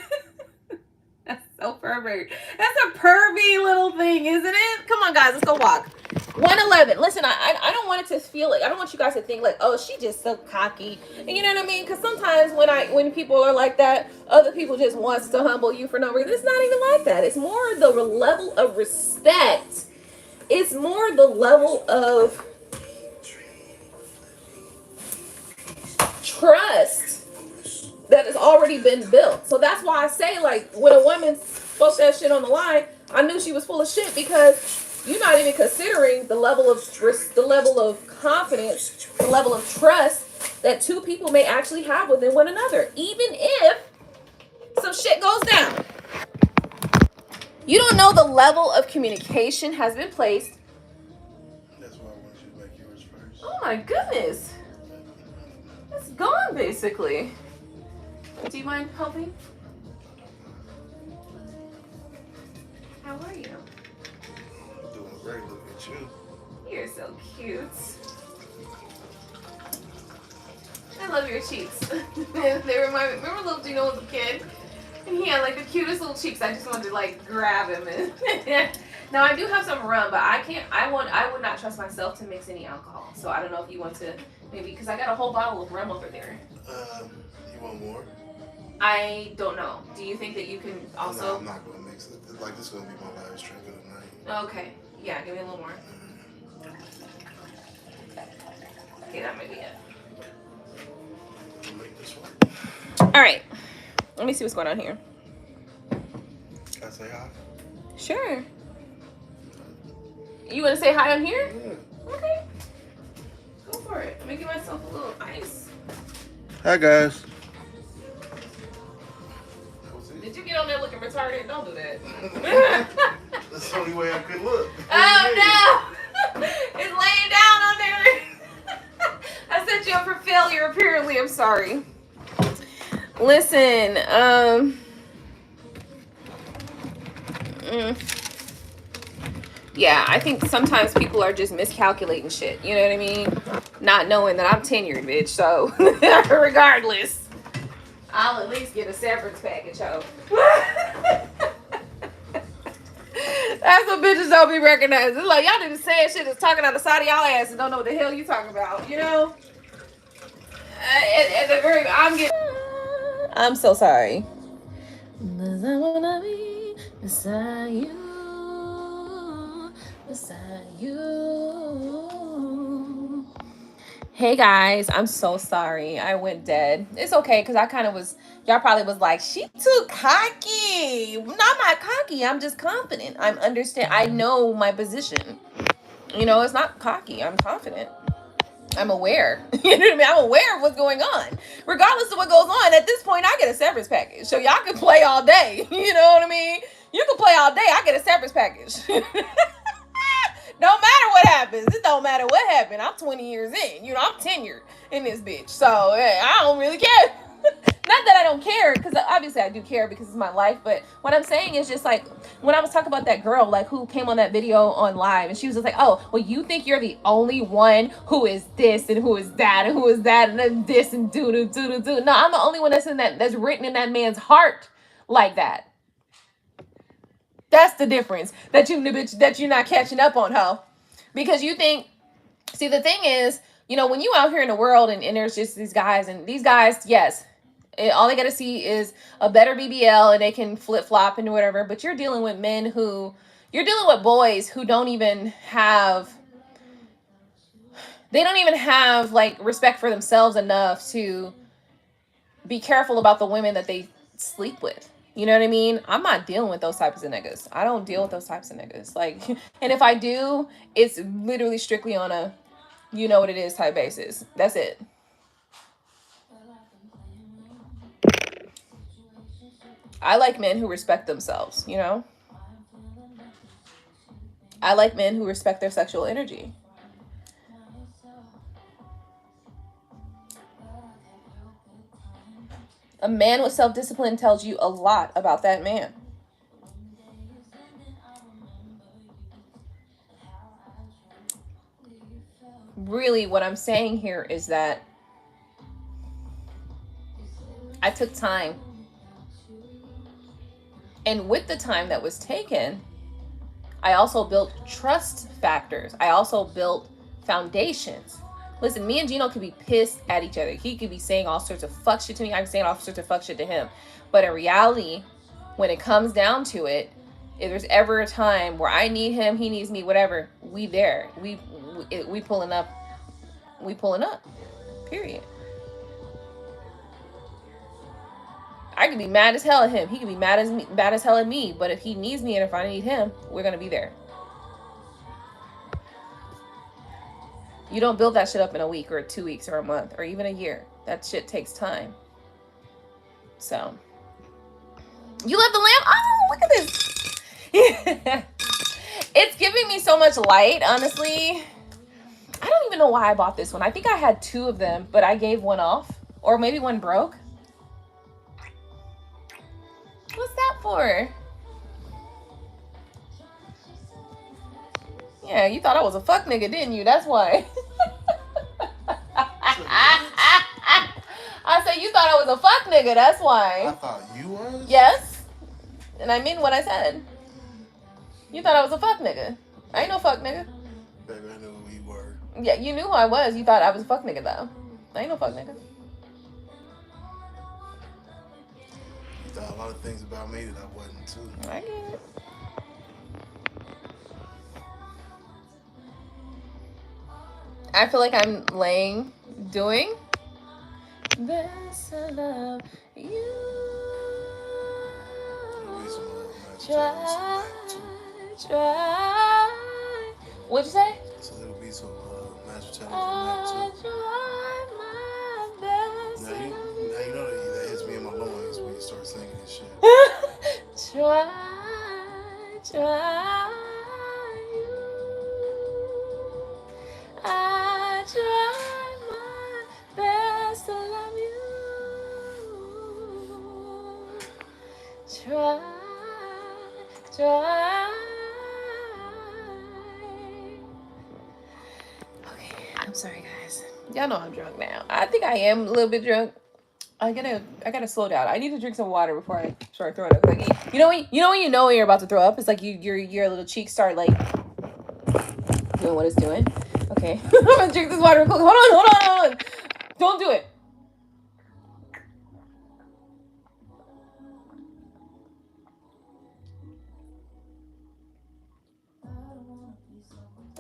That's so pervert. That's a pervy little thing, isn't it? Come on, guys, let's go walk. 111. Listen, I don't want it to feel like, I don't want you guys to think like, oh, she just so cocky. And you know what I mean? Because sometimes when people are like that, other people just wants to humble you for no reason. It's not even like that. It's more the level of respect. It's more the level of trust that has already been built. So that's why I say, like, when a woman spoke that shit on the line, I knew she was full of shit, because you're not even considering the level of confidence, the level of trust that two people may actually have within one another, even if some shit goes down. You don't know the level of communication has been placed. That's why I want you to make yours first. Oh my goodness. It's gone, basically. Do you mind helping? How are you? I'm doing great. Look at you. You're so cute. I love your cheeks. They remind me. Remember little Gino was a kid? And he had like the cutest little cheeks. I just wanted to like grab him. And now I do have some rum, but I would not trust myself to mix any alcohol. So I don't know if you want to, maybe, because I got a whole bottle of rum over there. You want more? I don't know. Do you think that you can also? No, I'm not going to mix it. Like, this is going to be my last drink of the night. Okay. Yeah, give me a little more. Okay, that might be it. I'll make this one. All right. Let me see what's going on here. Can I say hi? Sure. You want to say hi on here? Yeah. Okay. Go for it. I'm making myself a little ice. Hi, guys. Did you get on there looking retarded? Don't do that. That's the only way I could look. Oh, no. It's laying down on there. I set you up for failure, apparently. I'm sorry. Listen, yeah, I think sometimes people are just miscalculating shit. You know what I mean? Not knowing that I'm tenured, bitch. So, regardless, I'll at least get a severance package, ho. That's what bitches don't be recognized. It's like, y'all need to say shit that's talking out the side of y'all ass and don't know what the hell you talking about, you know? At the very, I'm so sorry. Cause I wanna be beside you, beside you. Hey guys, I'm so sorry. I went dead. It's okay because I kind of was, y'all probably was like, she too cocky. No, I'm not cocky. I'm just confident. I'm understand. I know my position. You know, it's not cocky. I'm confident. I'm aware. You know what I mean? I'm aware of what's going on. Regardless of what goes on, at this point, I get a severance package. So y'all can play all day. You know what I mean? You can play all day. I get a severance package. No matter what happens, it don't matter what happened. I'm 20 years in. You know, I'm tenured in this bitch. So I don't really care. Not that I don't care, because obviously I do care because it's my life. But what I'm saying is just like when I was talking about that girl, like who came on that video on live, and she was just like, "Oh, well, you think you're the only one who is this and who is that and who is that and then this and do do do do do." No, I'm the only one that's in that, that's written in that man's heart like that. That's the difference that you're not catching up on, ho. Because you think, see, the thing is, you know, when you out here in the world and there's just these guys, and these guys, yes, all they got to see is a better BBL and they can flip flop and whatever. But you're dealing with men who, you're dealing with boys who don't even have, they don't even have like respect for themselves enough to be careful about the women that they sleep with. You know what I mean? I'm not dealing with those types of niggas. I don't deal with those types of niggas. Like, and if I do, it's literally strictly on a, you know what it is type basis. That's it. I like men who respect themselves, you know? I like men who respect their sexual energy. A man with self-discipline tells you a lot about that man. Really, what I'm saying here is that I took time. And with the time that was taken, I also built trust factors. I also built foundations. Listen, me and Gino could be pissed at each other. He could be saying all sorts of fuck shit to me. I'm saying all sorts of fuck shit to him. But in reality, when it comes down to it, if there's ever a time where I need him, he needs me, whatever, we there. We pulling up. We pulling up. Period. I could be mad as hell at him. He could be mad as hell at me. But if he needs me and if I need him, we're gonna be there. You don't build that shit up in a week or 2 weeks or a month or even a year. That shit takes time. So, you love the lamp? Oh, look at this. It's giving me so much light, honestly. I don't even know why I bought this one. I think I had 2 of them, but I gave one off. Or maybe one broke. What's that for? Yeah, you thought I was a fuck nigga, didn't you? That's why. I said you thought I was a fuck nigga, that's why. I thought you was? Yes. And I mean what I said. You thought I was a fuck nigga. I ain't no fuck nigga. Baby, I knew who you were. Yeah, you knew who I was. You thought I was a fuck nigga, though. I ain't no fuck nigga. You thought a lot of things about me that I wasn't, too. I get it. I feel like I'm doing best I love you. Try. What'd you say? So there'll be some magic I challenges try my best. now you know that hits me in my loins when you start singing this shit. Try you. I try my best to love you. Try. Okay, I'm sorry, guys. Y'all know I'm drunk now. I think I am a little bit drunk. I gotta slow down. I need to drink some water before I start throwing up. Like, you know when you're about to throw up. It's like your little cheeks start like doing what it's doing. Okay, I'm gonna drink this water real quick. Hold on. Don't do it.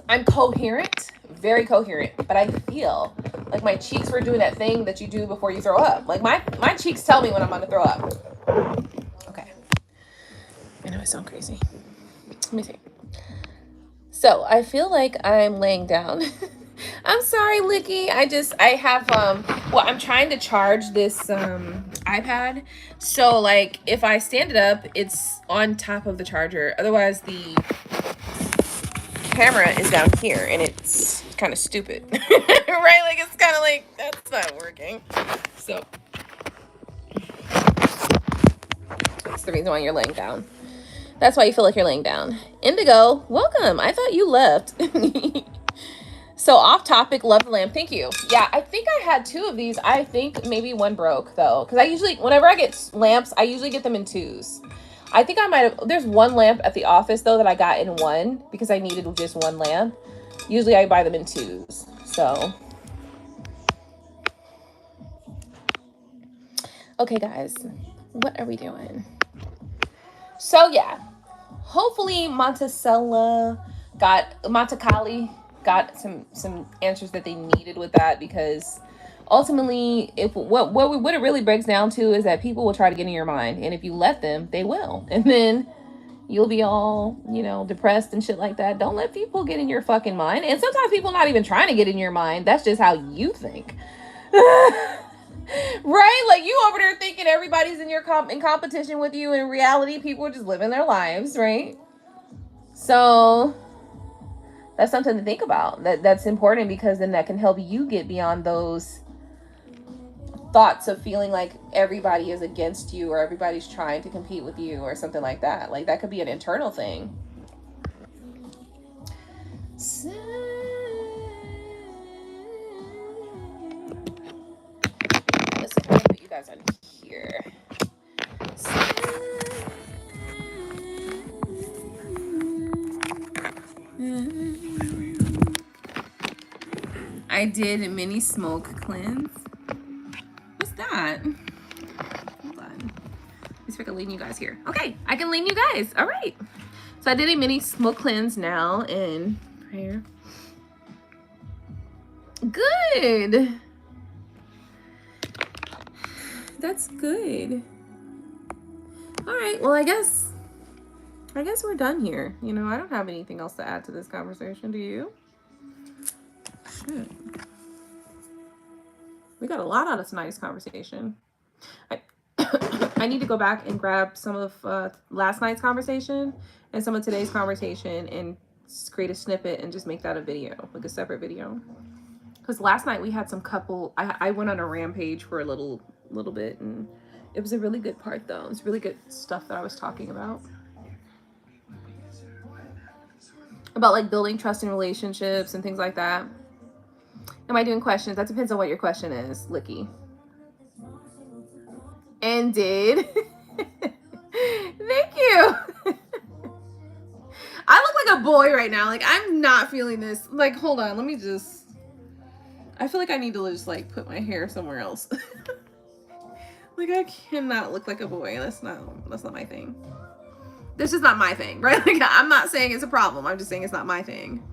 I'm coherent, very coherent, but I feel Like my cheeks were doing that thing that you do before you throw up. Like my cheeks tell me when I'm about to throw up. Okay. I know I sound crazy. Let me see. So I feel like I'm laying down. I'm sorry, Licky. I have well, I'm trying to charge this iPad. So like if I stand it up, it's on top of the charger. Otherwise the camera is down here and it's kind of stupid. Right? Like it's kind of like that's not working. So that's the reason why you're laying down. That's why you feel like you're laying down. Indigo, welcome. I thought you left. So off topic, love the lamp. Thank you. Yeah, I think I had 2 of these. I think maybe one broke though. Because I usually, whenever I get lamps, I usually get them in 2s. I think I might have, there's one lamp at the office though that I got in 1 because I needed just 1 lamp. Usually I buy them in 2s. So. Okay guys, what are we doing? So yeah, hopefully Monte Carlo got some answers that they needed with that, because ultimately if what it really breaks down to is that people will try to get in your mind, and if you let them, they will, and then you'll be all, you know, depressed and shit like that. Don't let people get in your fucking mind. And sometimes people not even trying to get in your mind, that's just how you think. Right? Like you over there thinking everybody's in in competition with you. In reality, people are just living their lives, right? So that's something to think about. That's important, because then that can help you get beyond those thoughts of feeling like everybody is against you or everybody's trying to compete with you or something like that. Like that could be an internal thing. So, listen, I'm gonna put you guys on here. I did a mini smoke cleanse. What's that? Hold on. Let's see if I can lean you guys here. Okay, I can lean you guys. All right. So I did a mini smoke cleanse now in prayer. Good. That's good. All right. Well, I guess we're done here. You know, I don't have anything else to add to this conversation. Do you? Shit. We got a lot out of tonight's conversation. I need to go back and grab some of last night's conversation and some of today's conversation and create a snippet and just make that a video, like a separate video. Because last night we had some I went on a rampage for a little bit, and it was a really good part though. It's really good stuff that I was talking about like building trust in relationships and things like that. Am I doing questions? That depends on what your question is, Licky. And did. Thank you. I look like a boy right now. Like, I'm not feeling this. Like, hold on. Let me just. I feel like I need to just, like, put my hair somewhere else. Like, I cannot look like a boy. That's not my thing. This is not my thing, right? Like, I'm not saying it's a problem. I'm just saying it's not my thing.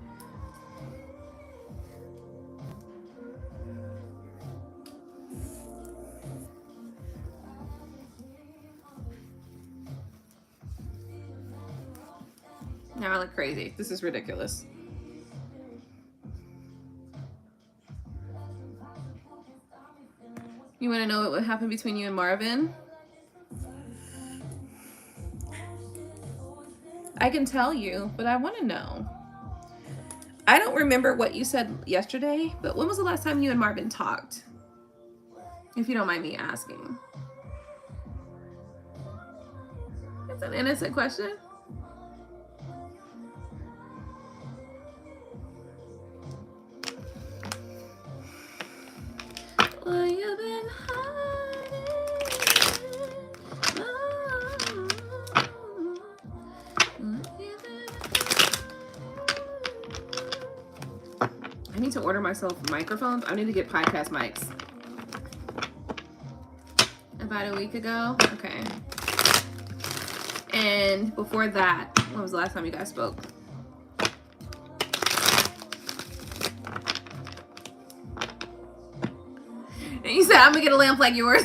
Now I look crazy. This is ridiculous. You want to know what would happen between you and Marvin? I can tell you, but I want to know. I don't remember what you said yesterday, but when was the last time you and Marvin talked? If you don't mind me asking. It's an innocent question. Well, you've been hiding. I need to order myself microphones. I need to get podcast mics. About a week ago. Okay. And before that, when was the last time you guys spoke? He said, I'm gonna get a lamp like yours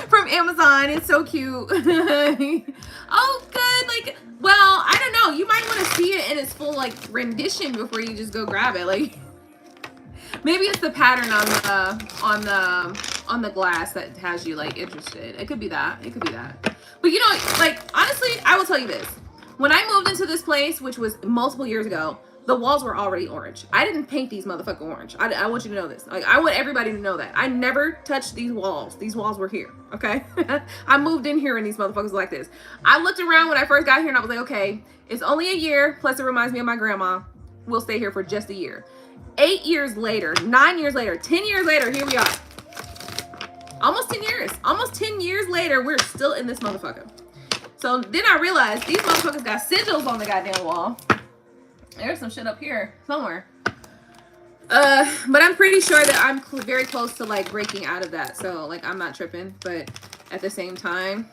from Amazon. It's so cute. Oh, good. Like, well, I don't know. You might want to see it in its full like rendition before you just go grab it. Like, maybe it's the pattern on the glass that has you like interested. It could be that. It could be that. But you know, like, honestly, I will tell you this. When I moved into this place, which was multiple years ago, the walls were already orange. I didn't paint these motherfucking orange. I want you to know this. Like, I want everybody to know that. I never touched these walls. These walls were here, okay? I moved in here and these motherfuckers like this. I looked around when I first got here and I was like, okay, it's only a year, plus it reminds me of my grandma. We'll stay here for just a year. 8 years later, 9 years later, 10 years later, here we are. Almost 10 years. Almost 10 years later, we're still in this motherfucker. So then I realized these motherfuckers got sigils on the goddamn wall. There's some shit up here somewhere. But I'm pretty sure that I'm very close to like breaking out of that. So like I'm not tripping, but at the same time,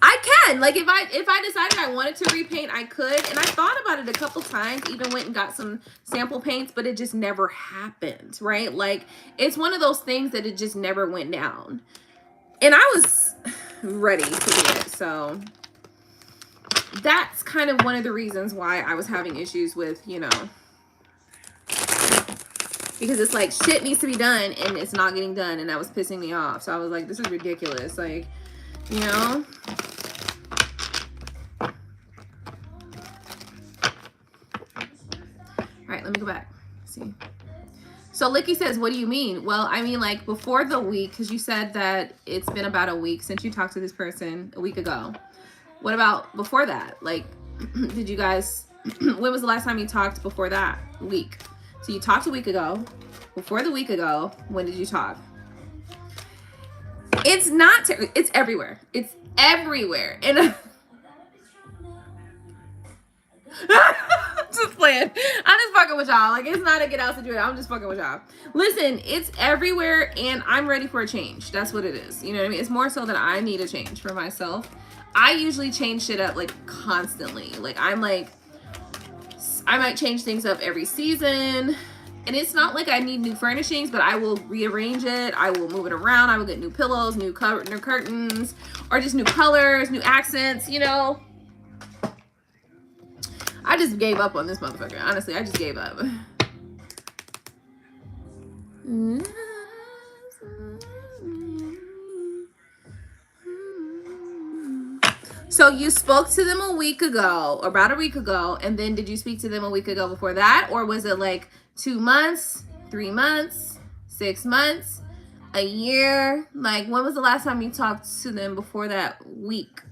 I can. Like if I decided I wanted to repaint, I could. And I thought about it a couple times, even went and got some sample paints, but it just never happened, right? Like it's one of those things that it just never went down. And I was ready to do it. So that's kind of one of the reasons why I was having issues with, you know, because it's like shit needs to be done and it's not getting done. And that was pissing me off. So I was like, this is ridiculous. Like, you know, all right, let me go back. Let's see. So Licky says, what do you mean? Well, I mean, like before the week, because you said that it's been about a week since you talked to this person a week ago. What about before that? Like, did you guys, when was the last time you talked before that week? So you talked a week ago. Before the week ago, when did you talk? It's not, it's everywhere. It's everywhere. And just playing. I'm just fucking with y'all. Like, it's not a get out situation. I'm just fucking with y'all. Listen, it's everywhere and I'm ready for a change. That's what it is. You know what I mean? It's more so that I need a change for myself. I usually change shit up like constantly. Like I might change things up every season. And it's not like I need new furnishings, but I will rearrange it. I will move it around. I will get new pillows, new curtains, or just new colors, new accents, you know. I just gave up on this motherfucker. Honestly, I just gave up. So you spoke to them a week ago, about a week ago, and then did you speak to them a week ago before that? Or was it like 2 months, 3 months, 6 months, a year? Like, when was the last time you talked to them before that week?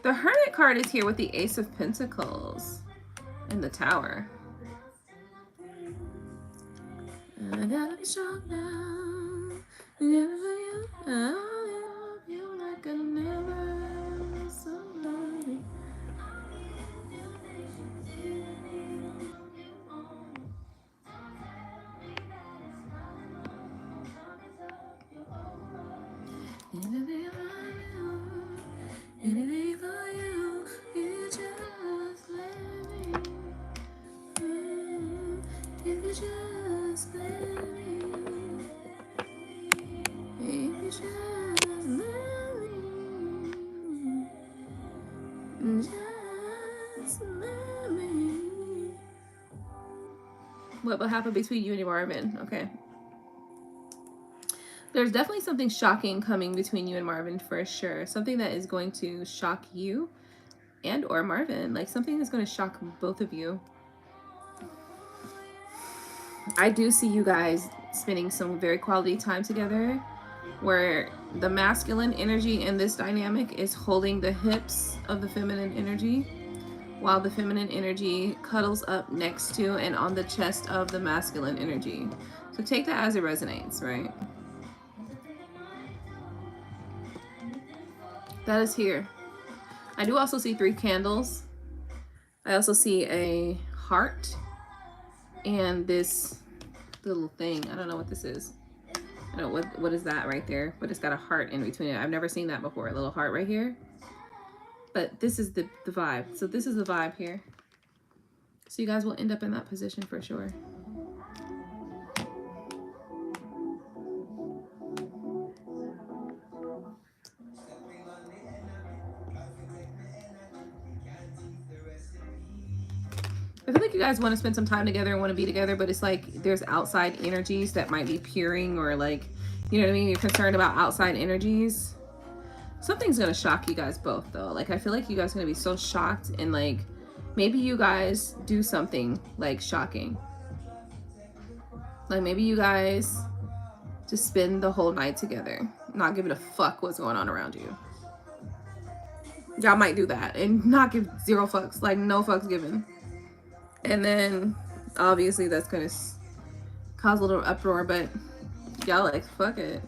The Hermit card is here with the Ace of Pentacles in the Tower. I gotta be strong now. You like I never somebody. Anything for you, you just let me. If you just let me. If you just let me. Just let me. What will happen between you and your Marvin? Okay. There's definitely something shocking coming between you and Marvin for sure. Something that is going to shock you and or Marvin. Like something that's going to shock both of you. I do see you guys spending some very quality time together where the masculine energy in this dynamic is holding the hips of the feminine energy while the feminine energy cuddles up next to and on the chest of the masculine energy. So take that as it resonates, right? That is here. I do also see 3 candles. I also see a heart and this little thing. I don't know what this is. I No, what is that right there? But it's got a heart in between it. I've never seen that before. A little heart right here. But this is the vibe. So this is the vibe here. So you guys will end up in that position for sure. I feel like you guys want to spend some time together and want to be together, but it's like there's outside energies that might be peering, or like, you know what I mean? You're concerned about outside energies. Something's going to shock you guys both though. Like, I feel like you guys are going to be so shocked, and like maybe you guys do something like shocking. Like maybe you guys just spend the whole night together, not giving a fuck what's going on around you. Y'all might do that and not give zero fucks, like no fucks given. And then obviously that's gonna cause a little uproar, but y'all like, fuck it,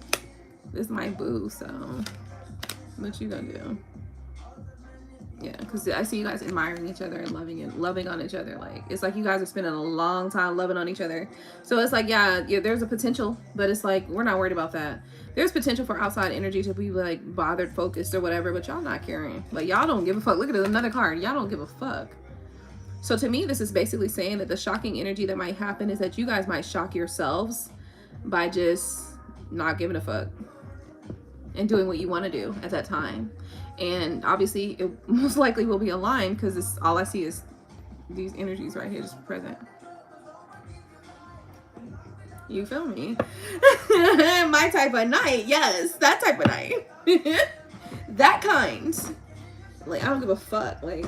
this is my boo, so what you gonna do? Yeah, because I see you guys admiring each other and loving on each other. Like, it's like you guys are spending a long time loving on each other. So it's like, yeah, there's a potential, but it's like we're not worried about that. There's potential for outside energy to be like bothered, focused, or whatever, but y'all not caring. Like, y'all don't give a fuck. Look at another card. Y'all don't give a fuck. So to me, this is basically saying that the shocking energy that might happen is that you guys might shock yourselves by just not giving a fuck and doing what you want to do at that time. And obviously it most likely will be aligned, because it's all I see is these energies right here just present. You feel me? My type of night. Yes, that type of night. That kind. Like, I don't give a fuck. Like,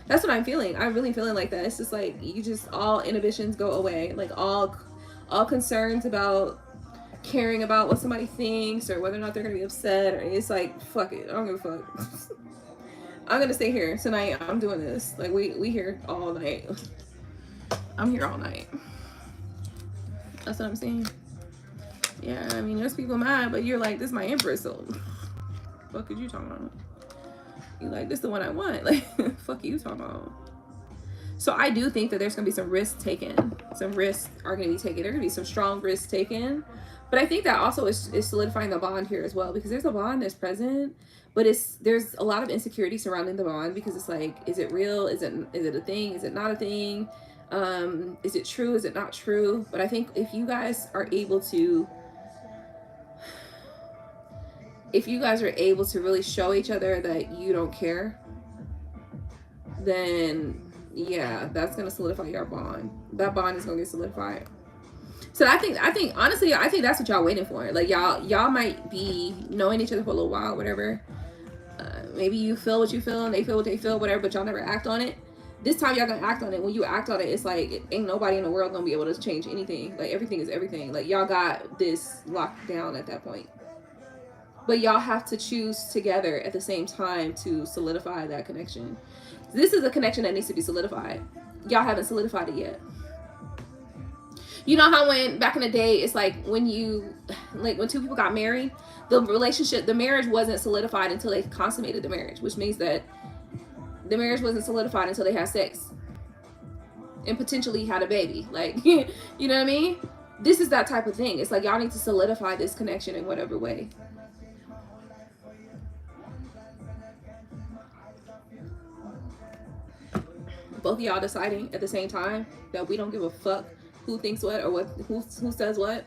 that's what I'm feeling. I'm really feeling like that. It's just like you just, all inhibitions go away. Like all concerns about caring about what somebody thinks or whether or not they're gonna be upset, or it's like, fuck it, I don't give a fuck. I'm gonna stay here tonight. I'm doing this. Like, we here all night. I'm here all night. That's what I'm saying. Yeah, I mean, there's people mad, but you're like, this is my empress, so fuck is you talking about? You like, this is the one I want. Like, fuck you talking about? So I do think that there's gonna be some risks taken. Some risks are gonna be taken. There are gonna be some strong risks taken. But I think that also is solidifying the bond here as well, because there's a bond that's present, but there's a lot of insecurity surrounding the bond, because it's like, is it real? Is it a thing? Is it not a thing? Is it true? Is it not true? But I think if you guys are able to really show each other that you don't care, then yeah, that's gonna solidify your bond. That bond is gonna get solidified. So I think honestly, I think that's what y'all waiting for. Like, y'all might be knowing each other for a little while, whatever. Maybe you feel what you feel and they feel what they feel, whatever, but y'all never act on it. This time y'all gonna act on it. When you act on it, it's like, ain't nobody in the world gonna be able to change anything. Like, everything is everything. Like, y'all got this locked down at that point. But y'all have to choose together at the same time to solidify that connection. This is a connection that needs to be solidified. Y'all haven't solidified it yet. You know how when back in the day, it's like when two people got married, the marriage wasn't solidified until they consummated the marriage, which means that the marriage wasn't solidified until they had sex and potentially had a baby. Like, you know what I mean? This is that type of thing. It's like, y'all need to solidify this connection in whatever way. Both of y'all deciding at the same time that we don't give a fuck who thinks what or who says what.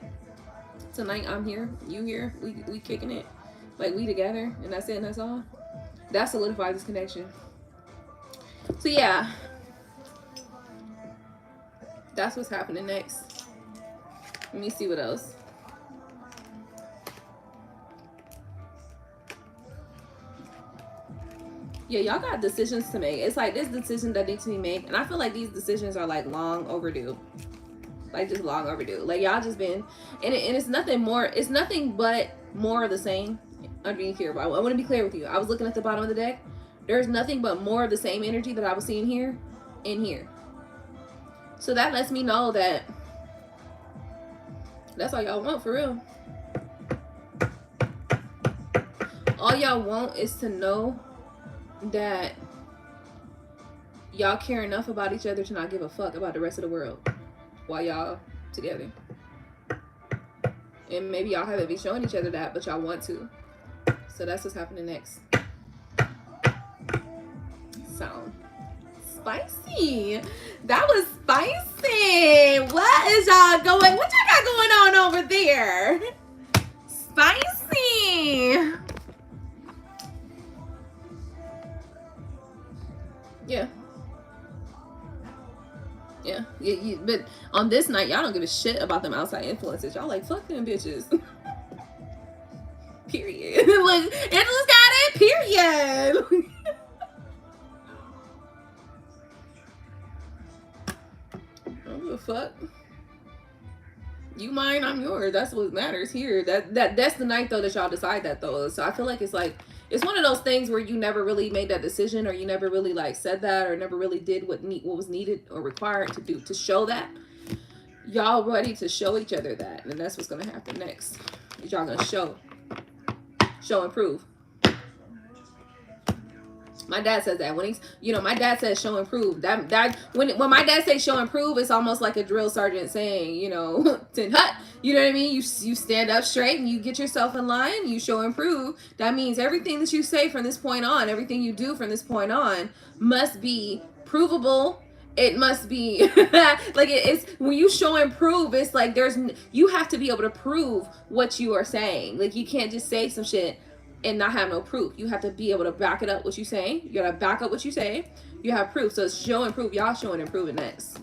Tonight I'm here, you here, we kicking it, like, we together, and that's it, and that's all. That solidifies this connection. So yeah, that's what's happening next. Let me see what else. Yeah, y'all got decisions to make. It's like, this decision that needs to be made, and I feel like these decisions are like long overdue. Like, just long overdue. Like, y'all just been, and it's nothing more, it's nothing but more of the same underneath here. But I want to be clear with you. I was looking at the bottom of the deck. There's nothing but more of the same energy that I was seeing here in here. So that lets me know that that's all y'all want, for real. All y'all want is to know that y'all care enough about each other to not give a fuck about the rest of the world while y'all together. And maybe y'all haven't been showing each other that, but y'all want to. So that's what's happening next. So spicy. That was spicy. What is y'all going? What y'all got going on over there? Spicy. Yeah. Yeah. But on this night, y'all don't give a shit about them outside influences. Y'all like, fuck them bitches. Period. Like, Angela's got it. Period. I don't give a fuck. You mine, I'm yours. That's what matters here. That's the night though that y'all decide that though. So I feel like it's one of those things where you never really made that decision, or you never really like said that, or never really did what was needed or required to do to show that. Y'all ready to show each other that, and that's what's gonna happen next. Y'all gonna show and prove. My dad says that when he's, my dad says show and prove. That when my dad says show and prove, it's almost like a drill sergeant saying, tin hut. You know what I mean? You stand up straight and you get yourself in line. You show and prove. That means everything that you say from this point on, everything you do from this point on, must be provable. It must be like it's when you show and prove. It's like you have to be able to prove what you are saying. Like you can't just say some shit and not have no proof. You have to be able to back it up what you say. You gotta back up what you say. You have proof. So it's show and prove. Y'all showing and proving next.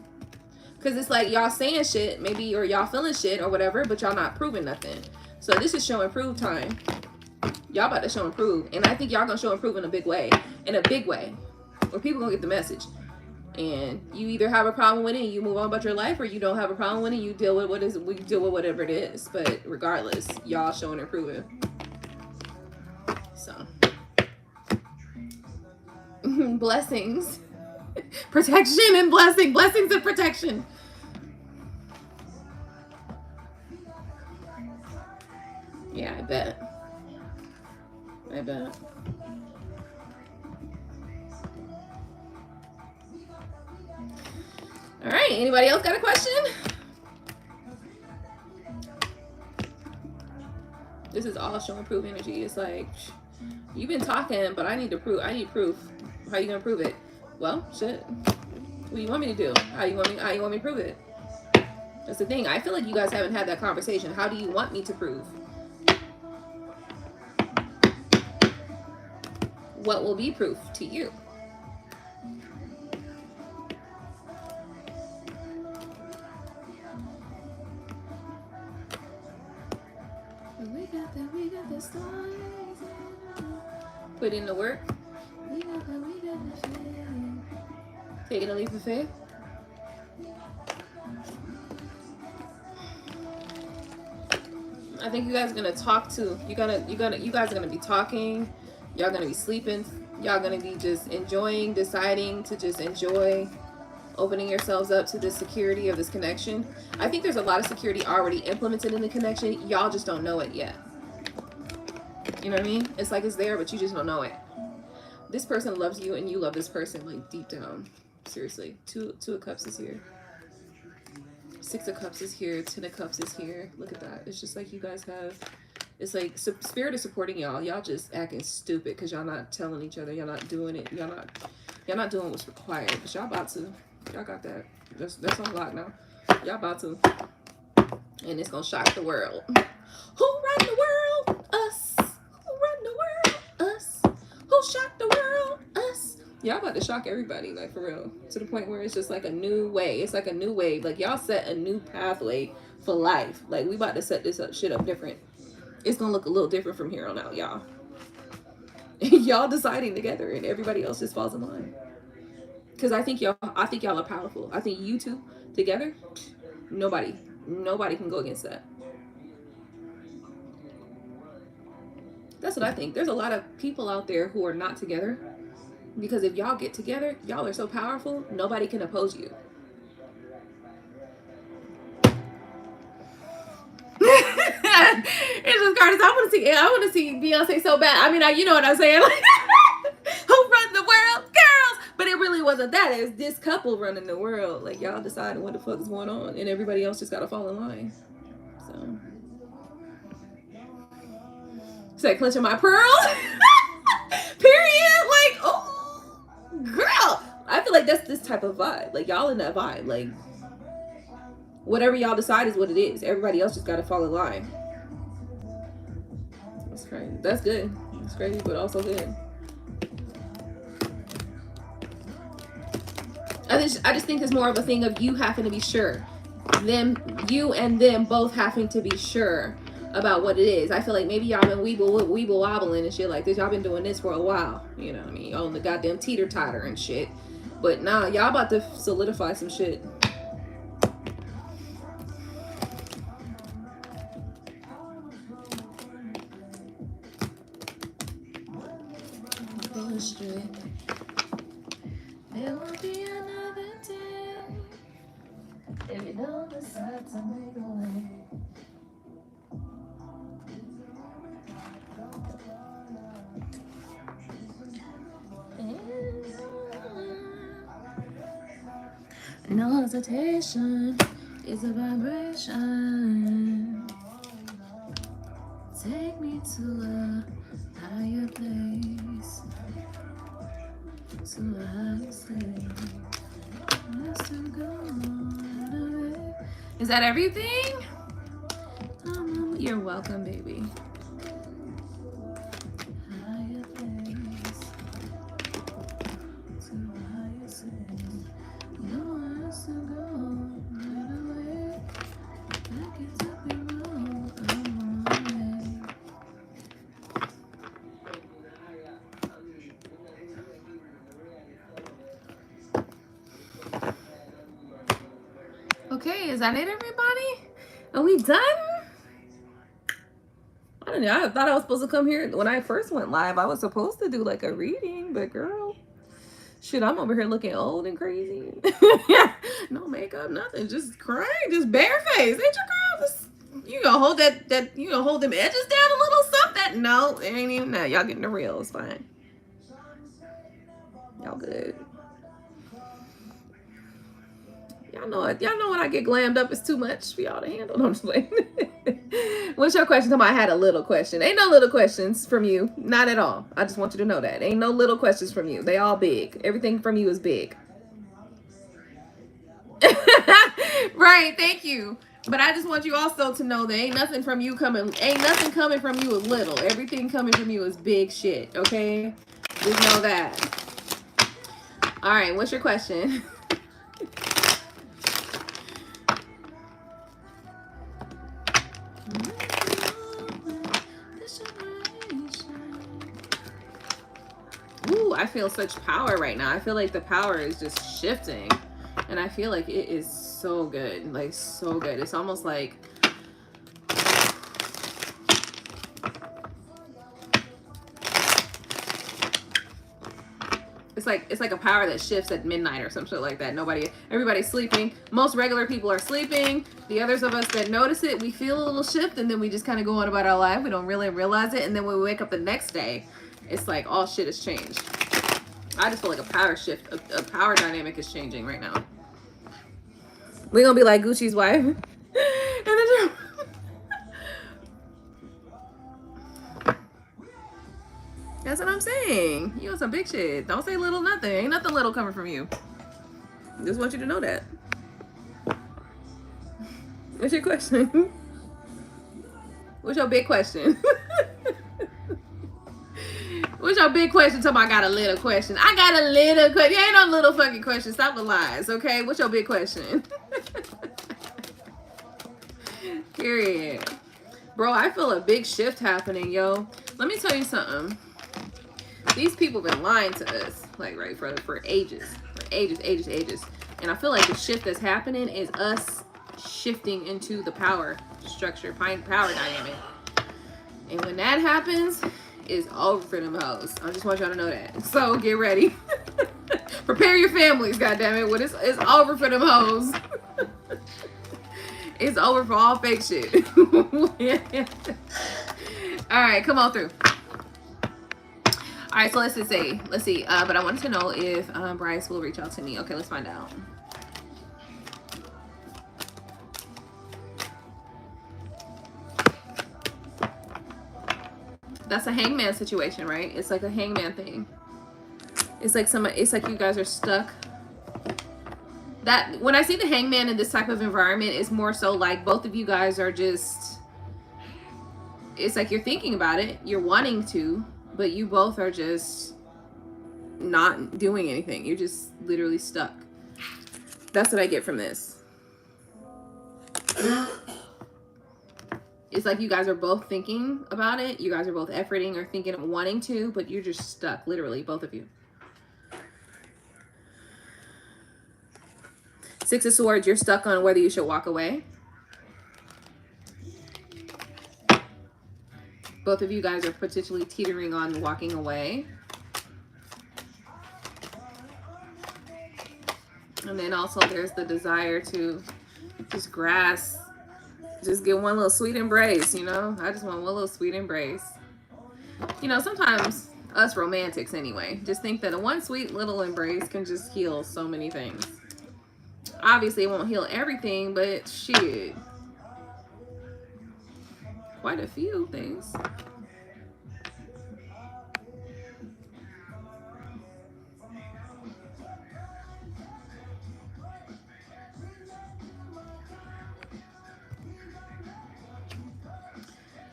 Cause it's like y'all saying shit, maybe, or y'all feeling shit or whatever, but y'all not proving nothing. So this is show and prove time. Y'all about to show and prove. And I think y'all gonna show and prove in a big way. In a big way. Where people gonna get the message. And you either have a problem with it and you move on about your life, or you don't have a problem with it, you deal with whatever it is. But regardless, y'all showing and proving. So blessings. Protection and blessings and protection. Yeah, I bet. All right, anybody else got a question? This is all show and prove energy. It's like, you've been talking, but I need proof. How you gonna prove it? Well, shit. What do you want me to do? How you want me to prove it? That's the thing. I feel like you guys haven't had that conversation. How do you want me to prove? What will be proof to you? We got the stars. Put in the work. We got the faith. Taking a leap of faith. I think you guys are gonna talk too. You guys are gonna be talking. Y'all gonna be sleeping. Y'all gonna be just enjoying, deciding to just enjoy, opening yourselves up to the security of this connection. I think there's a lot of security already implemented in the connection. Y'all just don't know it yet. You know what I mean? It's like it's there, but you just don't know it. This person loves you and you love this person, like deep down. Seriously. Two of Cups is here. 6 of Cups is here. 10 of Cups is here. Look at that. It's just like you guys have, it's like Spirit is supporting y'all. Y'all just acting stupid because y'all not telling each other. Y'all not doing it. Y'all not doing what's required. But y'all about to. Y'all got that. That's on lock now. Y'all about to. And it's gonna shock the world. Who run the world? Us. Who run the world? Us. Who shocked the world? Us. Y'all about to shock everybody, like for real. To the point where it's just like a new way. It's like a new wave. Like y'all set a new pathway for life. Like we about to set this shit up different. It's gonna look a little different from here on out, y'all. Y'all deciding together and everybody else just falls in line. Because I think y'all are powerful. I think you two together, nobody can go against that. That's what I think. There's a lot of people out there who are not together. Because if y'all get together, y'all are so powerful, nobody can oppose you. It's just Curtis. I want to see Beyonce so bad. I mean, you know what I'm saying? Like, who runs the world? Girls! But it really wasn't that. It was this couple running the world. Like, y'all deciding what the fuck is going on. And everybody else just got to fall in line. So, Say, clutching my pearls. Period. Like, oh, girl. I feel like that's this type of vibe. Like, y'all in that vibe. Like, whatever y'all decide is what it is. Everybody else just got to fall in line. That's crazy. That's good. That's crazy, but also good. I just think it's more of a thing of you having to be sure. You and them both having to be sure about what it is. I feel like maybe y'all been weeble wobbling and shit like this. Y'all been doing this for a while. You know what I mean? On the goddamn teeter-totter and shit. But nah, y'all about to solidify some shit. There will be another day if you don't decide to make a way. No hesitation is a vibration. Take me to a higher place, to a higher state. Is that everything? You're welcome, baby. Higher place, to a higher state. No has to go right away. Back it up and roll. Okay, is that it, everybody? Are we done? I don't know. I thought I was supposed to come here when I first went live. I was supposed to do like a reading, but girl, shit, I'm over here looking old and crazy. No makeup, nothing, just crying, just bare face. Ain't your girl? Just, you gonna hold that you gonna hold them edges down a little something? No, it ain't even that. Y'all getting the real. It's fine. Y'all good. Y'all know it. Y'all know when I get glammed up, it's too much for y'all to handle. No, I'm just playing. What's your question? I had a little question. Ain't no little questions from you. Not at all. I just want you to know that. Ain't no little questions from you. They all big. Everything from you is big. Right. Thank you. But I just want you also to know that ain't nothing from you coming. Ain't nothing coming from you is little. Everything coming from you is big shit. Okay? Just know that. All right. What's your question? Ooh, I feel such power right now. I feel like the power is just shifting. And I feel like it is so good. Like, so good. It's almost like... It's like a power that shifts at midnight or some shit like that. Everybody's sleeping. Most regular people are sleeping. The others of us that notice it, we feel a little shift, and then we just kind of go on about our life. We don't really realize it. And then when we wake up the next day, it's like all shit has changed. I just feel like a power shift, a power dynamic is changing right now. We're gonna be like Gucci's wife. And then that's what I'm saying. You on some big shit. Don't say little nothing. Ain't nothing little coming from you. Just want you to know that. What's your question? What's your big question? What's your big question? Tell me I got a little question. I got a little question. Ain't no little fucking question. Stop the lies, okay? What's your big question? Period. Bro, I feel a big shift happening, yo. Let me tell you something. These people been lying to us, like, right, for ages. For ages. And I feel like the shift that's happening is us shifting into the power structure, power dynamic. And when that happens, it's over for them hoes. I just want y'all to know that. So get ready. Prepare your families, goddammit. When it's over for them hoes. It's over for all fake shit. All right, come on through. All right, so let's see. But I wanted to know if Bryce will reach out to me. Okay, let's find out. That's a hangman situation, right? It's like a hangman thing. It's like you guys are stuck. That when I see the hangman in this type of environment, it's more so like both of you guys are just, it's like you're thinking about it, you're wanting to, but you both are just not doing anything. You're just literally stuck. That's what I get from this. It's like you guys are both thinking about it. You guys are both efforting or thinking of wanting to, but you're just stuck, literally, both of you. Six of Swords, you're stuck on whether you should walk away. Both of you guys are potentially teetering on walking away. And then also there's the desire to just grasp, just get one little sweet embrace, you know? I just want one little sweet embrace. You know, sometimes us romantics anyway, just think that a one sweet little embrace can just heal so many things. Obviously, it won't heal everything, but shit. Quite a few things.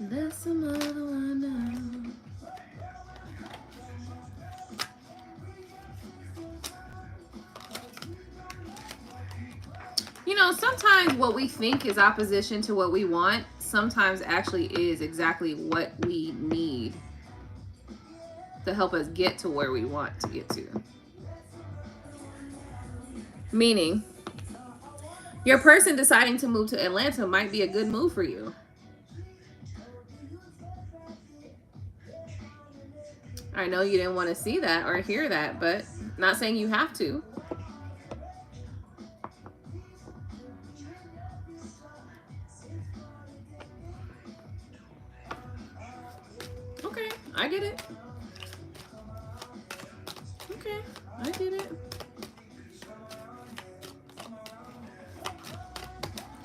There's some other one now. You know, sometimes what we think is opposition to what we want, sometimes actually is exactly what we need to help us get to where we want to get to. Meaning, your person deciding to move to Atlanta might be a good move for you. I know you didn't want to see that or hear that, but not saying you have to. Okay, I get it. Okay, I get it.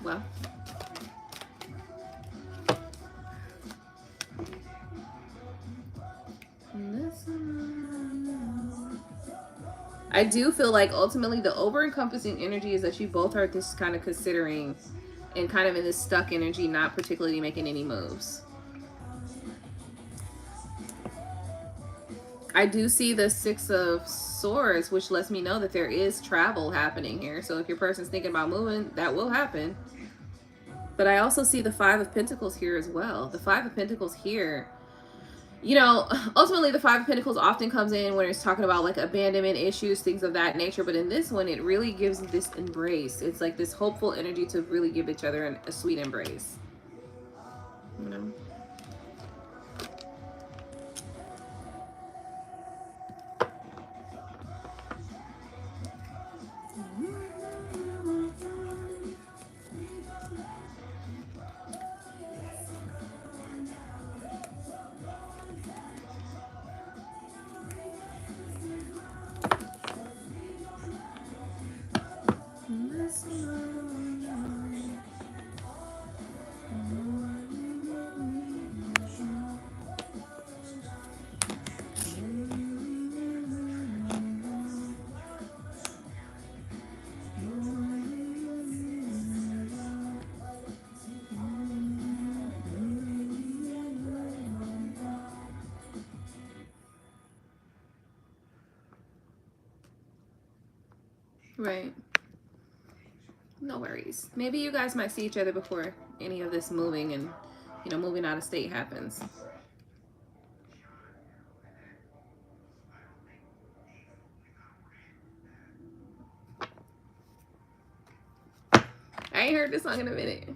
Well. I do feel like ultimately the over-encompassing energy is that you both are just kind of considering and kind of in this stuck energy, not particularly making any moves. I do see the Six of Swords, which lets me know that there is travel happening here. So if your person's thinking about moving, that will happen. But I also see the Five of Pentacles here as well. The Five of Pentacles here, you know, ultimately the Five of Pentacles often comes in when it's talking about like abandonment issues, things of that nature. But in this one, it really gives this embrace. It's like this hopeful energy to really give each other a sweet embrace. You know? Right. No worries. Maybe you guys might see each other before any of this moving and, you know, moving out of state happens. I ain't heard this song in a minute.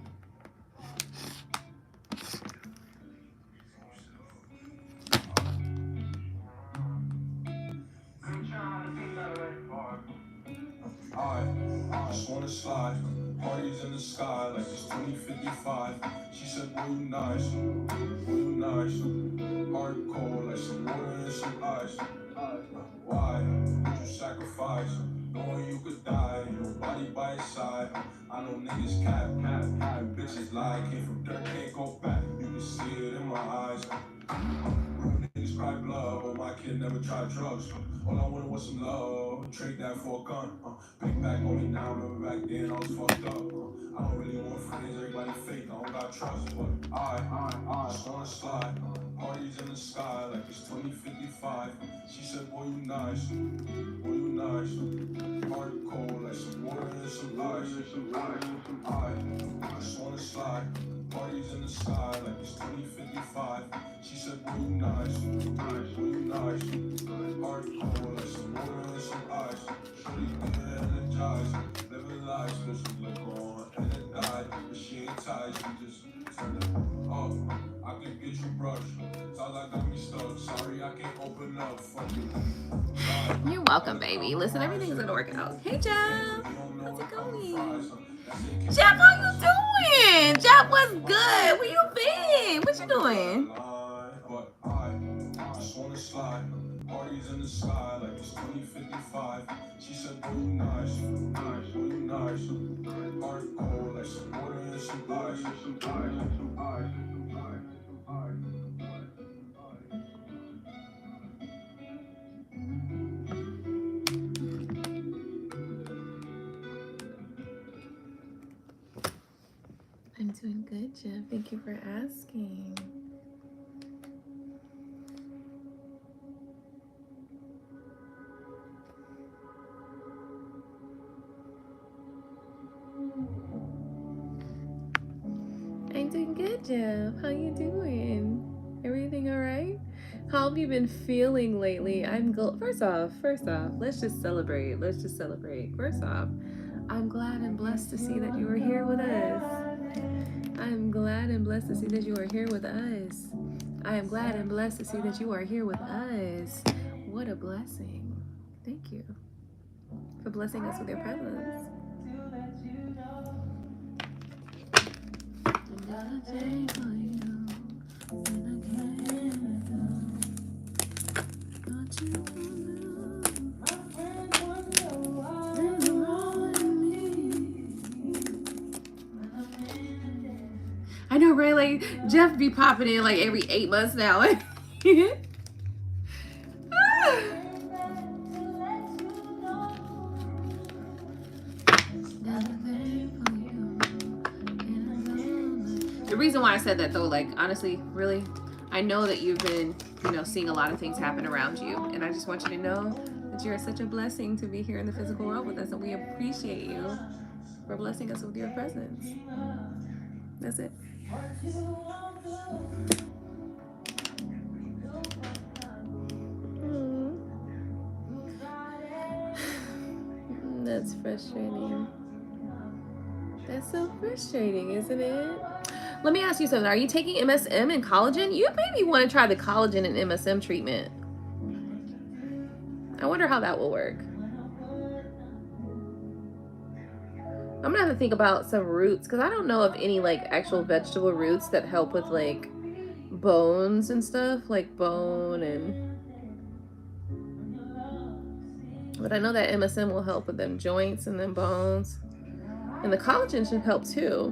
I just wanna slide. Parties in the sky like it's 2055. She said, boy, you nice. Boy, you nice. Hardcore like some water and some ice. Why would you sacrifice? Knowing you could die, your body by your side. I know niggas cap, and bitches lie. Came from dirt, can't go back. You can see it in my eyes. prescribed love. Oh, my kid never tried drugs. All I wanted was some love. Trade that for a gun. Big back on me now. Remember back then I was fucked up. I don't really want friends. Everybody fake. I don't got trust. But I just wanna slide. Parties in the sky like it's 2055. She said, boy, you nice. Boy, you nice. Heart cold like some water and some ice. I just wanna slide. Parties in the sky like it's 2055. She said, boy, you nice. Boy, you nice. Heart cold like some water and some ice. Shorty get energized. Living life, there's some liquor on and it died. But she ain't tied, she just turned it up. I can get you brushed. Sounds like got me stuck. Sorry, I can't open up. Fuck you. You're welcome, baby. Listen, everything's gonna work out. Hey, Jeff. How's it going? Jeff, how you doing? Jeff, what's good? Where you been? What you doing? But I just wanna slide. Parties in the sky like it's 2055. She said, boy, you nice. Boy, you nice. Heart cold like some water and some ice. I'm doing good, Jeff. Thank you for asking. I'm doing good, Jeff. How you doing? Everything all right? How have you been feeling lately? First off, let's just celebrate. First off, I'm glad and blessed to see that you are here with us. I'm glad and blessed to see that you are here with us. I am glad and blessed to see that you are here with us. What a blessing. Thank you for blessing us with your presence. I know, right? Like, Jeff be popping in like every 8 months now. The reason why I said that, though, like, honestly, really, I know that you've been, seeing a lot of things happen around you. And I just want you to know that you're such a blessing to be here in the physical world with us. And we appreciate you for blessing us with your presence. That's it. That's frustrating. That's so frustrating, isn't it? Let me ask you something. Are you taking MSM and collagen? You maybe want to try the collagen and MSM treatment. I wonder how that will work. I'm gonna have to think about some roots because I don't know of any like actual vegetable roots that help with like bones and stuff, like bone and. But I know that MSM will help with them joints and them bones, and the collagen should help too.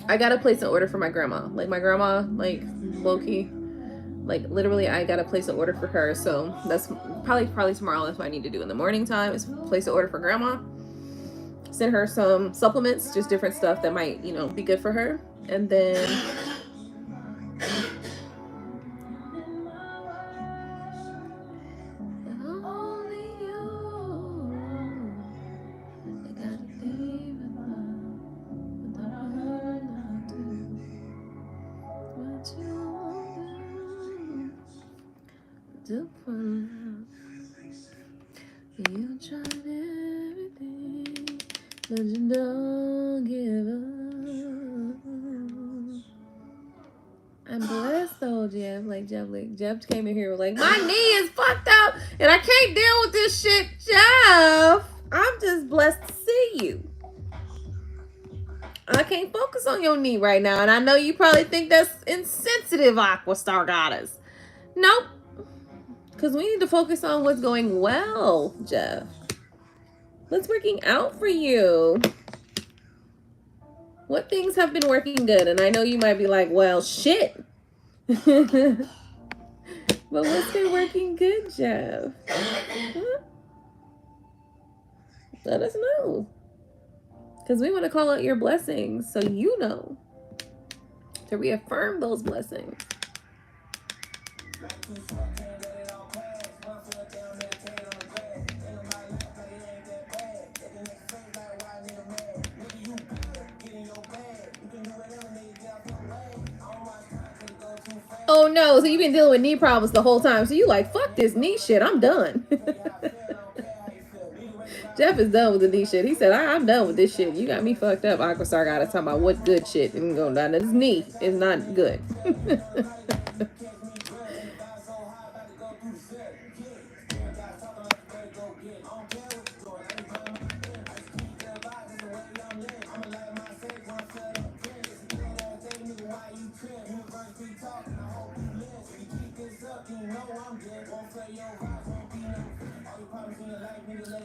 I gotta place an order for my grandma. Like my grandma, like low-key, like literally I gotta place an order for her. So that's probably tomorrow. That's what I need to do in the morning time is place an order for grandma. Send her some supplements, just different stuff that might, be good for her. And then you tried everything, but you don't give up. I'm blessed though, Jeff. Jeff came in here like, my knee is fucked up and I can't deal with this shit, Jeff. I'm just blessed to see you. I can't focus on your knee right now, and I know you probably think that's insensitive, AquaStarGoddess. Nope. Because we need to focus on what's going well, Jeff. What's working out for you? What things have been working good? And I know you might be like, well, shit. But what's been working good, Jeff? Huh? Let us know. Because we want to call out your blessings so you know to reaffirm those blessings. Oh no, so you've been dealing with knee problems the whole time. So you like, fuck this knee shit, I'm done. Jeff is done with the knee shit. He said, I'm done with this shit. You got me fucked up. AquaStarGoddess talking about what good shit and going down. This knee is not good.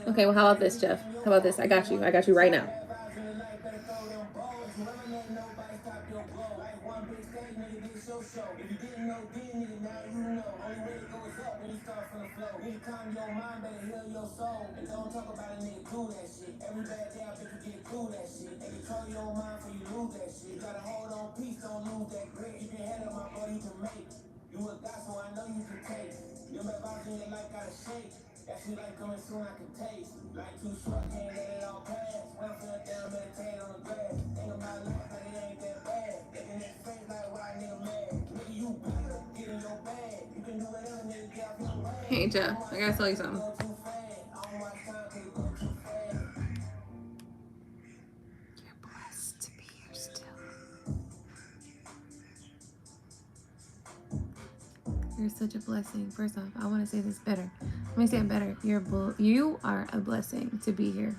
Okay, well, how about this, Jeff? How about this? I got you. I got you right now. Hey, Jeff, I gotta tell you something. You're blessed to be here still. You're such a blessing. First off, I want to say this better. Let me say it better. You are a blessing to be here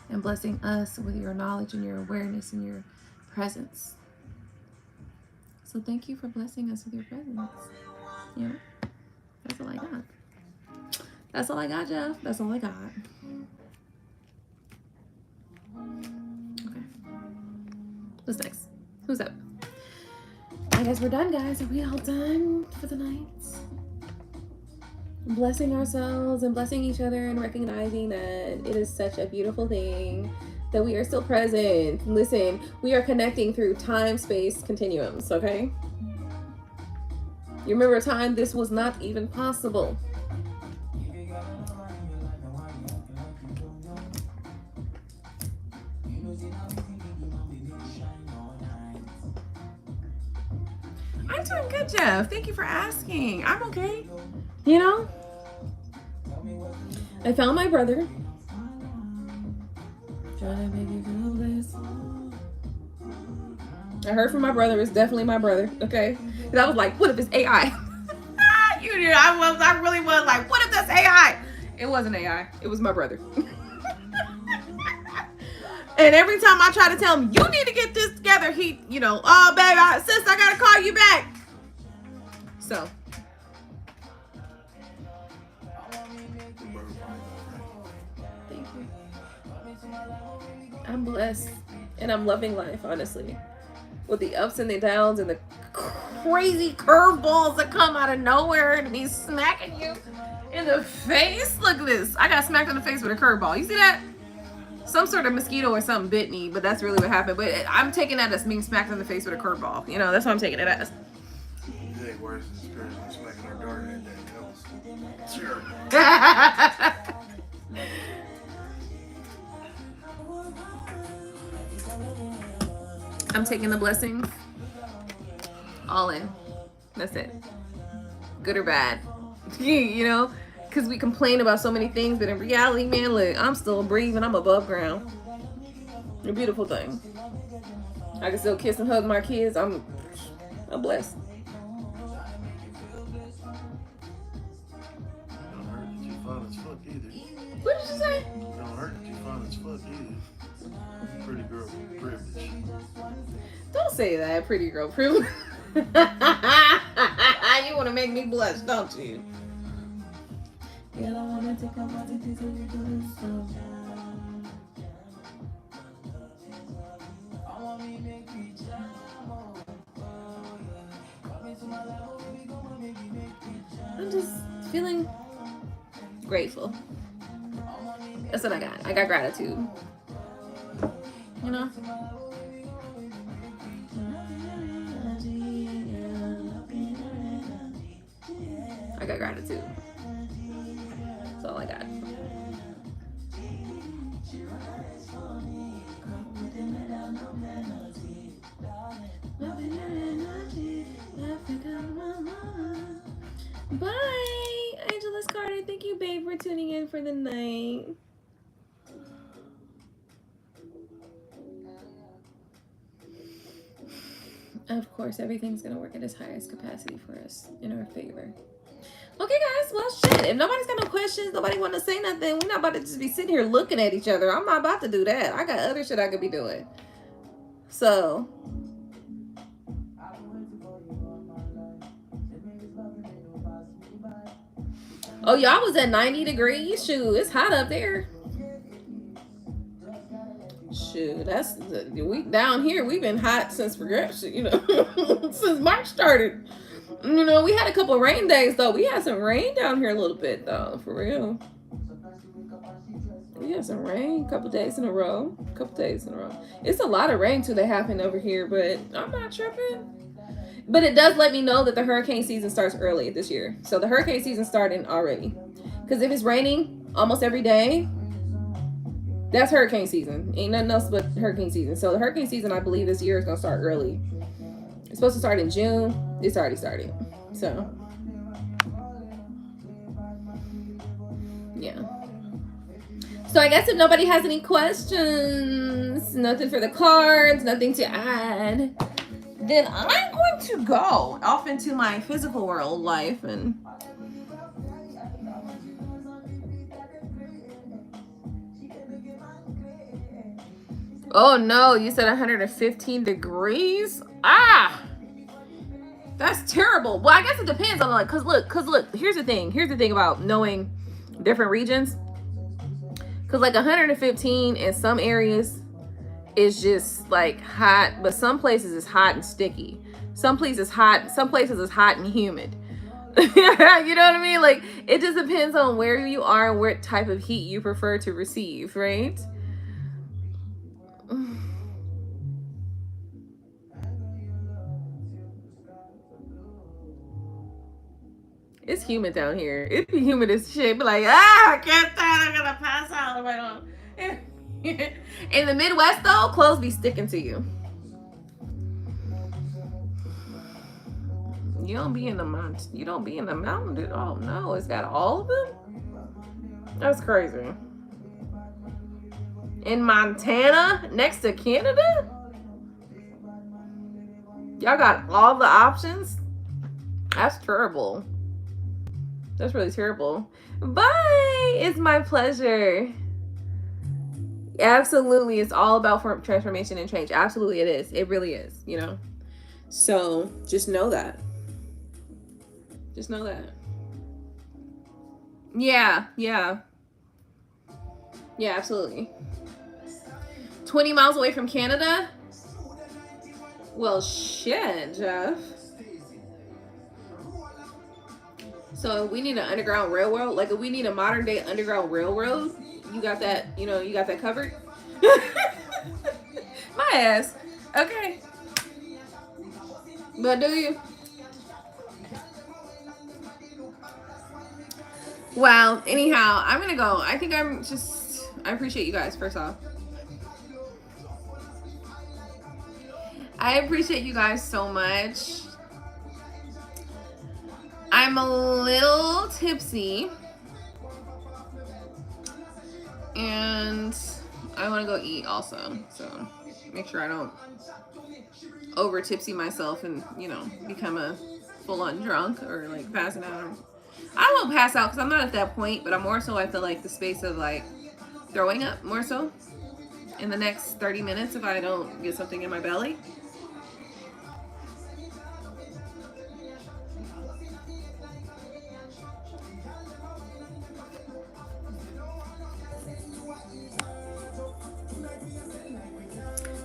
and blessing us with your knowledge and your awareness and your presence. So thank you for blessing us with your presence. Yeah, that's all I got. That's all I got, Jeff. That's all I got. Okay. What's next? Who's up? I guess we're done, guys. Are we all done for the night? Blessing ourselves and blessing each other and recognizing that it is such a beautiful thing that we are still present. Listen, we are connecting through time-space continuums, okay? You remember a time this was not even possible. I'm doing good, Jeff. Thank you for asking. I'm okay. You know, I found my brother. Trying to make you feel blessed. I heard from my brother. It's definitely my brother. Okay, because I was like, what if it's AI? You knew I really was like, what if that's AI? It wasn't AI. It was my brother. And every time I try to tell him, you need to get this together, he, oh, babe, sis, I gotta call you back. So. Thank you. I'm blessed. And I'm loving life, honestly. With the ups and the downs and the crazy curveballs that come out of nowhere and be smacking you in the face. Look at this. I got smacked in the face with a curveball. You see that? Some sort of mosquito or something bit me, but that's really what happened. But I'm taking that as being smacked in the face with a curveball. That's what I'm taking it as. It ain't worse than smacking our daughter that day. Sure. I'm taking the blessings all in. That's it. Good or bad. Because we complain about so many things, but in reality, man, look, I'm still breathing. I'm above ground. A beautiful thing. I can still kiss and hug my kids. I'm blessed. Don't hurt that you fine as fuck either. What did you say? Don't hurt that you fine as fuck either. Pretty girl privilege. Don't say that, pretty girl privilege. You want to make me blush, don't you? Yeah, I want to take a lot of feeling grateful. That's what I got. I got gratitude. You know? I got gratitude. That's all I got. Bye, Angelus Carter. Thank you, babe, for tuning in for the night. Of course, everything's gonna work at its highest capacity for us in our favor. Okay, guys. Well, shit. If nobody's got no questions, nobody want to say nothing, we're not about to just be sitting here looking at each other. I'm not about to do that. I got other shit I could be doing. So. Oh, y'all was at 90 degrees? Shoot, it's hot up there. Shoot, that's we down here. We've been hot since progression, you know, since March started. You know, we had a couple of rain days though. We had some rain down here a little bit though, for real. We had some rain a couple days in a row. It's a lot of rain too that happened over here, but I'm not tripping. But it does let me know that the hurricane season starts early this year. So the hurricane season started already. Because if it's raining almost every day, that's hurricane season. Ain't nothing else but hurricane season. So the hurricane season, I believe this year is going to start early. It's supposed to start in June. It's already started. So, yeah. So I guess if nobody has any questions, nothing for the cards, nothing to add, then I'm going to go off into my physical world life and oh no, you said 115 degrees? Ah, that's terrible. Well, I guess it depends on like, cause look, here's the thing about knowing different regions. Cause like 115 in some areas is just like hot, but some places is hot and sticky. Some places is hot and humid. You know what I mean? Like it just depends on where you are and what type of heat you prefer to receive, right? It's humid down here. It be humid as shit. Be like, I can't stand. I'm gonna pass out if I don't. In the Midwest, though, clothes be sticking to you. You don't be in the mountain. You don't be in the mountain at all. No, it's got all of them. That's crazy. In Montana, next to Canada, y'all got all the options. That's terrible. That's really terrible. Bye. It's my pleasure. Absolutely. It's all about transformation and change. Absolutely it is. It really is, you know. So just know that. Just know that. Yeah, absolutely. 20 miles away from Canada? Well, shit, Jeff. So we need an underground railroad. Like if we need a modern day underground railroad, you got that, you know, you got that covered? My ass. Okay. But do you? Wow. Anyhow, I'm going to go. I think I appreciate you guys, first off. I appreciate you guys so much. I'm a little tipsy. And I want to go eat also. So make sure I don't over tipsy myself and, you know, become a full-on drunk or like passing out. I won't pass out because I'm not at that point, but I'm more so at the like the space of like throwing up more so in the next 30 minutes if I don't get something in my belly.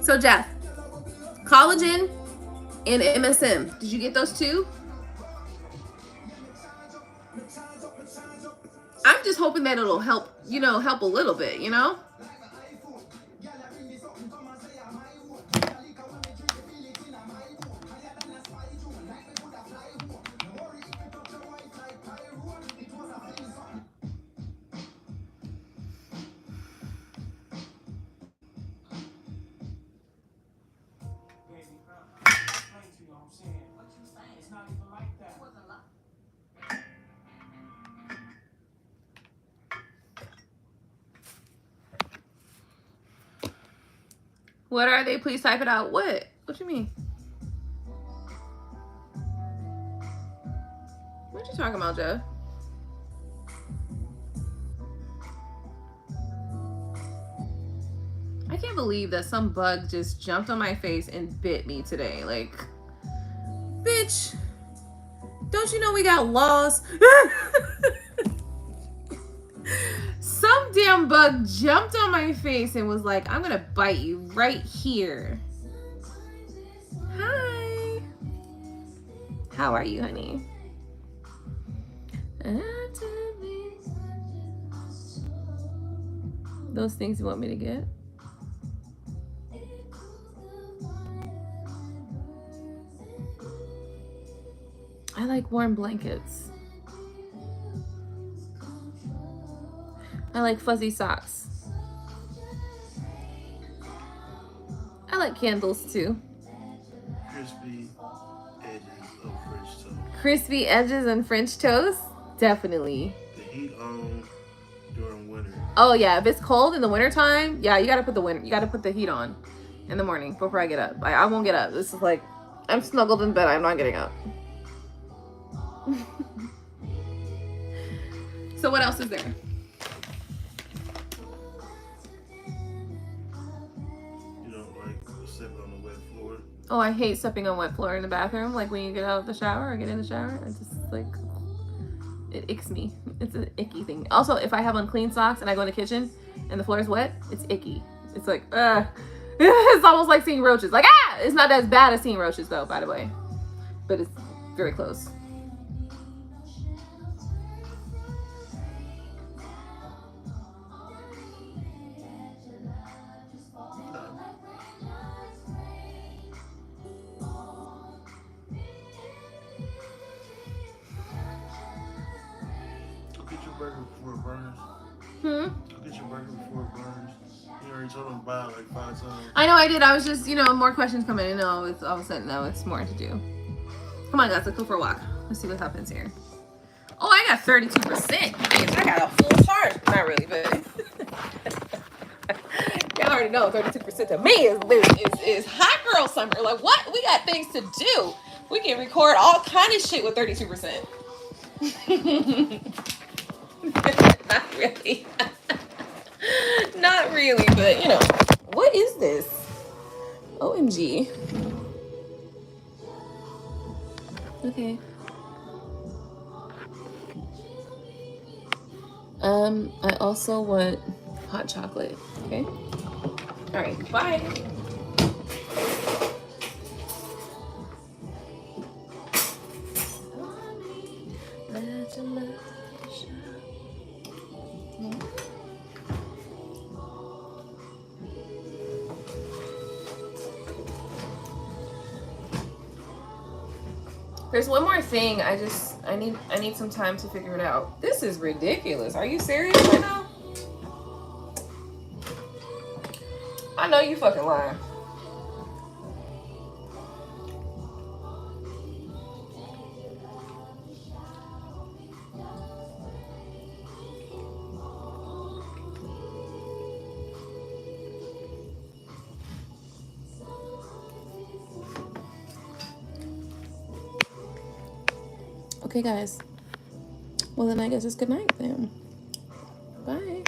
So Jeff, collagen and MSM, did you get those too? hoping that it'll help, you know, help a little bit, you know? What are they? Please type it out. What? What you mean? What you talking about, Jeff? I can't believe that some bug just jumped on my face and bit me today. Like, bitch, don't you know we got laws? Some damn bug jumped on my face and was like, I'm gonna bite you right here. Hi. How are you, honey? Those things you want me to get? I like warm blankets. I like fuzzy socks. I like candles too. Crispy edges of French toast. Crispy edges and French toast? Definitely. The heat on during winter. Oh yeah, if it's cold in the wintertime, yeah, you gotta put the heat on in the morning before I get up. I won't get up. This is like, I'm snuggled in bed, I'm not getting up. So what else is there? You don't like stepping on the wet floor? Oh, I hate stepping on wet floor in the bathroom. Like when you get out of the shower or get in the shower, it's just like, it icks me. It's an icky thing. Also, if I have unclean socks and I go in the kitchen and the floor is wet, it's icky. It's like, it's almost like seeing roaches. Like, it's not as bad as seeing roaches though, by the way, but it's very close. Before it burns. Hmm? Get your burger before it burns. You already told them to buy it like 5 times. I know I did. I was just, you know, more questions coming in. No, it's all of a sudden, no, it's more to do. Come on, guys, let's go for a walk. Let's see what happens here. Oh, I got 32%. I got a full charge. Not really, but y'all already know 32% to me is hot girl summer. Like, what? We got things to do. We can record all kind of shit with 32%. Not really. Not really, but you know. What is this? OMG. Okay. I also want hot chocolate. Okay. All right. Bye. There's one more thing. I need some time to figure it out. This is ridiculous. Are you serious right now? I know you fucking lying. Okay, guys. Well, then I guess it's good night then. Bye.